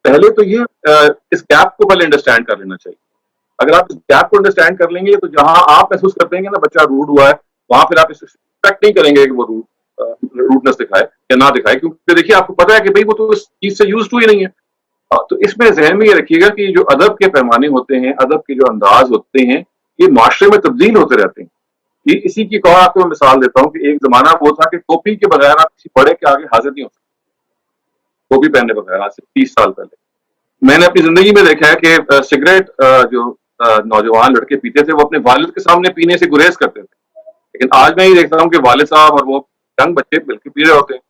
[SPEAKER 1] पहले तो ये इस गैप को पहले अंडरस्टैंड कर लेना चाहिए। अगर आप इस गैप को अंडरस्टैंड कर लेंगे तो जहां आप महसूस करते हैं कि ना बच्चा रूड हुआ है, वहां फिर आप एक्सपेक्ट नहीं करेंगे कि वो रूडनेस दिखाए या ना दिखाए, क्योंकि देखिए आपको पता है कि भाई वो तो इस चीज से यूज्ड ही नहीं है। तो इसमें जहन में ये रखिएगा कि जो अदब के पैमाने होते हैं, अदब के जो अंदाज होते हैं, ये माशरे में तब्दील होते रहते हैं। ये इसी की एक और आपको मैं मिसाल देता हूँ कि एक जमाना वो था कि टोपी के बगैर आप किसी बड़े के आगे हाजिर नहीं हो सकते, टोपी पहनने बगैर, आज से 30 साल पहले। मैंने अपनी जिंदगी में देखा है कि सिगरेट जो नौजवान लड़के पीते थे वो अपने वालिद के सामने पीने से गुरेज करते थे, लेकिन आज मैं ये देखता हूँ कि वालिद साहब और वो यंग बच्चे बिल्कुल पी रहे होते हैं।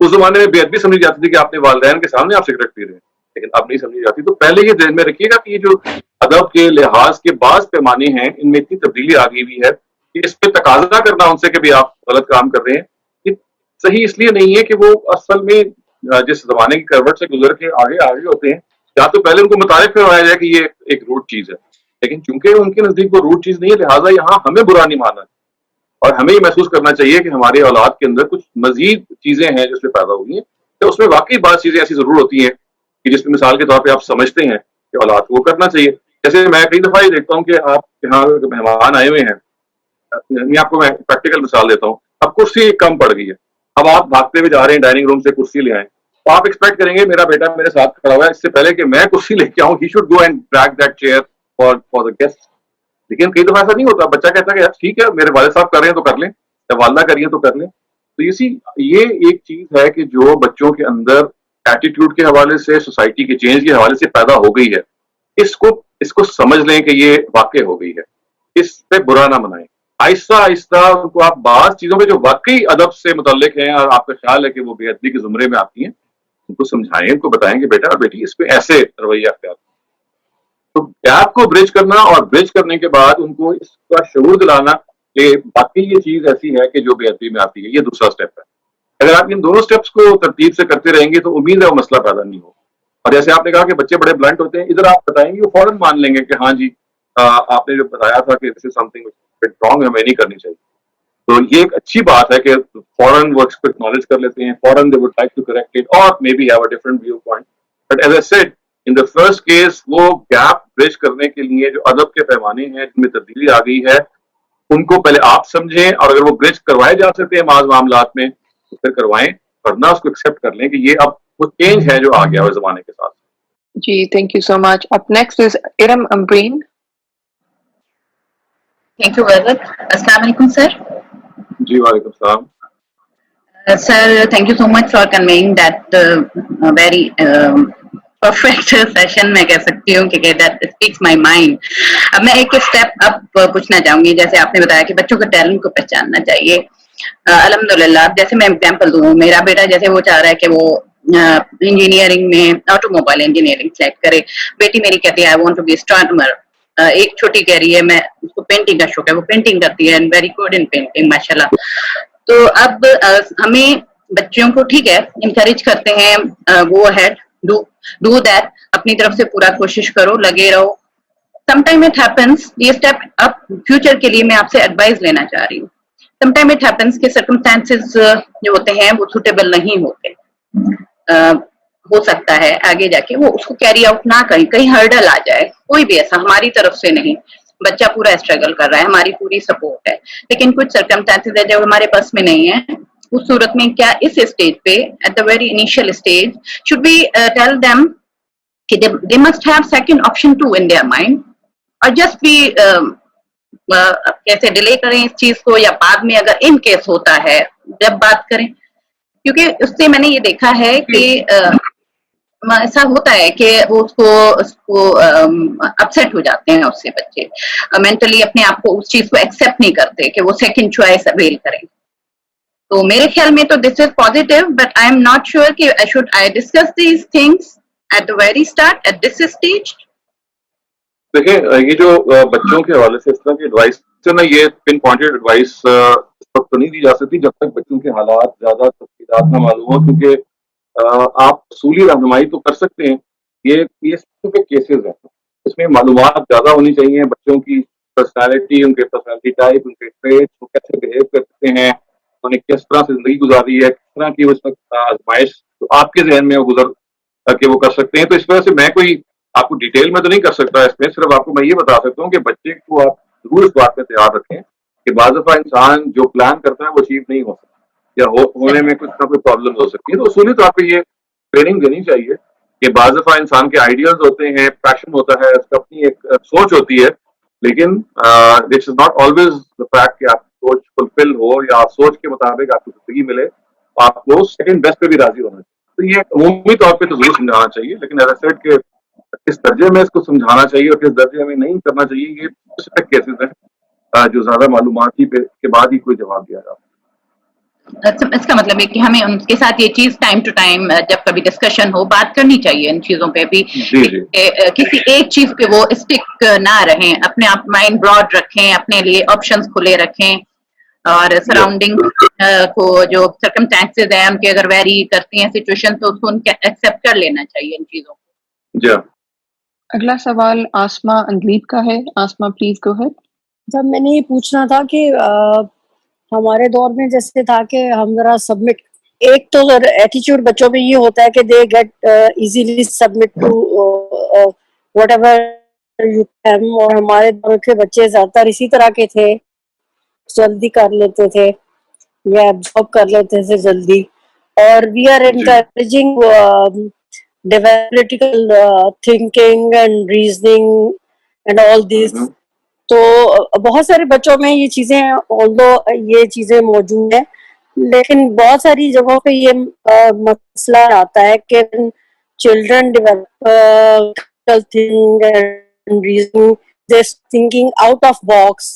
[SPEAKER 1] उस जमाने में बेअदबी समझी जाती थी कि अपने वालिदैन के सामने आप सिगरेट पी रहे हैं, लेकिन अब नहीं समझी जाती। तो पहले ये ध्यान में रखिएगा कि ये जो अदब के लिहाज के बाज पैमाने हैं इनमें इतनी तब्दीली आ गई हुई है कि इस पे तकाजा करना उनसे कि भी आप गलत काम कर रहे हैं, ये सही इसलिए नहीं है कि वो असल में जिस जमाने की करवट से गुजर के आगे होते हैं, या तो पहले उनको मुतारिफ करवाया जाए कि ये एक रूट चीज है, लेकिन चूंकि उनके नजदीक वो रूट चीज नहीं है, लिहाजा यहाँ हमें बुरा नहीं मानना और हमें ये महसूस करना चाहिए कि हमारे औलाद के अंदर कुछ मजीद चीजें हैं जो उसमें पैदा हुई हैं। तो उसमें वाकई बात चीजें ऐसी जरूर होती हैं कि जिसमें मिसाल के तौर पे आप समझते हैं कि औलाद को करना चाहिए। जैसे मैं कई दफा ये देखता हूँ कि आप यहाँ मेहमान आए हुए हैं, आपको मैं प्रैक्टिकल मिसाल देता हूँ। अब कुर्सी कम पड़ गई है, अब आप भागते हुए जा रहे हैं डाइनिंग रूम से कुर्सी ले आए, तो आप एक्सपेक्ट करेंगे मेरा बेटा मेरे साथ खड़ा हुआ है, इससे पहले कि मैं कुर्सी लेके आऊँ, he should go and drag that chair for the guest. लेकिन कई दफा ऐसा नहीं होता, बच्चा कहता है कि यार ठीक है मेरे वाले साहब कर रहे हैं तो कर लें, या वालदा करिए तो कर लें। तो ये एक चीज है कि जो बच्चों के अंदर एटीट्यूड के हवाले से, सोसाइटी के चेंज के हवाले से पैदा हो गई है, इसको समझ लें कि ये वाकई हो गई है, इस पे बुरा ना मनाएं। आहिस्ता आहिस्ता उनको आप बात चीजों पे जो वाकई अदब से मुतल्लिक हैं और आपका ख्याल है कि वो बेअदबी के जुमरे में आती हैं, उनको समझाएं, उनको बताएं कि बेटा और बेटी इस पे ऐसे रवैया अख्तियार। तो गैप को ब्रिज करना और ब्रिज करने के बाद उनको इसका शऊर दिलाना कि बाकी ये चीज ऐसी है कि जो बेअदबी में आती है, ये दूसरा स्टेप है। अगर आप इन दोनों स्टेप्स को तरतीब से करते रहेंगे तो उम्मीद है वो मसला पैदा नहीं हो। और जैसे आपने कहा कि बच्चे बड़े ब्लंट होते हैं, इधर आप बताएंगे वो फौरन मान लेंगे कि हाँ जी आपने जो बताया था कि दिस इज समथिंग रॉन्ग, हमें नहीं करनी चाहिए। तो ये एक अच्छी बात है कि फौरन वो इसको एक्नॉलेज कर लेते हैं, फौरन they would like to correct it or maybe have a different viewpoint. But as I said in the first case, वो गैप ब्रिज करने के लिए जो अदब के पैमाने हैं जिनमें तब्दीली आ गई है, उनको पहले आप समझें, और अगर वो ब्रिज करवाए जा सकते हैं माज मामलात में तो फिर करवाएं, वरना उसको एक्सेप्ट कर लें कि ये अब वो चेंज है जो आ गया है जमाने के साथ।
[SPEAKER 2] जी, thank you so much. Up next is Iram Ambreen.
[SPEAKER 3] Thank you, Vazat. Assalamu alaikum, sir.
[SPEAKER 1] जी वालेकुम सलाम।
[SPEAKER 3] Sir, thank you so much for conveying that very perfect session, मैं कह सकती हूँ कि that speaks my mind. अब मैं एक स्टेप अब पूछना चाहूंगी। जैसे आपने बताया कि बच्चों के टैलेंट को पहचानना चाहिए, अल्हम्दुलिल्लाह। जैसे मैं एग्जांपल दूँ, मेरा बेटा जैसे वो चाह रहा है कि वो इंजीनियरिंग में ऑटोमोबाइल इंजीनियरिंग सेलेक्ट करे, बेटी मेरी कहती है I want to be astronomer, एक छोटी कह रही है मैं उसको पेंटिंग का शौक है, वो पेंटिंग करती है and very good in painting माशाल्लाह। तो अब हमें बच्चों को ठीक है इंकरेज करते हैं, गो अहेड, डू दैट, अपनी तरफ से पूरा कोशिश करो, लगे रहो। समटाइम इट हैपेंस, ये स्टेप अब फ्यूचर के लिए मैं आपसे एडवाइस लेना चाह रही हूँ। समटाइम इट हैपेंस के सर्कमस्टेंसेस जो होते हैं वो सुटेबल नहीं होते, हो सकता है आगे जाके वो उसको कैरी आउट ना करें, कहीं हर्डल आ जाए, कोई भी ऐसा हमारी तरफ से नहीं,
[SPEAKER 10] बच्चा पूरा स्ट्रगल कर रहा है, हमारी पूरी सपोर्ट है, लेकिन कुछ सर्कमस्टेंसेस है जो हमारे बस में नहीं है, उस सूरत में क्या इस स्टेज पे at the very initial stage should be tell them कि they must have second option to in their mind, और जस्ट भी कैसे डिले करें इस चीज को, या बाद में अगर इन केस होता है जब बात करें, क्योंकि उससे मैंने ये देखा है कि ऐसा होता है कि वो उसको अपसेट हो जाते हैं, उससे बच्चे मेंटली अपने आप को उस चीज को एक्सेप्ट नहीं करते कि वो सेकंड चॉइस अवेल करें। तो मेरे ख्याल में तो this is positive, but I am not sure कि should I discuss these things at the very start at this stage.
[SPEAKER 1] देखिए, ये जो बच्चों के हवाले से इस तरह की एडवाइस से ना, ये पिन पॉइंटेड एडवाइस इस वक्त तो नहीं दी जा सकती जब तक बच्चों के हालात ज्यादा तफसीलात ना मालूम हो, क्योंकि आप उसूली रहनुमाई तो कर सकते हैं, ये स्पेसिफिक केसेस हैं, इसमें मालूमात ज्यादा होनी चाहिए, बच्चों की पर्सनैलिटी, उनके पर्सनैलिटी टाइप, उनके ट्रेट्स, वो कैसे बिहेव करते हैं, उन्हें किस तरह से जिंदगी गुजारी है, किस तरह की उस वक्त आजमाइश तो आपके जहन में वो गुजर के वो कर सकते हैं। तो इस वजह से मैं कोई आपको डिटेल में तो नहीं कर सकता इसमें, सिर्फ आपको मैं ये बता सकता हूँ कि बच्चे को आप जरूर इस बात में तैयार रखें कि बाज़ दफा इंसान जो प्लान करता है वो अचीव नहीं हो सकता, या होने में कुछ ना कोई प्रॉब्लम हो सकती है। तो उसूली तो आपको ये ट्रेनिंग देनी चाहिए कि बाज़ दफा इंसान के आइडियाज होते हैं, पैशन होता है, उसका अपनी एक सोच होती है, लेकिन this is not always the fact कि आपकी सोच फुलफिल हो या सोच के मुताबिक आपको जिंदगी मिले, आपको सेकंड बेस्ट पे भी राजी होना चाहिए। तो ये अमूमी तौर पे तो जरूर समझाना चाहिए, लेकिन एज आई सेड के किस दर्जे में इसको समझाना चाहिए और किस दर्जे में नहीं करना चाहिए, ये स्पेसिफिक केसेस हैं जो ज्यादा मालूमात के बाद ही कोई जवाब दिया जाता।
[SPEAKER 10] इसका मतलब है कि हमें उनके साथ ये चीज टाइम टू टाइम जब कभी डिस्कशन हो बात करनी चाहिए इन चीजों पे भी, किसी एक चीज पे वो स्टिक ना रहें, अपने आप माइंड ब्रॉड रखें, अपने लिए ऑप्शंस खुले रखें, और सराउंडिंग को जो सर्कमस्टेंसेस हैं उनके अगर वेरी करती हैं सिचुएशन तो उसको उनके एक्सेप्ट कर लेना चाहिए इन चीजों को।
[SPEAKER 1] जी।
[SPEAKER 2] अगला सवाल आसमा अंदलीब का है। आसमा प्लीज गो अहेड।
[SPEAKER 11] जब मैंने ये पूछना था कि हमारे दौर में जैसे था कि हम जरा सबमिट, एक तो एटीट्यूड बच्चों में ये होता है कि they get easily submit to whatever you can, और हमारे दौर के बच्चे ज्यादातर इसी तरह के थे, जल्दी कर लेते थे या जॉब कर लेते थे जल्दी, और we are encouraging developmental thinking and reasoning and all this. तो बहुत सारे बच्चों में ये चीजें, ऑल्दो ये चीजें मौजूद है, लेकिन बहुत सारी जगहों पे ये मसला आता है कि children develop thinking and reasoning, just thinking out of box.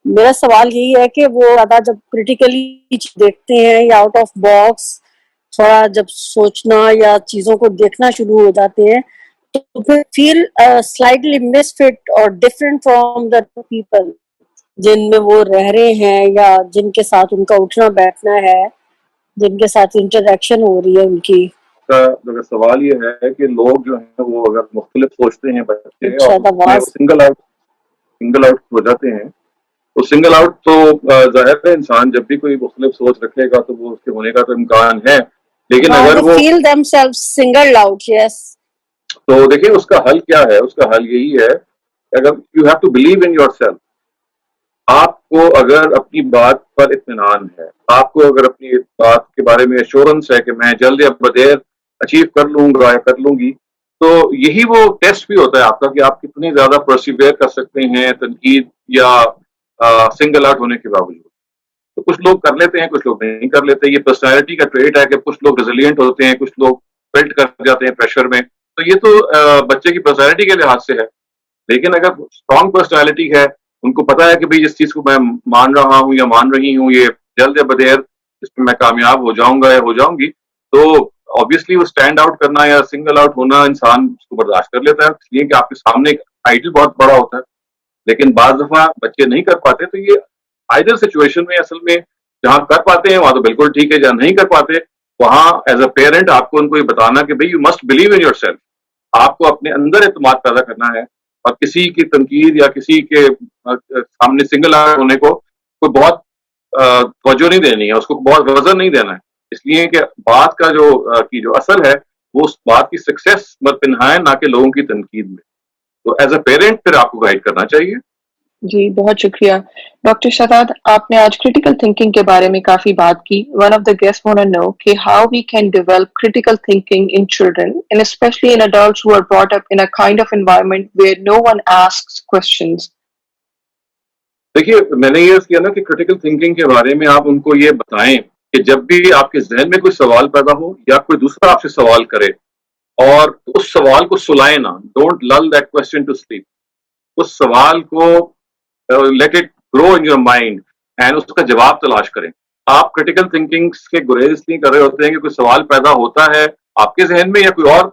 [SPEAKER 11] मेरा सवाल यही है कि वो ज्यादा जब क्रिटिकली देखते हैं या आउट ऑफ बॉक्स थोड़ा जब सोचना या चीजों को देखना शुरू हो जाते हैं, तो फिर फील स्लाइटली मिसफिट और डिफरेंट फ्रॉम द पीपल जिनमें वो रह रहे हैं या जिनके साथ उनका उठना बैठना है, जिनके साथ इंटरेक्शन हो रही है उनकी।
[SPEAKER 1] सवाल ये है कि लोग जो हैं वो अगर मुख्तलिफ सोचते हैं बच्चे और सिंगल आउट हो जाते हैं, तो सिंगल आउट तो जाहिर है इंसान जब भी कोई मुख्तलिफ सोच रखेगा तो वो उसके होने का तो इम्कान है, लेकिन अगर वो
[SPEAKER 11] feel themselves single out, yes,
[SPEAKER 1] तो देखिए उसका हल क्या है। उसका हल यही है, अगर you have to believe in yourself, आपको अगर अपनी बात पर इत्मीनान है, आपको अगर अपनी बात के बारे में एश्योरेंस है कि मैं जल्द या बदेर अचीव कर लूंगा या कर लूंगी, तो यही वो टेस्ट भी होता है आपका कि आप कितने ज्यादा परसिवियर कर सकते हैं तनकीद या सिंगल आउट होने के बावजूद। तो कुछ लोग कर लेते हैं, कुछ लोग नहीं कर लेते। ये पर्सनैलिटी का ट्रेट है कि कुछ लोग रेजिलिएंट होते हैं, कुछ लोग फेल्ट कर जाते हैं प्रेशर में। तो ये तो बच्चे की पर्सनैलिटी के लिहाज से है, लेकिन अगर स्ट्रॉन्ग पर्सनैलिटी है, उनको पता है कि भाई जिस चीज को मैं मान रहा हूँ या मान रही हूँ ये जल्द या बदेर इसमें मैं कामयाब हो जाऊंगा या हो जाऊंगी, तो ऑब्वियसली वो स्टैंड आउट करना या सिंगल आउट होना इंसान उसको बर्दाश्त कर लेता है, इसलिए कि आपके सामने एक आइडल बहुत बड़ा होता है। लेकिन बाज दफा बच्चे नहीं कर पाते, तो ये आइडल सिचुएशन में असल में जहाँ कर पाते हैं वहां तो बिल्कुल ठीक है, जहाँ नहीं कर पाते वहां एज अ पेरेंट आपको उनको ये बताना कि भाई you must believe in yourself, आपको अपने अंदर एतमाद पैदा करना है और किसी की तनकीद या किसी के सामने सिंगल आउट होने को कोई बहुत तवज्जो नहीं देनी है, उसको बहुत वजन नहीं देना है। इसलिए कि बात का जो असल है वो उस बात की सक्सेस मत पिन्हाए, ना कि लोगों की तनकीद में। तो एज अ पेरेंट फिर आपको गाइड करना चाहिए.
[SPEAKER 2] जी, बहुत शुक्रिया। डॉक्टर शहजाद, आपने आज क्रिटिकल थिंकिंग के बारे में काफी बात की। One of the guest want to know कि how we can develop critical thinking in children and specially in adults who are brought up in a kind of environment where no one asks questions.
[SPEAKER 1] देखिए, मैंने ये किया ना कि critical thinking के बारे में आप उनको ये बताएं कि जब भी आपके जहन में कोई सवाल पैदा हो या कोई दूसरा आपसे सवाल करे, और उस सवाल को सुलाएं ना, डोंट लल दैट क्वेश्चन टू स्लीप. उस सवाल को let it grow in your mind and उसका जवाब तलाश करें. आप क्रिटिकल थिंकिंग के गुरेज इसलिए कर रहे होते हैं कि कोई सवाल पैदा होता है आपके जहन में या कोई और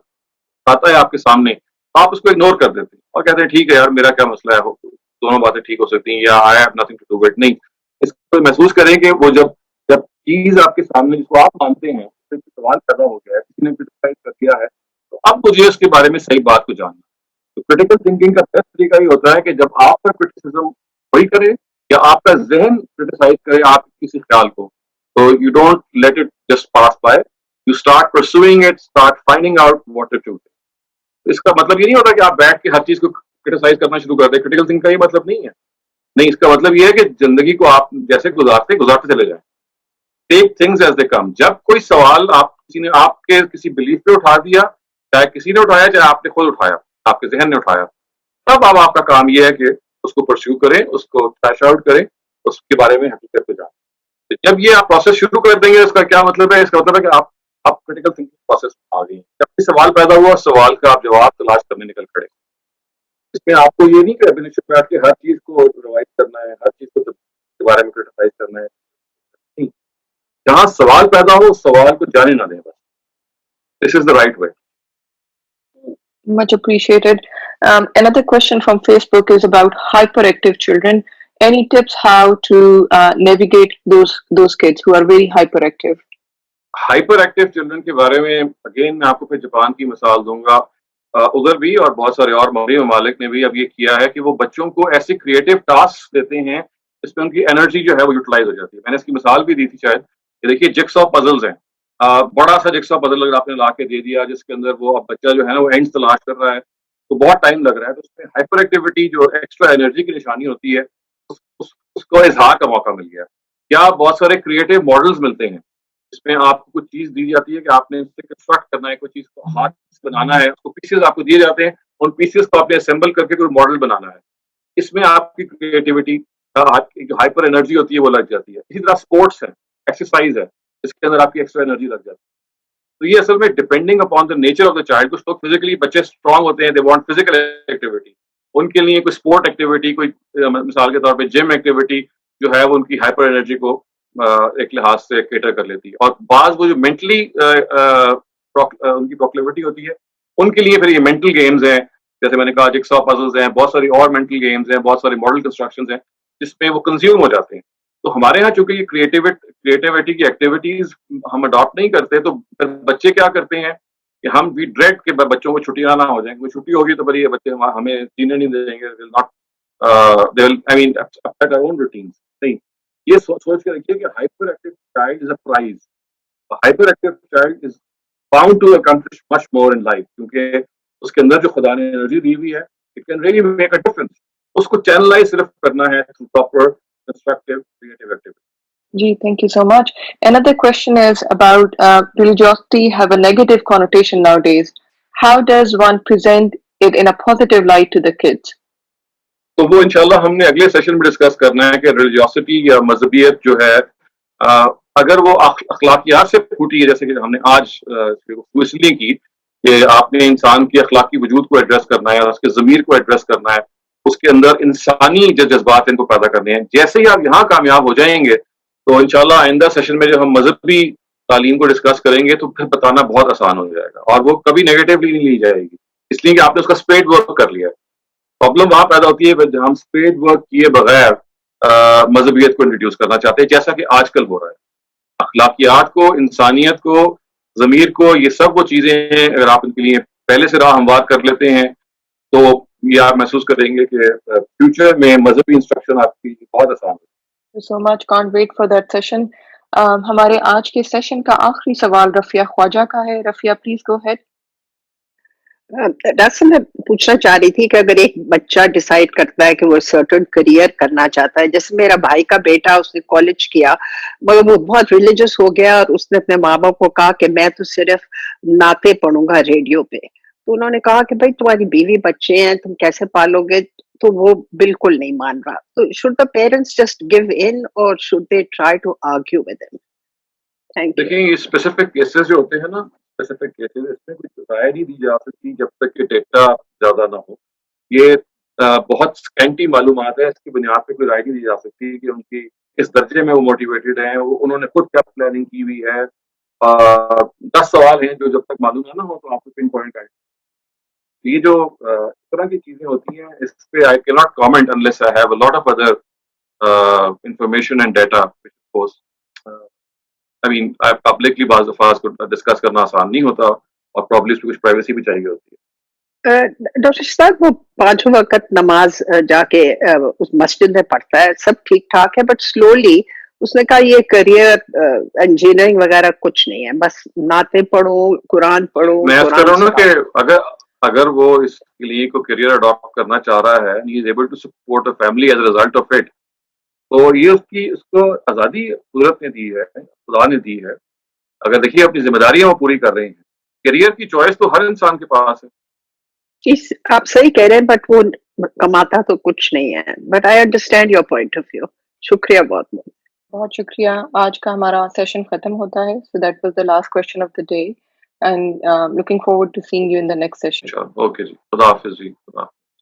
[SPEAKER 1] आता है आपके सामने, आप उसको इग्नोर कर देते हैं और कहते हैं ठीक है यार, मेरा क्या मसला है, दोनों बातें ठीक हो सकती हैं, या I have nothing to do with. नहीं, इसको महसूस करें कि वो जब जब चीज आपके सामने जिसको आप मानते हैं उससे सवाल पैदा हो गया है, किसी ने क्रिटिसाइज कर दिया है, तो अब मुझे उसके बारे में सही बात को जानना. तो क्रिटिकल थिंकिंग का बेस्ट तरीका ये होता है कि जब आपका क्रिटिसिज्म वही करे या आपका जहन क्रिटिसाइज करे आप किसी ख्याल को, तो you don't let it just pass by, you start pursuing it, start finding out what it is. इसका मतलब ये नहीं होता कि आप बैठ के हर चीज को क्रिटिसाइज करना शुरू कर दें. क्रिटिकल थिंकिंग का ये मतलब नहीं है. नहीं, इसका मतलब ये है कि जिंदगी को आप जैसे गुजारते चले जाएं. टेक थिंग्स एज दे कम. जब कोई सवाल आप किसी ने आपके किसी बिलीफ पे उठा दिया, चाहे किसी ने उठाया चाहे आपने खुद उठाया, आपके जहन ने उठाया, तब अब आपका काम यह है कि उसको परस्यू करें, उसको ट्रैश आउट करें, उसके बारे में हकीकत पे जाएं. तो जब ये आप प्रोसेस शुरू कर देंगे, इसका क्या मतलब है? इसका मतलब है कि आप क्रिटिकल थिंकिंग प्रोसेस में आ गए. जब भी सवाल पैदा हुआ, सवाल का आप जवाब तलाश करने निकल खड़े. इसमें आपको ये नहीं कि बैठ के हर चीज को रिवाइज करना है, हर चीज को के बारे में क्रिटिसाइज करना है. नहीं, जहां सवाल पैदा हो उस सवाल को जाने ना दें बस. This is the right way.
[SPEAKER 2] Much appreciated. Another question from Facebook is about hyperactive children. Any tips how to navigate those kids who are very hyperactive?
[SPEAKER 1] Hyper active children के बारे में अगेन मैं आपको फिर जापान की मिसाल दूंगा. उधर भी और बहुत सारे और मगरबी ममालिक ने भी अब ये किया है कि वो बच्चों को ऐसे क्रिएटिव टास्क देते हैं जिसमें उनकी एनर्जी जो है वो यूटिलाइज हो जाती है. मैंने इसकी मिसाल भी दी थी शायद. ये देखिए, जिक्सॉ पजल्स हैं. बड़ा सा जिक्सॉ पजल अगर आपने ला के दे दिया जिसके अंदर वो अब बच्चा जो है ना वो एंड्स तलाश कर रहा है, तो बहुत टाइम लग रहा है. तो उसमें हाइपर एक्टिविटी जो एक्स्ट्रा एनर्जी की निशानी होती है, उसको इजहार का मौका मिल गया. या बहुत सारे क्रिएटिव मॉडल्स मिलते हैं जिसमें आपको कुछ चीज दी जाती है कि आपने उससे कंस्ट्रक्ट करना है, कोई चीज को हाथ बनाना है, उसको पीसेस आपको दिए जाते हैं, उन पीसेस को आपने असेंबल करके कोई मॉडल बनाना है. इसमें आपकी क्रिएटिविटी, आपकी जो हाइपर एनर्जी होती है वो लग जाती है. इसी तरह स्पोर्ट्स है, एक्सरसाइज है, इसके अंदर आपकी एक्स्ट्रा एनर्जी लग जाती है. तो ये असल में depending upon the nature of the child. कुछ लोग फिजिकली बच्चे स्ट्रांग होते हैं, दे वांट फिजिकल एक्टिविटी, उनके लिए कोई स्पोर्ट एक्टिविटी, कोई मिसाल के तौर पे जिम एक्टिविटी जो है वो उनकी हाइपर एनर्जी को एक लिहाज से केटर कर लेती है. और बाज वो जो मेंटली उनकी प्रोक्लेविटी होती है, उनके लिए फिर ये मेंटल गेम्स हैं, जैसे मैंने कहा जिक्सॉ पजल्स हैं, बहुत सारी और मेंटल गेम्स हैं, बहुत सारे मॉडल कंस्ट्रक्शंस हैं जिसमें वो कंज्यूम हो जाते हैं. तो हमारे यहाँ चूंकि ये क्रिएटिविटी की एक्टिविटीज हम अडॉप्ट नहीं करते, तो फिर बच्चे क्या करते हैं कि हम वी ड्रेड के बच्चों को छुट्टियां ना हो जाए. कोई छुट्टी होगी तो फिर ये बच्चे हमें जीने नहीं देंगे, अपसेट आवर ओन रूटीन्स. नहीं, ये सोच के रखिए कि hyper active child is a prize. Hyper active child is bound to accomplish much more in life, क्योंकि उसके अंदर जो खुदा ने एनर्जी दी हुई है, it can really make a difference. उसको चैनलाइज सिर्फ करना है through proper constructive creative activity.
[SPEAKER 2] Gee, thank you so much. Another question is about religiosity have a negative connotation nowadays. How does one present it in a positive light to the kids?
[SPEAKER 1] तो वो इंशाल्लाह हमने अगले session में discuss करना है कि religiosity या मजहबियत जो है, अगर वो अखलाकियात से फूटी है, जैसे कि हमने आज इसलिए की कि आपने इंसान की अखलाकी वजूद को एड्रेस करना है, उसके ज़मीर को एड्रेस करना है, उसके अंदर इंसानी जो जज्बात इनको पैदा करने हैं. जैसे ही आप यहाँ कामयाब हो जाएंगे तो इंशाल्लाह आइंदा सेशन में जब हम मजहबी तालीम को डिस्कस करेंगे तो फिर बताना बहुत आसान हो जाएगा और वो कभी नेगेटिवली नहीं ली जाएगी, इसलिए कि आपने उसका स्पेड वर्क कर लिया है. प्रॉब्लम वहां पैदा होती है जब हम स्पेड वर्क किए बगैर मजहबियत को इंट्रोड्यूस करना चाहते हैं, जैसा कि आजकल हो रहा है. अखलाकियात को, इंसानियत को, ज़मीर को, ये सब वो चीजें हैं, अगर आप इनके लिए पहले से राह हमवार कर लेते हैं तो ये आप महसूस करेंगे कि फ्यूचर में मजहबी इंस्ट्रक्शन आपकी बहुत आसान है.
[SPEAKER 2] So much, can't wait for that session. हमारे आज के सेशन का आखिरी सवाल रफिया ख्वाजा का है. Rafia, please go ahead.
[SPEAKER 4] दरअसल मैं पूछना चाह रही थी कि अगर एक बच्चा डिसाइड करता है कि वो सर्टेन करियर करना चाहता है, जैसे मेरा भाई का बेटा, उसने कॉलेज किया मगर वो बहुत रिलीजियस हो गया और उसने अपने माँ बाप को कहा कि मैं तो सिर्फ नाते पढ़ूंगा रेडियो पे। तो उन्होंने कहा कि भाई तुम्हारी बीवी बच्चे हैं, तुम कैसे पालोगे? तो वो बिल्कुल नहीं मान रहा। तो should the parents just give in or should they try to argue with him? Thank you.
[SPEAKER 1] देखिए, ये स्पेसिफिक केसेस जो होते हैं ना, स्पेसिफिक केसेस, इसमें कुछ राय नहीं दी जा सकती जब तक कि डेटा ज़्यादा ना हो। ये बहुत स्कैंटी मालूमात है, इसकी बुनियाद पे कोई राय नहीं दी जा सकती कि उनकी किस दर्जे में वो मोटिवेटेड हैं, वो उन्होंने खुद क्या प्लानिंग की हुई है। 10 सवाल हैं जो जब तक मालूम ना हो तो आपको पिन पॉइंट आए। ये जो इस तरह की चीज़ें होती हैं, इस पे I can not comment unless I have a lot of other information and data which of course I mean publicly बाज़ दफ़ा इसको डिस्कस करना आसान नहीं होता और प्रॉब्ली उसमें कुछ प्राइवेसी भी चाहिए होती है।
[SPEAKER 4] डॉक्टर साहब, वो पांचों वक्त नमाज जाके उस मस्जिद में पढ़ता है, सब ठीक ठाक है, बट स्लोली उसने कहा ये करियर इंजीनियरिंग वगैरह कुछ नहीं है, बस नाते पढ़ो, कुरान पढ़ो,
[SPEAKER 1] मैं कह
[SPEAKER 4] कुरान
[SPEAKER 1] रहा हूँ ना कि
[SPEAKER 4] सुनाओ।
[SPEAKER 1] अगर वो इसके लिए को करियर अडॉप्ट करना चाह रहा है, he is able to support a family as a result of it, तो ये उसको आजादी कुदरत ने दी है, खुदा ने दी है। अगर देखिए अपनी जिम्मेदारियां वो पूरी कर रहे हैं, करियर की चॉइस तो हर इंसान के पास है।
[SPEAKER 4] आप सही कह रहे हैं, बट वो कमाता तो कुछ नहीं है, but I understand your point of view. शुक्रिया बहुत बहुत।
[SPEAKER 2] बहुत शुक्रिया। आज का हमारा सेशन खत्म होता है। So that was the last question of the day and looking forward to seeing you in the next session.
[SPEAKER 1] Okay जी, खुदा हाफिज जी, खुदा।